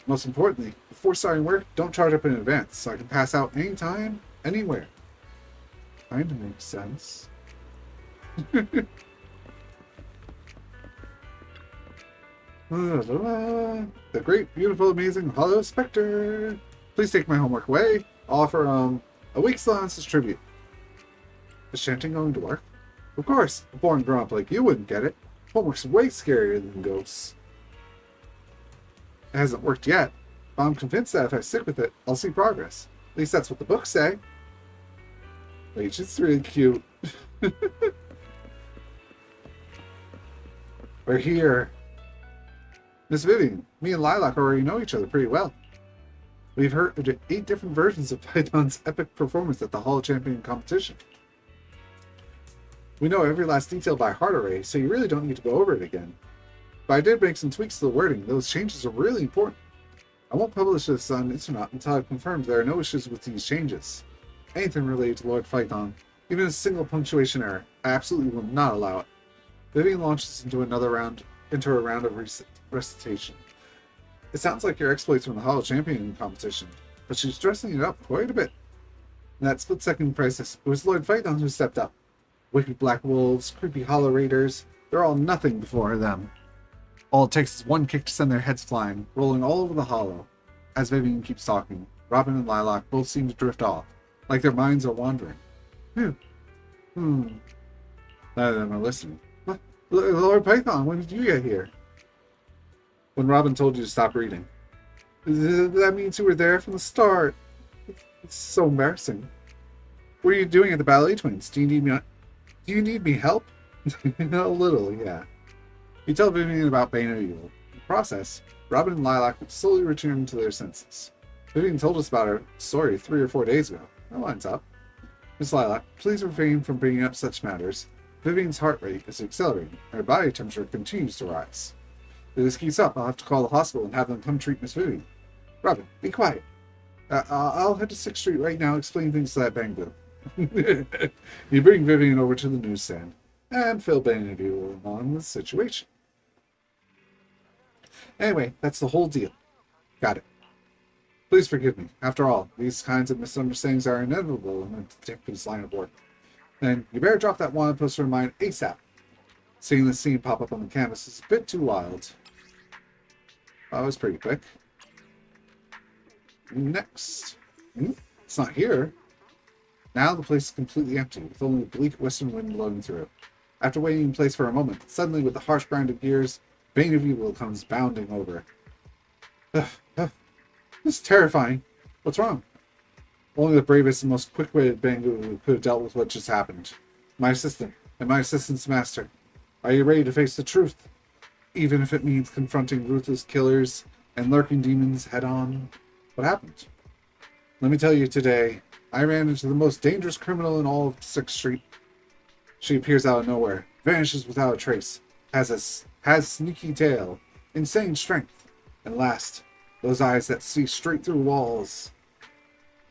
Most importantly, before starting work, don't charge up in advance, so I can pass out anytime, anywhere. Kinda makes sense. The great, beautiful, amazing Hollow Spectre. Please take my homework away. I'll offer a week's allowance as tribute. Is chanting going to work? Of course, a born grown-up like you wouldn't get it. Homework's way scarier than ghosts. It hasn't worked yet, but I'm convinced that if I stick with it, I'll see progress. At least that's what the books say. Wait, she's really cute. We're here. Miss Vivian, me and Lilac already know each other pretty well. We've heard 8 different versions of Python's epic performance at the Hall Champion competition. We know every last detail by heart already, so you really don't need to go over it again. But I did make some tweaks to the wording. Those changes are really important. I won't publish this on Internet until I've confirmed there are no issues with these changes. Anything related to Lord Python, even a single punctuation error, I absolutely will not allow it. Vivian launches into a round of recitation. It sounds like your exploits from the Hollow Champion competition, but she's dressing it up quite a bit. In that split-second crisis, it was Lord Python who stepped up. Wicked black wolves, creepy hollow raiders, they're all nothing before them. All it takes is one kick to send their heads flying, rolling all over the hollow. As Vivian keeps talking, Robin and Lilac both seem to drift off, like their minds are wandering. None of them are listening. What? Lord Python, when did you get here? When Robin told you to stop reading. That means you were there from the start. It's so embarrassing. What are you doing at the Ballet Twins? Do you need me help? A little, yeah. You tell Vivian about Bane of Evil. In the process, Robin and Lilac would slowly return to their senses. Vivian told us about her story 3 or 4 days ago. That lines up. Miss Lilac, please refrain from bringing up such matters. Vivian's heart rate is accelerating, and her body temperature continues to rise. If this keeps up, I'll have to call the hospital and have them come treat Miss Vivian. Robin, be quiet. I'll head to 6th Street right now, explain things to that Bangoo. You bring Vivian over to the newsstand, and fill Bane of Evil on the situation. Anyway, that's the whole deal. Got it. Please forgive me. After all, these kinds of misunderstandings are inevitable in a detective's line of work. Then you better drop that wanted poster of mine ASAP. Seeing this scene pop up on the canvas is a bit too wild. That was pretty quick. Next. It's not here. Now the place is completely empty, with only a bleak western wind blowing through. After waiting in place for a moment, suddenly with the harsh grind of gears, Bane of Evil comes bounding over. This is terrifying. What's wrong? Only the bravest and most quick-witted Bangoo could have dealt with what just happened. My assistant, and my assistant's master. Are you ready to face the truth? Even if it means confronting ruthless killers and lurking demons head-on? What happened? Let me tell you today, I ran into the most dangerous criminal in all of 6th Street. She appears out of nowhere, vanishes without a trace, has sneaky tail, insane strength, and last, those eyes that see straight through walls.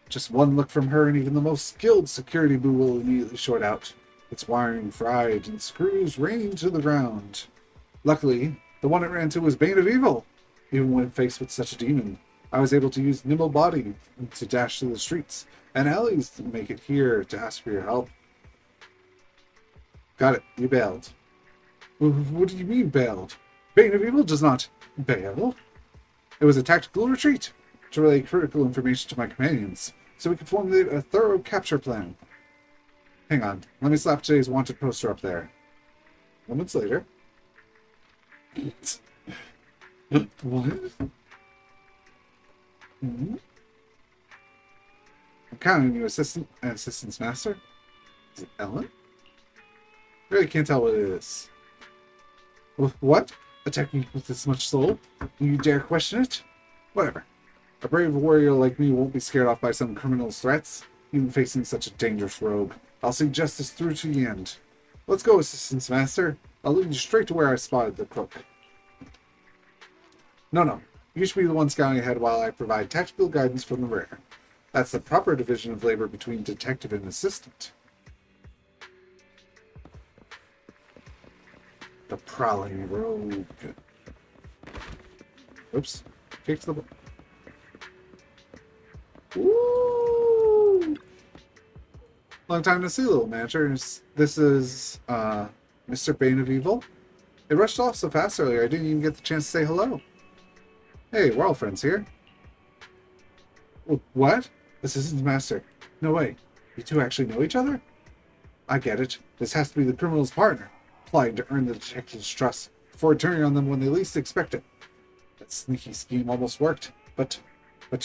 Just one look from her and even the most skilled security boo will immediately short out, its wiring fried and screws raining to the ground. Luckily, the one it ran to was Bane of Evil. Even when faced with such a demon, I was able to use nimble body to dash through the streets and alleys to make it here to ask for your help. Got it, you bailed. What do you mean bailed? Bane of Evil does not bail. It was a tactical retreat to relay critical information to my companions, so we could formulate a thorough capture plan. Hang on, let me slap today's wanted poster up there. Moments later. What? I'm counting on you, assistant and assistant's master. Is it Ellen? I really can't tell what it is. What? A technique with this much soul? You dare question it? Whatever. A brave warrior like me won't be scared off by some criminal's threats, even facing such a dangerous rogue. I'll see justice through to the end. Let's go, assistant's master. I'll lead you straight to where I spotted the crook. No. You should be the one scouting ahead while I provide tactical guidance from the rear. That's the proper division of labor between detective and assistant. The prowling rogue. Oops. Kick to the... Woo! Long time to see, little managers. This is, Mr. Bane of Evil. It rushed off so fast earlier, I didn't even get the chance to say hello. Hey, we're all friends here. What? Assistant master. No way. You two actually know each other? I get it. This has to be the criminal's partner, applying to earn the detective's trust before turning on them when they least expect it. That sneaky scheme almost worked, but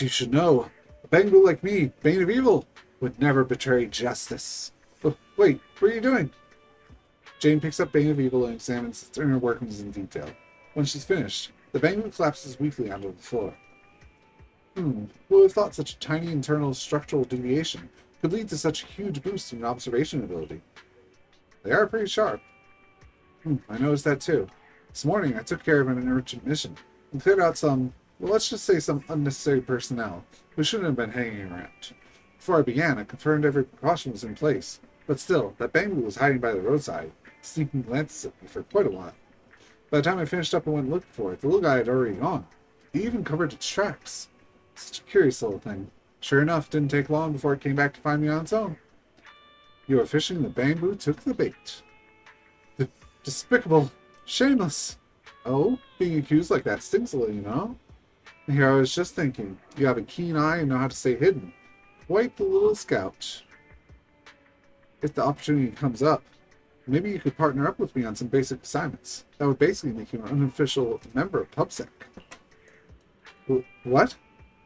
you should know, a Bangu like me, Bane of Evil, would never betray justice. Oh, wait, what are you doing? Jane picks up Bane of Evil and examines its inner workings in detail. When she's finished, the Bangu collapses weakly onto the floor. Who would have thought such a tiny internal structural deviation could lead to such a huge boost in observation ability? They are pretty sharp. I noticed that too. This morning I took care of an urgent mission and cleared out some, well, let's just say some unnecessary personnel who shouldn't have been hanging around. Before I began, I confirmed every precaution was in place, but still, that Bangu was hiding by the roadside, sneaking glances at me for quite a while. By the time I finished up and went looking for it, the little guy had already gone. He even covered its tracks. Such a curious little thing. Sure enough, didn't take long before it came back to find me on its own. You were fishing, the Bangu took the bait. Despicable. Shameless. Oh, being accused like that stings a little, you know? Here I was just thinking, you have a keen eye and know how to stay hidden. Quite the little scout. If the opportunity comes up, maybe you could partner up with me on some basic assignments. That would basically make you an unofficial member of PubSec. What?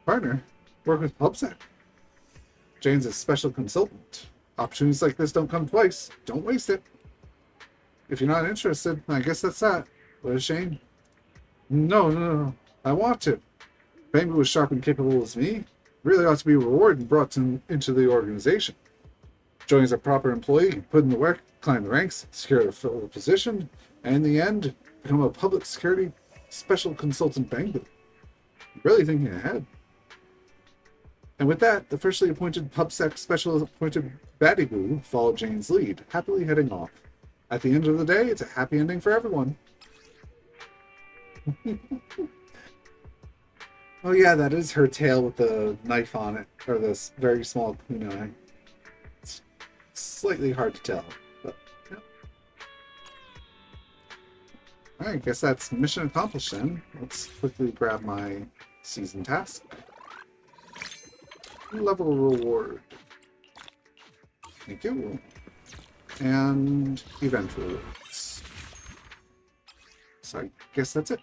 Partner? Work with PubSec? Jane's a special consultant. Opportunities like this don't come twice. Don't waste it. If you're not interested, I guess that's that. What a shame. No. I want to. Bangu as sharp and capable as me really ought to be rewarded and brought into the organization. Join as a proper employee, put in the work, climb the ranks, secure a full position, and in the end, become a public security special consultant Bangu. Really thinking ahead. And with that, the freshly appointed PubSec special appointed Battyboo followed Jane's lead, happily heading off. At the end of the day, it's a happy ending for everyone. Oh yeah, that is her tail with the knife on it, or this very small kunai. It's slightly hard to tell, but yeah. Alright, I guess that's mission accomplished then. Let's quickly grab my season task. Level reward. Thank you. And event rewards. So I guess that's it.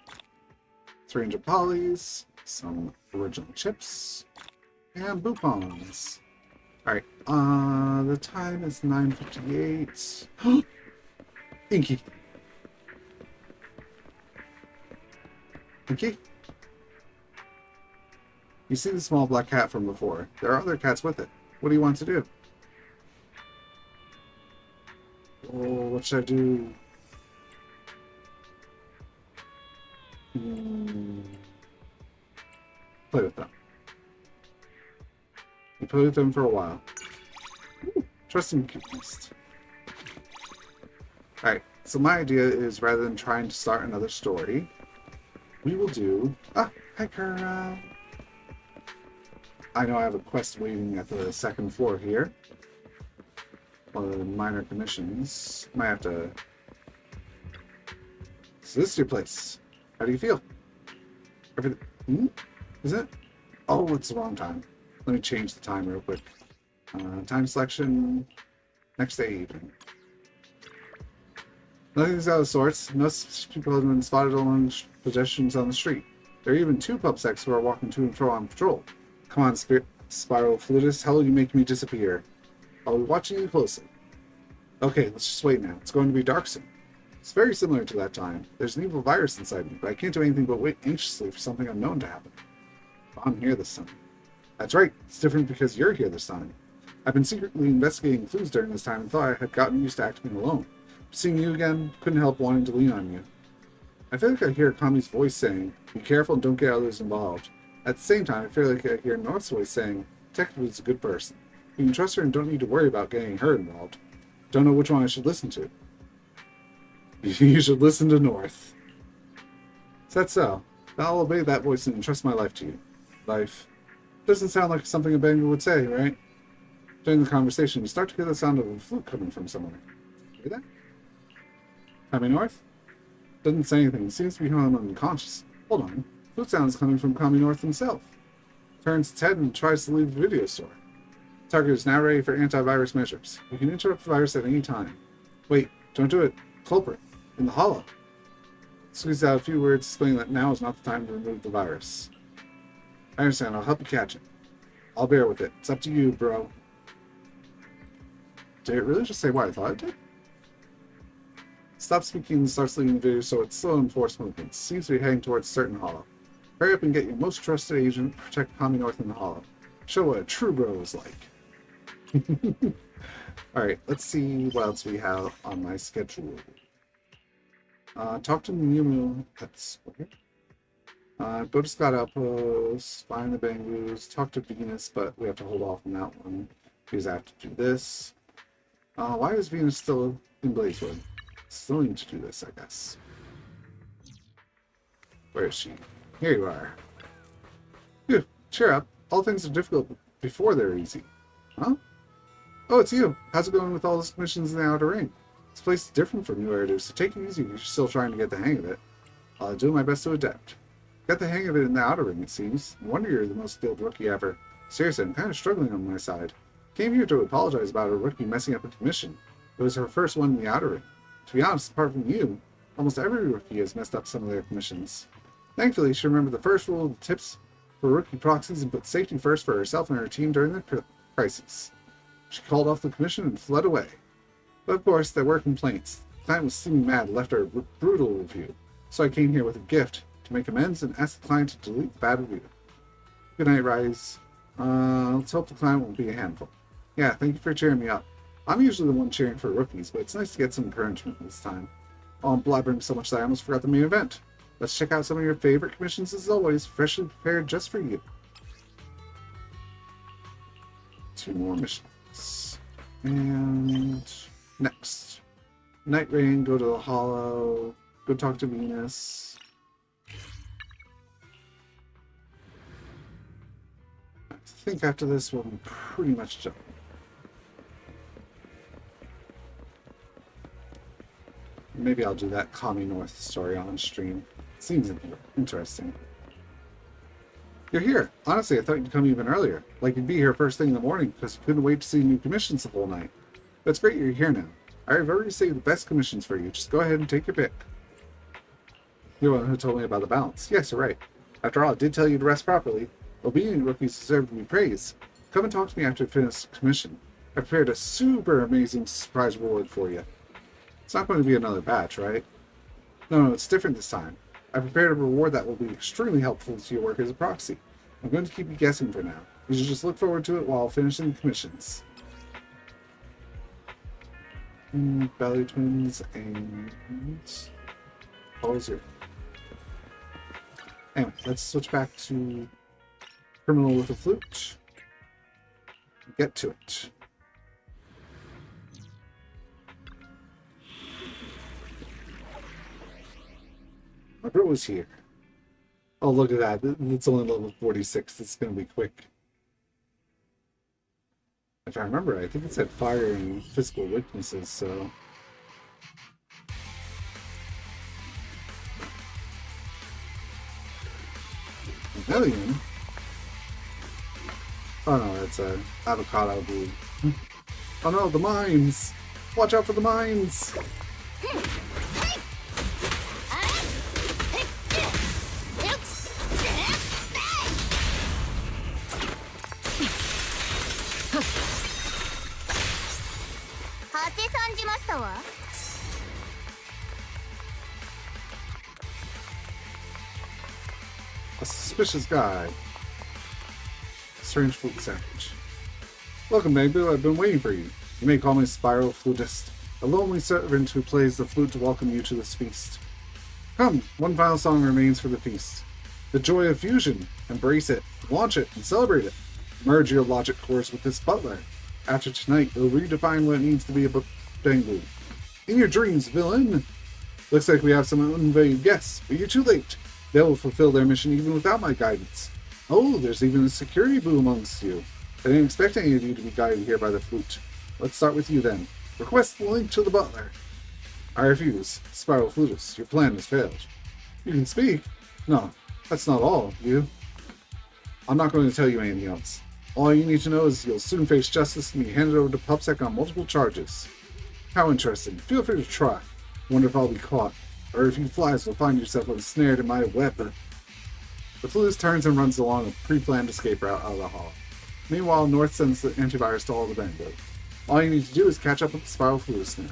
300 polys, some original chips, and boupons. Alright, the time is 9:58. Inky. Inky? You see the small black cat from before. There are other cats with it. What do you want to do? Oh, what should I do? Play with them. You play with them for a while. Ooh, trusting cuteness. Alright, so my idea is rather than trying to start another story, we will do... Ah, hi Kara! I know I have a quest waiting at the second floor here. One of the minor commissions. Might have to... So this is your place. How do you feel? Everything... Is it? Oh, it's the wrong time. Let me change the time real quick. Time selection... Next day evening. Nothing's out of sorts. Most people have been spotted along pedestrians on the street. There are even 2 PubSecs who are walking to and fro on patrol. Come on, Spiral Flutist, how will you make me disappear? I'll be watching you closely. Okay, let's just wait now. It's going to be dark soon. It's very similar to that time. There's an evil virus inside me, but I can't do anything but wait anxiously for something unknown to happen. I'm here this time. That's right, it's different because you're here this time. I've been secretly investigating clues during this time and thought I had gotten used to acting alone. Seeing you again, couldn't help wanting to lean on you. I feel like I hear Kami's voice saying, be careful and don't get others involved. At the same time, I feel like I hear North's voice saying, Detective is a good person. You can trust her and don't need to worry about getting her involved. Don't know which one I should listen to. You should listen to North. Is that so? I'll obey that voice and entrust my life to you. Life. Doesn't sound like something a Bangu would say, right? During the conversation, you start to hear the sound of a flute coming from somewhere. Hear that? Kami North? Doesn't say anything. Seems to be unconscious. Hold on. Flute sound is coming from Kami North himself. Turns its head and tries to leave the video store. Target is now ready for antivirus measures. You can interrupt the virus at any time. Wait, don't do it. Culprit. In the hollow. Squeeze out a few words explaining that now is not the time to remove the virus. I understand. I'll help you catch it. I'll bear with it. It's up to you, bro. Did it really just say what I thought it did? Stop speaking and starts leaving the video so it's slow and forced movements. Seems to be heading towards certain hollow. Hurry up and get your most trusted agent to protect Kami North in the hollow. Show what a true bro is like. Alright, let's see what else we have on my schedule. Talk to Miumu at the square. Go to Scott Outpost, find the Bangus, talk to Venus, but we have to hold off on that one because I have to do this. Why is Venus still in Blazewood? Still need to do this, I guess. Where is she? Here you are. Phew, cheer up. All things are difficult before they're easy. Huh? Oh, it's you. How's it going with all those commissions in the Outer Ring? This place is different from New Eridu, so take it easy if you're still trying to get the hang of it. I'll do my best to adapt. Got the hang of it in the Outer Ring, it seems. No wonder you're the most skilled rookie ever. Seriously, I'm kind of struggling on my side. Came here to apologize about a rookie messing up a commission. It was her first one in the Outer Ring. To be honest, apart from you, almost every rookie has messed up some of their commissions. Thankfully, she remembered the first rule of the tips for rookie proxies and put safety first for herself and her team during the crisis. She called off the commission and fled away. But of course, there were complaints. The client was seeming mad and left her a brutal review. So I came here with a gift to make amends and ask the client to delete the bad review. Good night, Rise. Let's hope the client won't be a handful. Yeah, thank you for cheering me up. I'm usually the one cheering for rookies, but it's nice to get some encouragement this time. Oh, I'm blabbering so much that I almost forgot the main event. Let's check out some of your favorite commissions as always, freshly prepared just for you. 2 more missions. And next. Night Rain, go to the Hollow, go talk to Venus. I think after this we'll be pretty much done. Maybe I'll do that Kami North story on stream. Seems interesting. You're here. Honestly, I thought you'd come even earlier. Like you'd be here first thing in the morning because you couldn't wait to see new commissions the whole night. That's great you're here now. I've already saved the best commissions for you. Just go ahead and take your pick. You're the one who told me about the balance. Yes, you're right. After all, I did tell you to rest properly. Obedient rookies deserve to be praised. Come and talk to me after you finish the commission. I prepared a super amazing surprise reward for you. It's not going to be another batch, right? No, it's different this time. I prepared a reward that will be extremely helpful to your work as a proxy. I'm going to keep you guessing for now. You should just look forward to it while finishing the commissions. Belly Twins and... All 0. Anyway, let's switch back to Criminal with a Flute. Get to it. My bro was here. Oh, look at that. It's only level 46. It's going to be quick. If I remember right, I think it said fire and physical weaknesses, so... $1 million? Oh no, it's a avocado blue. Oh no, the mines! Watch out for the mines! A suspicious guy. Strange flute sandwich. Welcome, Bamboo. I've been waiting for you. You may call me Spiral Flutist, a lonely servant who plays the flute to welcome you to this feast. Come, one final song remains for the feast. The joy of fusion. Embrace it, launch it, and celebrate it. Merge your logic cores with this butler. After tonight, you'll redefine what it means to be a Bamboo. In your dreams, villain! Looks like we have some unvalued guests, but you're too late. They will fulfill their mission even without my guidance. Oh, there's even a security boo amongst you. I didn't expect any of you to be guided here by the flute. Let's start with you then. Request the link to the butler. I refuse. Spiral Flutist, your plan has failed. You can speak? No, that's not all, you. I'm not going to tell you anything else. All you need to know is you'll soon face justice and be handed over to PubSec on multiple charges. How interesting. Feel free to try. Wonder if I'll be caught, or if you flies will find yourself ensnared in my web. The flutist turns and runs along a pre-planned escape route out of the hall. Meanwhile, North sends the antivirus to all the Bango. All you need to do is catch up with the Spiral Flutist now.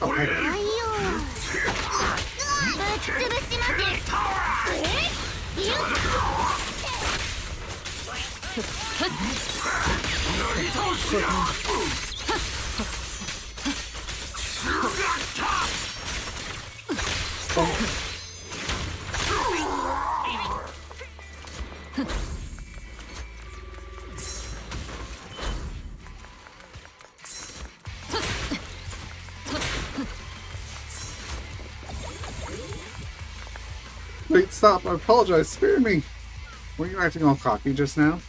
Oh, hey. Wait, stop. I apologize. Spare me. Were you acting all cocky just now?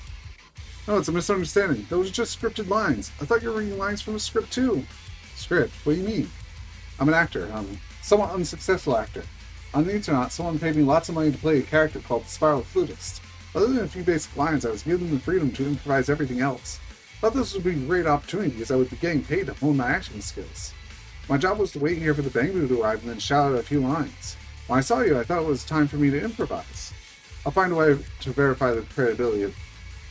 No, it's a misunderstanding. Those are just scripted lines. I thought you were reading lines from a script too. Script? What do you mean? I'm an actor. Somewhat unsuccessful actor. On the internet, someone paid me lots of money to play a character called the Spiral Flutist. Other than a few basic lines, I was given the freedom to improvise everything else. I thought this would be a great opportunity because I would be getting paid to hone my acting skills. My job was to wait here for the Bangu to arrive and then shout out a few lines. When I saw you, I thought it was time for me to improvise. I'll find a way to verify the credibility of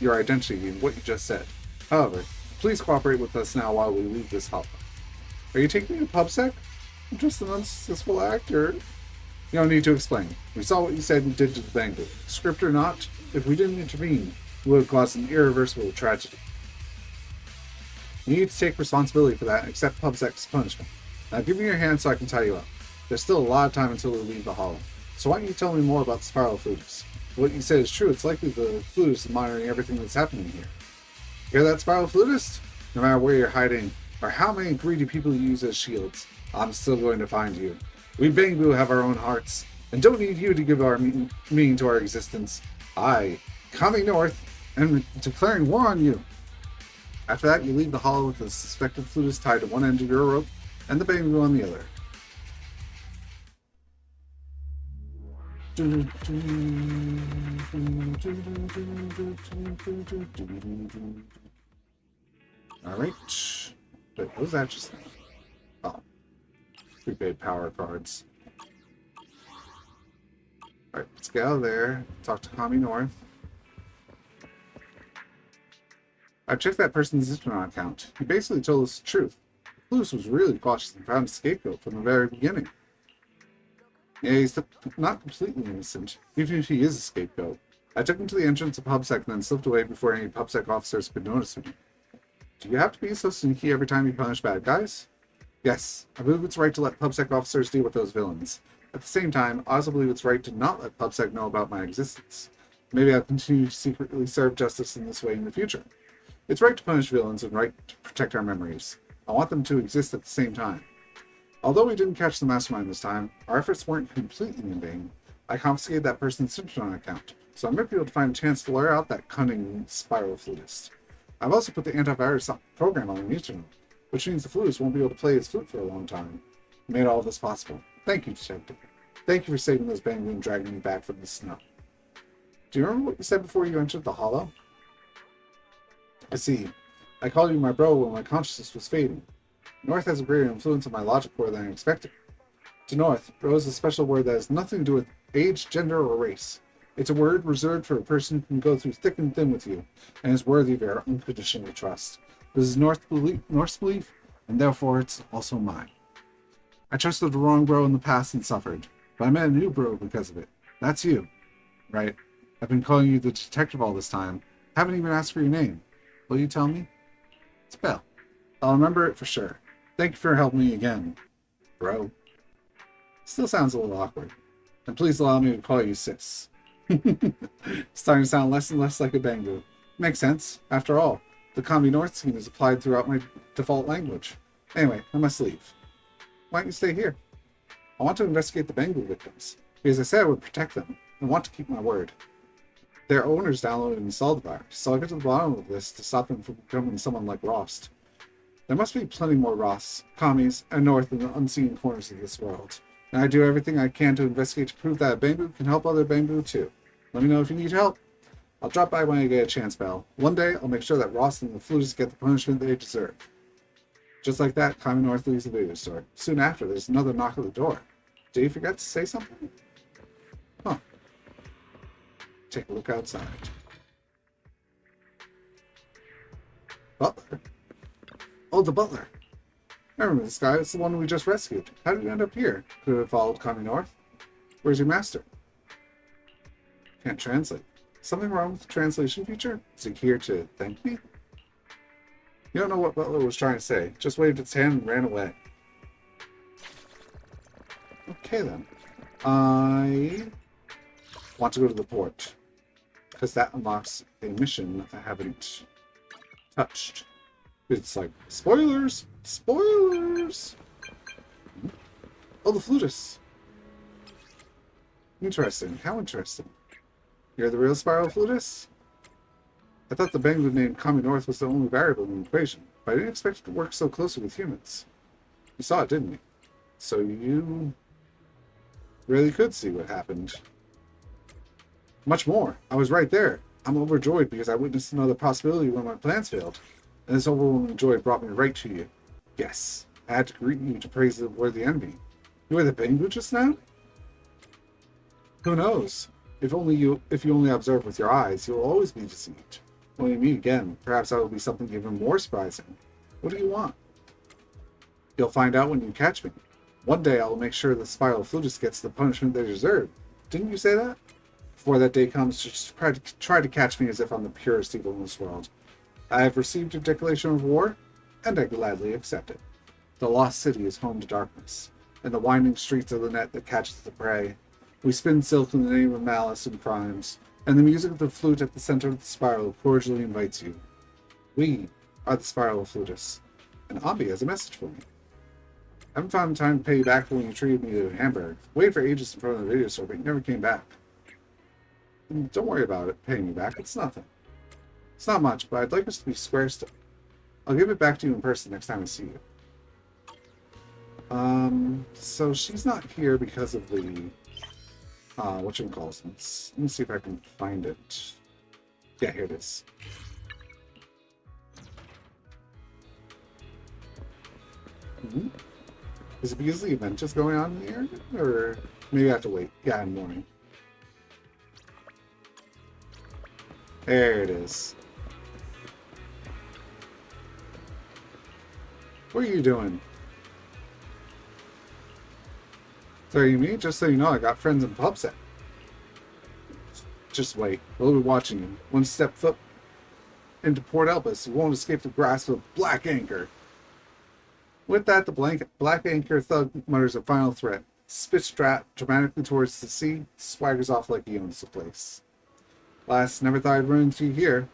your identity and what you just said. However, please cooperate with us now while we leave this hall. Are you taking me to PubSec? I'm just an unsuccessful actor. You don't need to explain. We saw what you said and did to the Bangu. Script or not, if we didn't intervene, it would have caused an irreversible tragedy. You need to take responsibility for that and accept PubSec's punishment. Now give me your hand so I can tie you up. There's still a lot of time until we leave the hollow. So why don't you tell me more about the Spiral Flutist? If what you said is true, it's likely the Flutist is monitoring everything that's happening here. Hear that, Spiral Flutist? No matter where you're hiding, or how many greedy people you use as shields, I'm still going to find you. We Bangu have our own hearts, and don't need you to give our meaning to our existence. I, coming north, am declaring war on you. After that, you leave the hollow with the suspected flutist tied to one end of your rope, and the Bangu on the other. Alright. Wait, what was that just? Oh. Prepaid power cards. Alright, let's get out of there. Talk to Kami North. I checked that person's Instagram account. He basically told us the truth. Lewis was really cautious and found a scapegoat from the very beginning. Yeah, he's not completely innocent, even if he is a scapegoat. I took him to the entrance of PubSec and then slipped away before any PubSec officers could notice me. Do you have to be so sneaky every time you punish bad guys? Yes, I believe it's right to let PubSec officers deal with those villains. At the same time, I also believe it's right to not let PubSec know about my existence. Maybe I'll continue to secretly serve justice in this way in the future. It's right to punish villains and right to protect our memories. I want them to exist at the same time. Although we didn't catch the mastermind this time, our efforts weren't completely in vain. I confiscated that person's Citron account, so I might be able to find a chance to lure out that cunning Spiral Flutist. I've also put the antivirus program on the internet, which means the flutist won't be able to play his flute for a long time. You made all of this possible. Thank you, Detective. Thank you for saving those Bangu and dragging me back from the snow. Do you remember what you said before you entered the hollow? I see. I called you my bro when my consciousness was fading. North has a greater influence on my logic core than I expected. To North, bro is a special word that has nothing to do with age, gender, or race. It's a word reserved for a person who can go through thick and thin with you, and is worthy of your unconditional trust. This is North's belief, and therefore it's also mine. I trusted the wrong bro in the past and suffered, but I met a new bro because of it. That's you. Right. I've been calling you the detective all this time. Haven't even asked for your name. Will you tell me? It's Belle. I'll remember it for sure. Thank you for helping me again, bro. Still sounds a little awkward. And please allow me to call you sis. Starting to sound less and less like a Bangu. Makes sense. After all, the Kami North scheme is applied throughout my default language. Anyway, I must leave. Why don't you stay here? I want to investigate the Bangu victims. Because I said I would protect them, and want to keep my word. Their owners downloaded and installed the virus, so I'll get to the bottom of this to stop them from becoming someone like Rost. There must be plenty more Rosts, commies, and North in the unseen corners of this world. And I do everything I can to investigate to prove that a Bangboo can help other Bangboo too. Let me know if you need help. I'll drop by when I get a chance, pal. One day, I'll make sure that Rost and the Flutist get the punishment they deserve. Just like that, Commie North leaves the video store. Soon after, there's another knock at the door. Did he forget to say something? Huh. Take a look outside. Butler? Oh, the butler. I remember this guy. It's the one we just rescued. How did he end up here? Could have followed Commie North. Where's your master? Can't translate. Something wrong with the translation feature? Is he here to thank me? You don't know what Butler was trying to say. Just waved its hand and ran away. Okay then. I want to go to the port. Because that unlocks a mission I haven't touched. It's like, spoilers! Spoilers! Oh, the flutist. Interesting. How interesting. You're the real spiral flutist? I thought the Bangboo named Commie North was the only variable in the equation, but I didn't expect it to work so closely with humans. You saw it, didn't you? So you really could see what happened. Much more. I was right there. I'm overjoyed because I witnessed another possibility when my plans failed. And this overwhelming joy brought me right to you. Yes, I had to greet you to praise the worthy enemy. You were the Bangboo just now? Who knows? If you only observe with your eyes, you will always be deceived. When we meet again, perhaps that will be something even more surprising. What do you want? You'll find out when you catch me. One day I will make sure the spiral flutist gets the punishment they deserve. Didn't you say that? Before that day comes, just try to catch me as if I'm the purest evil in this world. I have received your declaration of war, and I gladly accept it. The lost city is home to darkness, and the winding streets are the net that catches the prey. We spin silk in the name of malice and crimes, and the music of the flute at the center of the spiral cordially invites you. We are the spiral flutists, and Ambi has a message for me. I haven't found time to pay you back for when you treated me to a hamburger. Waited for ages in front of the video store, but you never came back. And don't worry about it, paying you back. It's nothing. It's not much, but I'd like us to be square still. I'll give it back to you in person next time I see you. So she's not here because of the whatchamacallit. Let me see if I can find it. Yeah, here it is. Is it because the event is going on here? Or maybe I have to wait. Yeah, in the morning. There it is. What are you doing? Threatening me? Just so you know, I got friends in PubSec. Just wait. We'll be watching you. One step foot into Port Elpis, you won't escape the grasp of Black Anchor. With that, the Black Anchor thug mutters a final threat, spits dramatically towards the sea, swaggers off like he owns the place. Last, never thought I'd run into you here.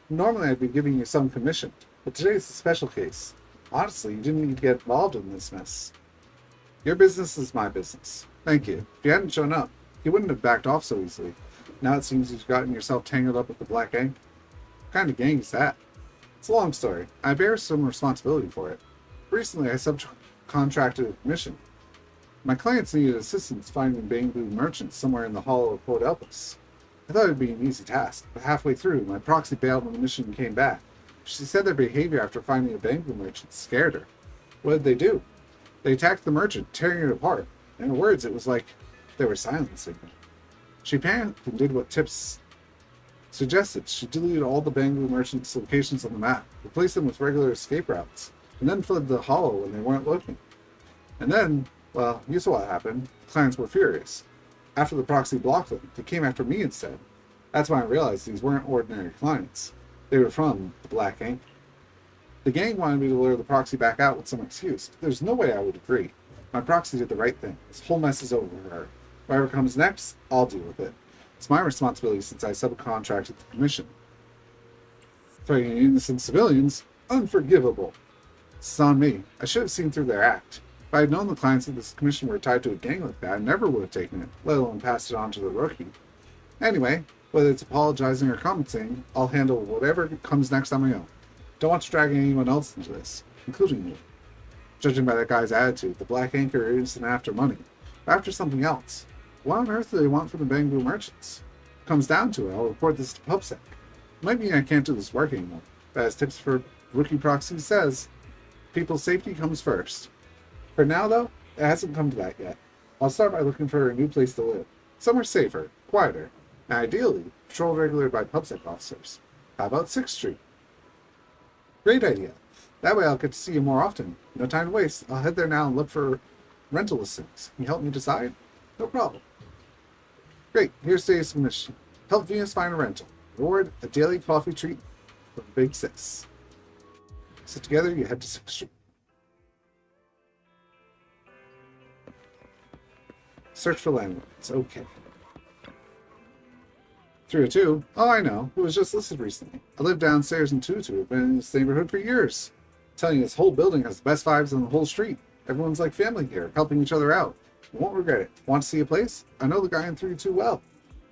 Normally I'd be giving you some commission, but today's a special case. Honestly, you didn't need to get involved in this mess. Your business is my business. Thank you. If you hadn't shown up, you wouldn't have backed off so easily. Now it seems you've gotten yourself tangled up with the Black Anchor. What kind of gang is that? It's a long story. I bear some responsibility for it. Recently, I subcontracted a commission. My clients needed assistance finding Bangboo merchants somewhere in the hollow of Port Elpis. I thought it would be an easy task, but halfway through, my proxy bailed when the mission came back. She said their behavior after finding a Bangboo merchant scared her. What did they do? They attacked the merchant, tearing it apart. In her words, it was like they were silencing me. She panicked and did what tips suggested. She deleted all the Bangboo merchants' locations on the map, replaced them with regular escape routes, and then fled the hollow when they weren't looking. And then, well, you saw what happened. The clients were furious. After the proxy blocked them, they came after me instead. That's when I realized these weren't ordinary clients. They were from the Black Anchor. The gang wanted me to lure the proxy back out with some excuse, but there's no way I would agree. My proxy did the right thing. This whole mess is over for her. Whatever comes next, I'll deal with it. It's my responsibility since I subcontracted the commission. Threatening innocent civilians? Unforgivable. It's on me. I should have seen through their act. If I had known the clients of this commission were tied to a gang like that, I never would have taken it, let alone passed it on to the rookie. Anyway, Whether it's apologizing or commenting, I'll handle whatever comes next on my own. Don't want to drag anyone else into this, including you. Judging by that guy's attitude, the Black Anchor isn't after money, but after something else. What on earth do they want from the Bamboo merchants? If it comes down to it, I'll report this to PubSec. It might mean I can't do this work anymore, but as Tips for Rookie Proxy says, people's safety comes first. For now, though, it hasn't come to that yet. I'll start by looking for a new place to live. Somewhere safer, quieter, and ideally, patrolled regularly by PubSec officers. How about 6th Street? Great idea. That way I'll get to see you more often. No time to waste. I'll head there now and look for rental listings. Can you help me decide? No problem. Great. Here's today's submission. Help Venus find a rental. Reward, a daily coffee treat from Big Sis. So together you head to 6th Street. Search for landlords. Okay. 302. Oh, I know. It was just listed recently. I live downstairs in Tutu. I've been in this neighborhood for years. I'm telling you, this whole building has the best vibes on the whole street. Everyone's like family here, helping each other out. You won't regret it. Want to see a place? I know the guy in 302 well.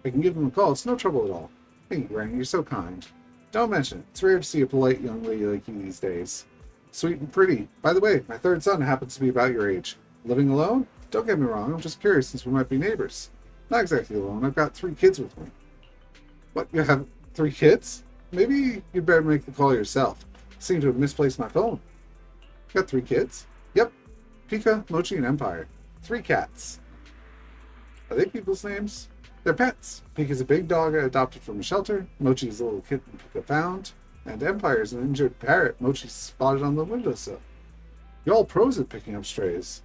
I can give him a call. It's no trouble at all. Thank you, Granny. You're so kind. Don't mention it. It's rare to see a polite young lady like you these days. Sweet and pretty. By the way, my third son happens to be about your age. Living alone? Don't get me wrong. I'm just curious since we might be neighbors. Not exactly alone. I've got 3 kids with me. What? You have 3 kids? Maybe you'd better make the call yourself. Seem to have misplaced my phone. Got 3 kids? Yep. Pika, Mochi, and Empire. 3 cats. Are they people's names? They're pets. Pika's a big dog I adopted from a shelter. Mochi's a little kitten Pika found. And Empire's an injured parrot Mochi spotted on the windowsill. You're all pros at picking up strays.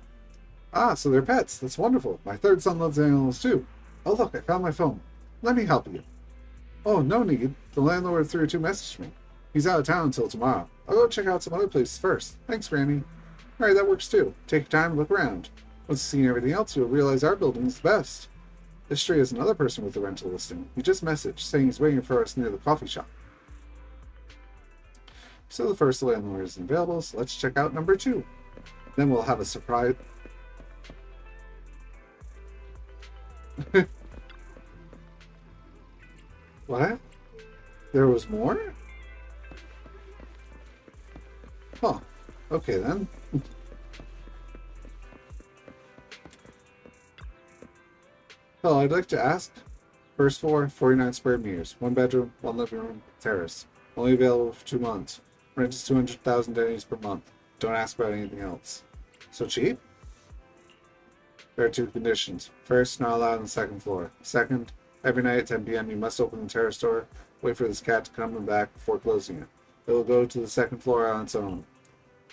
Ah, so they're pets. That's wonderful. My third son loves animals too. Oh look, I found my phone. Let me help you. Oh, no need. The landlord of 302 messaged me. He's out of town until tomorrow. I'll go check out some other places first. Thanks, Granny. Alright, that works too. Take your time and look around. Once you've seen everything else, you'll realize our building is the best. This stray is another person with a rental listing. He just messaged, saying he's waiting for us near the coffee shop. So the first landlord isn't available, so let's check out number 2. Then we'll have a surprise. What? There was more? Huh. Okay then. Well, I'd like to ask. First floor, 49 square meters. 1 bedroom, 1 living room, terrace. Only available for 2 months. Rent is 200,000 dennies per month. Don't ask about anything else. So cheap? There are 2 conditions. First, not allowed on the 2nd floor. Second, every night at 10 p.m. you must open the terrace door, wait for this cat to come and back before closing it. It will go to the 2nd floor on its own.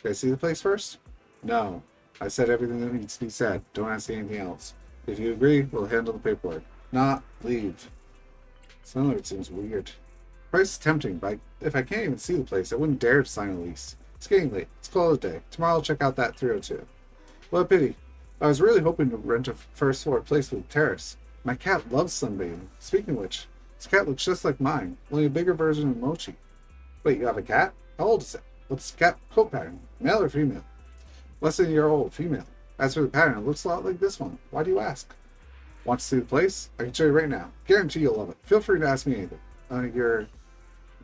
Can I see the place first? No. I said everything that needs to be said. Don't ask anything else. If you agree, we'll handle the paperwork. Not leave. Some of it seems weird. Price is tempting, but if I can't even see the place, I wouldn't dare to sign a lease. It's getting late. Let's call it a day. Tomorrow I'll check out that 302. What a pity. I was really hoping to rent a first floor place with a terrace. My cat loves sunbathing. Speaking of which, this cat looks just like mine, only a bigger version of Mochi. Wait, you have a cat? How old is it? What's the cat coat pattern? Male or female? Less than a year old, female. As for the pattern, it looks a lot like this one. Why do you ask? Want to see the place? I can show you right now. Guarantee you'll love it. Feel free to ask me anything.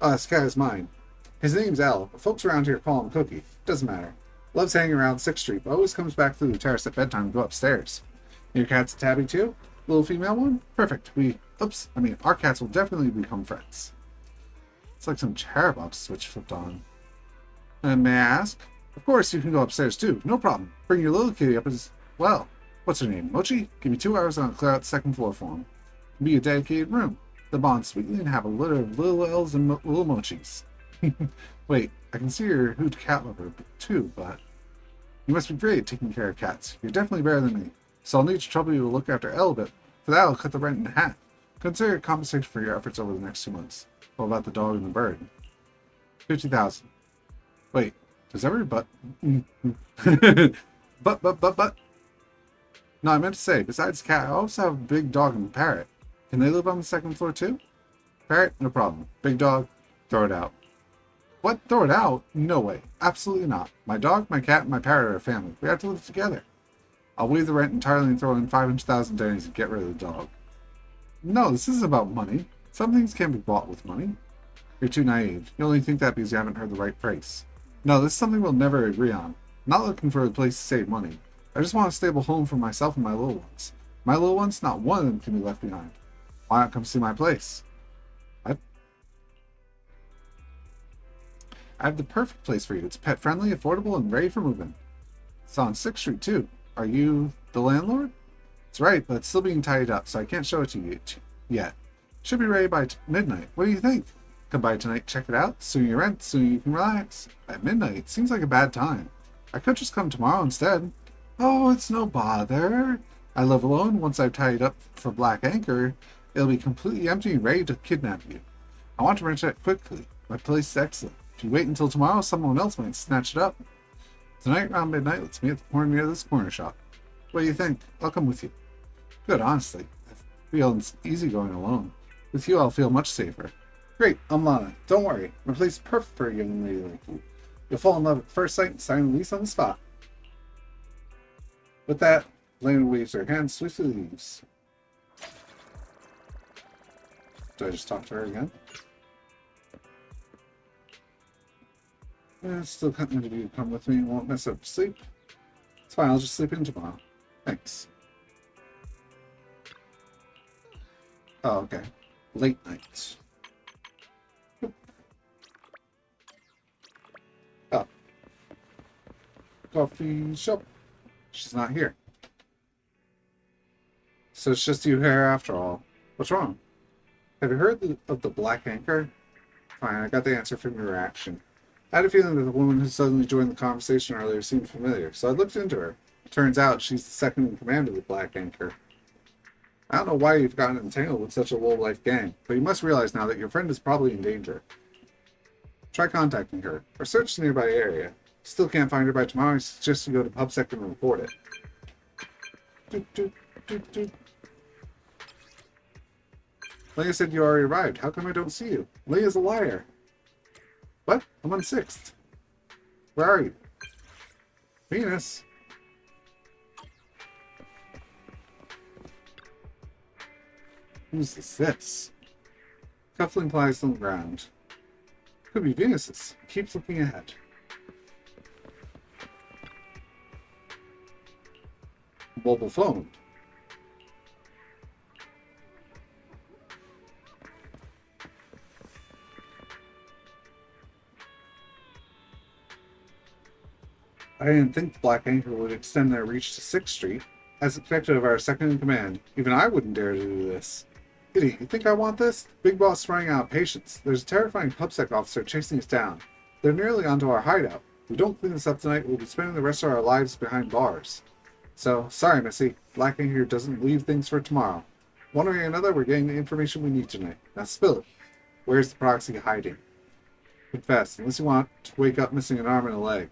This cat is mine. His name's Al, but folks around here call him Cookie. Doesn't matter. Loves hanging around 6th Street, but always comes back through the terrace at bedtime to go upstairs. Your cat's a tabby too? Little female one? Perfect. Our cats will definitely become friends. It's like some Charabox switch flipped on. And may I ask? Of course, you can go upstairs too. No problem. Bring your little kitty up as well. What's her name? Mochi? Give me 2 hours and I'll clear out the 2nd floor for him. It'll be a dedicated room. The bond sweetly and have a litter of little elves and little Mochis. Wait, I can see you're a huge cat lover too, but you must be great at taking care of cats. You're definitely better than me. So I'll need to trouble you to look after Elle a bit. For that, I'll cut the rent in half. Consider it compensation for your efforts over the next 2 months. What about the dog and the bird? 50,000. Wait, does every but? but. No, I meant to say, besides cat, I also have a big dog and a parrot. Can they live on the 2nd floor too? Parrot? No problem. Big dog? Throw it out. What? Throw it out? No way. Absolutely not. My dog, my cat, and my parrot are a family. We have to live together. I'll waive the rent entirely and throw in 500,000 dennies and get rid of the dog. No, this isn't about money. Some things can't be bought with money. You're too naive. You only think that because you haven't heard the right price. No, this is something we'll never agree on. I'm not looking for a place to save money. I just want a stable home for myself and my little ones. My little ones, not one of them can be left behind. Why not come see my place? I have the perfect place for you. It's pet-friendly, affordable, and ready for moving. It's on 6th Street, too. Are you the landlord? That's right, but it's still being tidied up, so I can't show it to you yet. Should be ready by midnight. What do you think? Come by tonight, check it out. Soon you rent, soon you can relax. At midnight, seems like a bad time. I could just come tomorrow instead. Oh, it's no bother. I live alone. Once I've tidied up for Black Anchor, it'll be completely empty and ready to kidnap you. I want to rent it quickly. My place is excellent. If you wait until tomorrow, someone else might snatch it up. Tonight around midnight, let's meet at the corner near this corner shop. What do you think? I'll come with you. Good, honestly. I feel it's easy going alone. With you, I'll feel much safer. Great, I'm Lana. Don't worry. My place is perfect for a young lady like you. You'll fall in love at first sight and sign a lease on the spot. With that, Lana waves her hand, swiftly leaves. Do I just talk to her again? Still kind of you come with me and won't mess up sleep. It's fine, I'll just sleep in tomorrow. Thanks. Oh, okay. Late nights. Oh. Coffee shop. She's not here. So it's just you here after all. What's wrong? Have you heard of the Black Anchor? Fine, I got the answer from your reaction. I had a feeling that the woman who suddenly joined the conversation earlier seemed familiar, so I looked into her. Turns out she's the second in command of the Black Anchor. I don't know why you've gotten entangled with such a low-life gang, but you must realize now that your friend is probably in danger. Try contacting her, or search the nearby area. Still can't find her by tomorrow, I suggest you go to PubSec and report it. Doot, doot, doot, doot. Leia said you already arrived. How come I don't see you? Leia's a liar. What? I'm on 6th. Where are you? Venus. Who's this? Cuffling plies on the ground. Could be Venus's. Keeps looking ahead. Mobile phone. I didn't think the Black Anchor would extend their reach to 6th Street. As expected of our second in command, even I wouldn't dare to do this. Idiot, you think I want this? Big Boss is running out of patience. There's a terrifying PubSec officer chasing us down. They're nearly onto our hideout. If we don't clean this up tonight, we'll be spending the rest of our lives behind bars. So, sorry, Missy. Black Anchor doesn't leave things for tomorrow. One way or another, we're getting the information we need tonight. Now spill it. Where's the proxy hiding? Confess, unless you want to wake up missing an arm and a leg.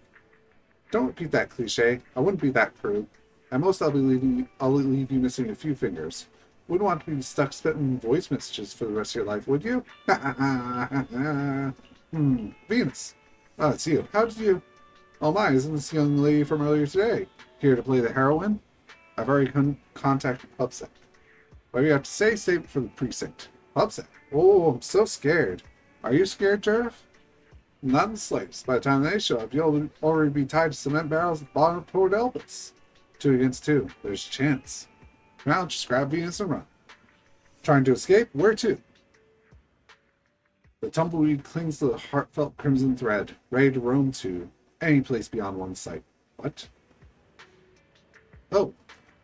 Don't repeat that cliche. I wouldn't be that crude. At most, I'll leave you missing a few fingers. Wouldn't want to be stuck spitting voice messages for the rest of your life, would you? Venus. Oh, it's you. How did you... Oh my, isn't this young lady from earlier today? Here to play the heroine? I've already contacted PubSec. What do you have to say? Save it for the precinct. PubSec? Oh, I'm so scared. Are you scared, Sheriff? Not in the slightest. By the time they show up, you'll already be tied to cement barrels at the bottom of Port Elpis. 2 against 2. There's a chance. Now just grab Venus and run. Trying to escape? Where to? The tumbleweed clings to the heartfelt crimson thread, ready to roam to any place beyond one's sight. What? Oh,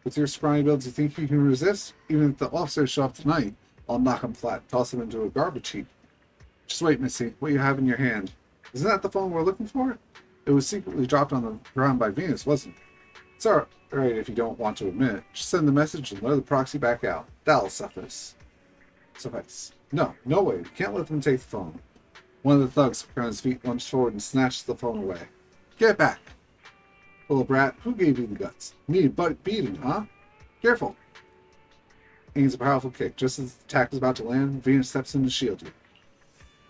with your scrawny builds, you think you can resist? Even if the officers show up tonight, I'll knock them flat, toss them into a garbage heap. Just wait, Missy. What you have in your hand. Isn't that the phone we're looking for? It was secretly dropped on the ground by Venus, wasn't it? It's alright if you don't want to admit it. Just send the message and let the proxy back out. That'll suffice. No way. You can't let them take the phone. One of the thugs on his feet lunged forward and snatched the phone away. Get back. Little brat, who gave you the guts? Needed butt beating, huh? Careful. Aims a powerful kick. Just as the attack is about to land, Venus steps in to shield you.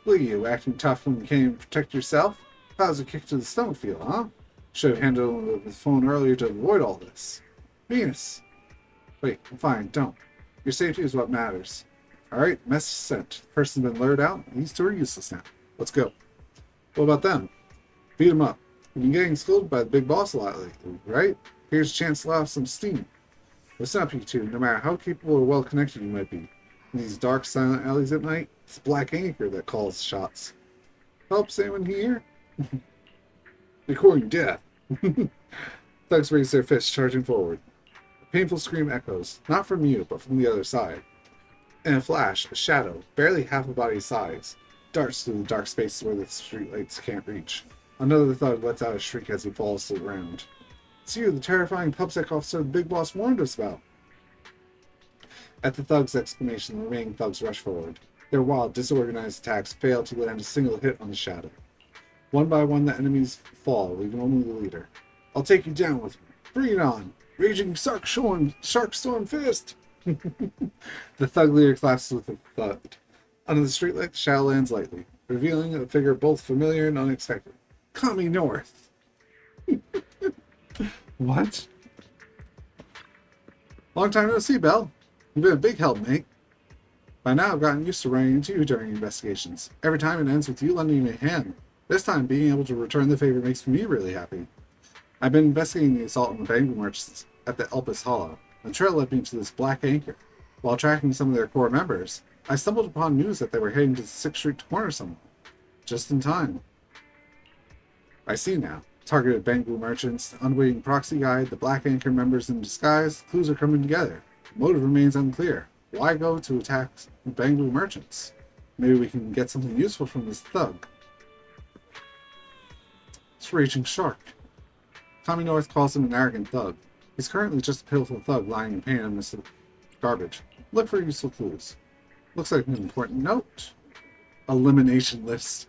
Look at you, acting tough when you can't even protect yourself. How's a kick to the stomach feel, huh? Should have handled the phone earlier to avoid all this. Venus! Wait, I'm fine, don't. Your safety is what matters. Alright, message sent. Person's been lured out. These two are useless now. Let's go. What about them? Beat them up. You've been getting scolded by the big boss a lot lately, right? Here's a chance to let off some steam. Listen up, you two. No matter how capable or well-connected you might be, in these dark, silent alleys at night, it's Black Anchor that calls shots. Helps anyone here? Recording death. Thugs raise their fists, charging forward. A painful scream echoes, not from you, but from the other side. In a flash, a shadow, barely half a body's size, darts through the dark spaces where the streetlights can't reach. Another thug lets out a shriek as he falls to the ground. It's you, the terrifying PubSec officer the big boss warned us about. At the thug's exclamation, the remaining thugs rush forward. Their wild, disorganized attacks fail to land a single hit on the shadow. One by one, the enemies fall, leaving only the leader. I'll take you down with me. Bring it on. Raging Shark Storm Fist! The thug leader collapses with a thud. Under the streetlight, the shadow lands lightly, revealing a figure both familiar and unexpected. Kami North! What? Long time no see, Belle. You've been a big help, mate. By now, I've gotten used to running into you during investigations. Every time it ends with you lending me a hand. This time, being able to return the favor makes me really happy. I've been investigating the assault on the Bangor merchants at the Elpis Hollow. The trail led me to this Black Anchor. While tracking some of their core members, I stumbled upon news that they were heading to the 6th Street to corner someone. Just in time. I see now. Targeted Bangor merchants, the unwitting proxy guide, the Black Anchor members in disguise, the clues are coming together. The motive remains unclear. Why go to attack Bangor merchants? Maybe we can get something useful from this thug. It's Raging Shark. Tommy North calls him an arrogant thug. He's currently just a pitiful thug lying in pain amidst the garbage. Look for useful clues. Looks like an important note. Elimination list.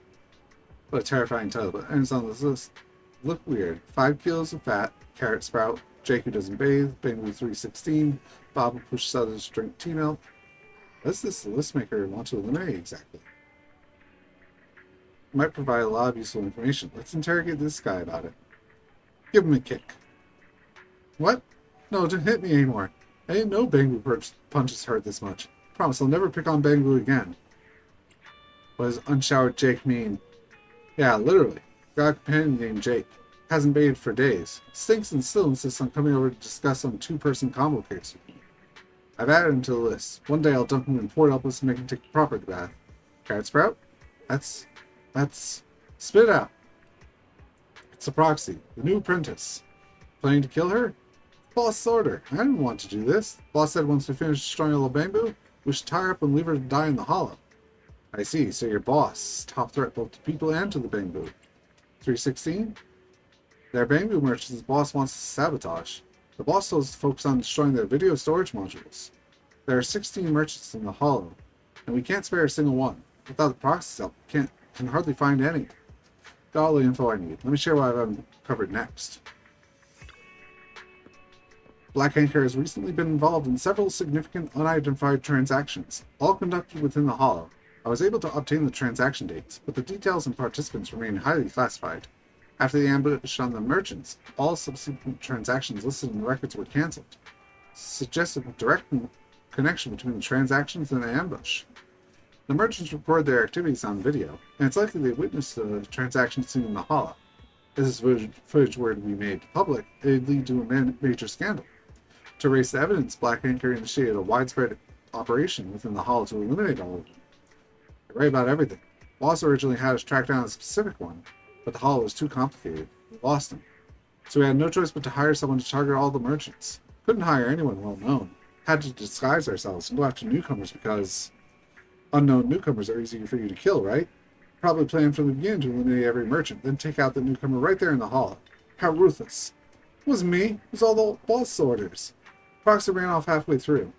What a terrifying title, but ends on this list. Look weird. 5 kilos of fat, carrot sprout, Jake who doesn't bathe, Bangor 316, Bob who pushes others to drink tea milk. What does this list maker want to eliminate exactly? It might provide a lot of useful information. Let's interrogate this guy about it. Give him a kick. What? No, don't hit me anymore. I didn't know Bangor punches hurt this much. Promise I'll never pick on Bangor again. What does unshowered Jake mean? Yeah, literally. Got a companion named Jake. Hasn't bathed for days. Stinks and still insists on coming over to discuss some 2-person combo case with me. I've added him to the list. One day I'll dump him in Port Elpis and make him take a proper bath. Carrot sprout? That's... Spit it out. It's a proxy. The new apprentice. Planning to kill her? Boss's order. I didn't want to do this. Boss said once we finish destroying all the bamboo, we should tie her up and leave her to die in the hollow. I see. So your boss. Top threat both to people and to the bamboo. 316? Their bamboo merchants the boss wants to sabotage. The boss tells us to focus on destroying their video storage modules. There are 16 merchants in the hollow, and we can't spare a single one. Without the proxy help, we can hardly find any. Got all the info I need. Let me share what I've uncovered next. Black Anchor has recently been involved in several significant unidentified transactions, all conducted within the hollow. I was able to obtain the transaction dates, but the details and participants remain highly classified. After the ambush on the merchants, all subsequent transactions listed in the records were cancelled, suggesting a direct connection between the transactions and the ambush. The merchants record their activities on video, and it's likely they witnessed the transaction scene in the hollow. If this footage were to be made public, it would lead to a major scandal. To erase the evidence, Black Anchor initiated a widespread operation within the hollow to eliminate all of them. They write about everything. Boss originally had us track down a specific one, but the hollow was too complicated. We lost him. So we had no choice but to hire someone to target all the merchants. Couldn't hire anyone well known. Had to disguise ourselves and go after newcomers because unknown newcomers are easier for you to kill, right? Probably planned from the beginning to eliminate every merchant, then take out the newcomer right there in the hollow. How ruthless. It wasn't me. It was all the boss orders. Proxy ran off halfway through.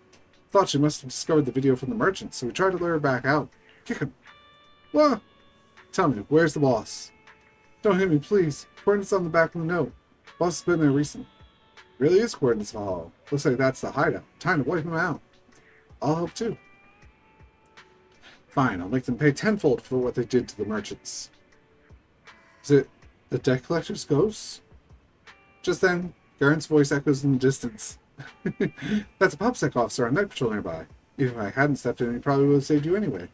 Thought she must have discovered the video from the merchant, so we tried to lure her back out. Kick him. What? Tell me, where's the boss? Don't hit me, please. Coordinates on the back of the note. Boss has been there recently. Really is coordinates of a hollow. Looks like that's the hideout. Time to wipe him out. I'll help too. Fine, I'll make them pay tenfold for what they did to the merchants. Is it the debt collector's ghosts? Just then, Garen's voice echoes in the distance. That's a PubSec officer on night patrol nearby. Even if I hadn't stepped in, he probably would have saved you anyway.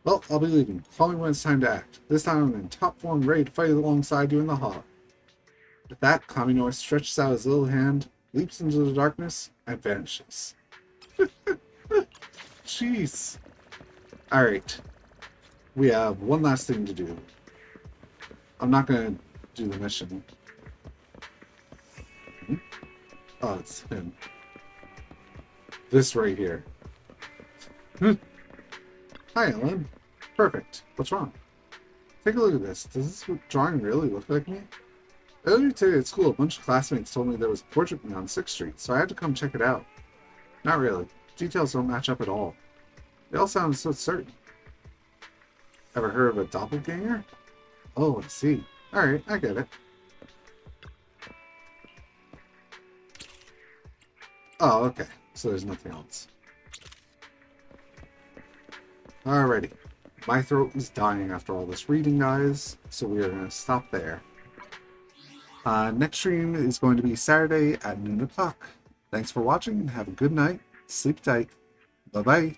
Well, I'll be leaving. Call me when it's time to act. This time I'm in top form, ready to fight alongside you in the hall. With that, Kamino stretches out his little hand, leaps into the darkness, and vanishes. Jeez. Alright. We have one last thing to do. I'm not going to do the mission. Oh, it's him. This right here. Hi, Ellen. Perfect. What's wrong? Take a look at this. Does this drawing really look like me? Earlier today at school, a bunch of classmates told me there was a portrait of me on 6th Street, so I had to come check it out. Not really. Details don't match up at all. They all sound so certain. Ever heard of a doppelganger? Oh, I see. Alright, I get it. Oh, okay. So there's nothing else. Alrighty. My throat is dying after all this reading, guys, so we are going to stop there. Next stream is going to be Saturday at noon o'clock. Thanks for watching and have a good night. Sleep tight. Bye-bye.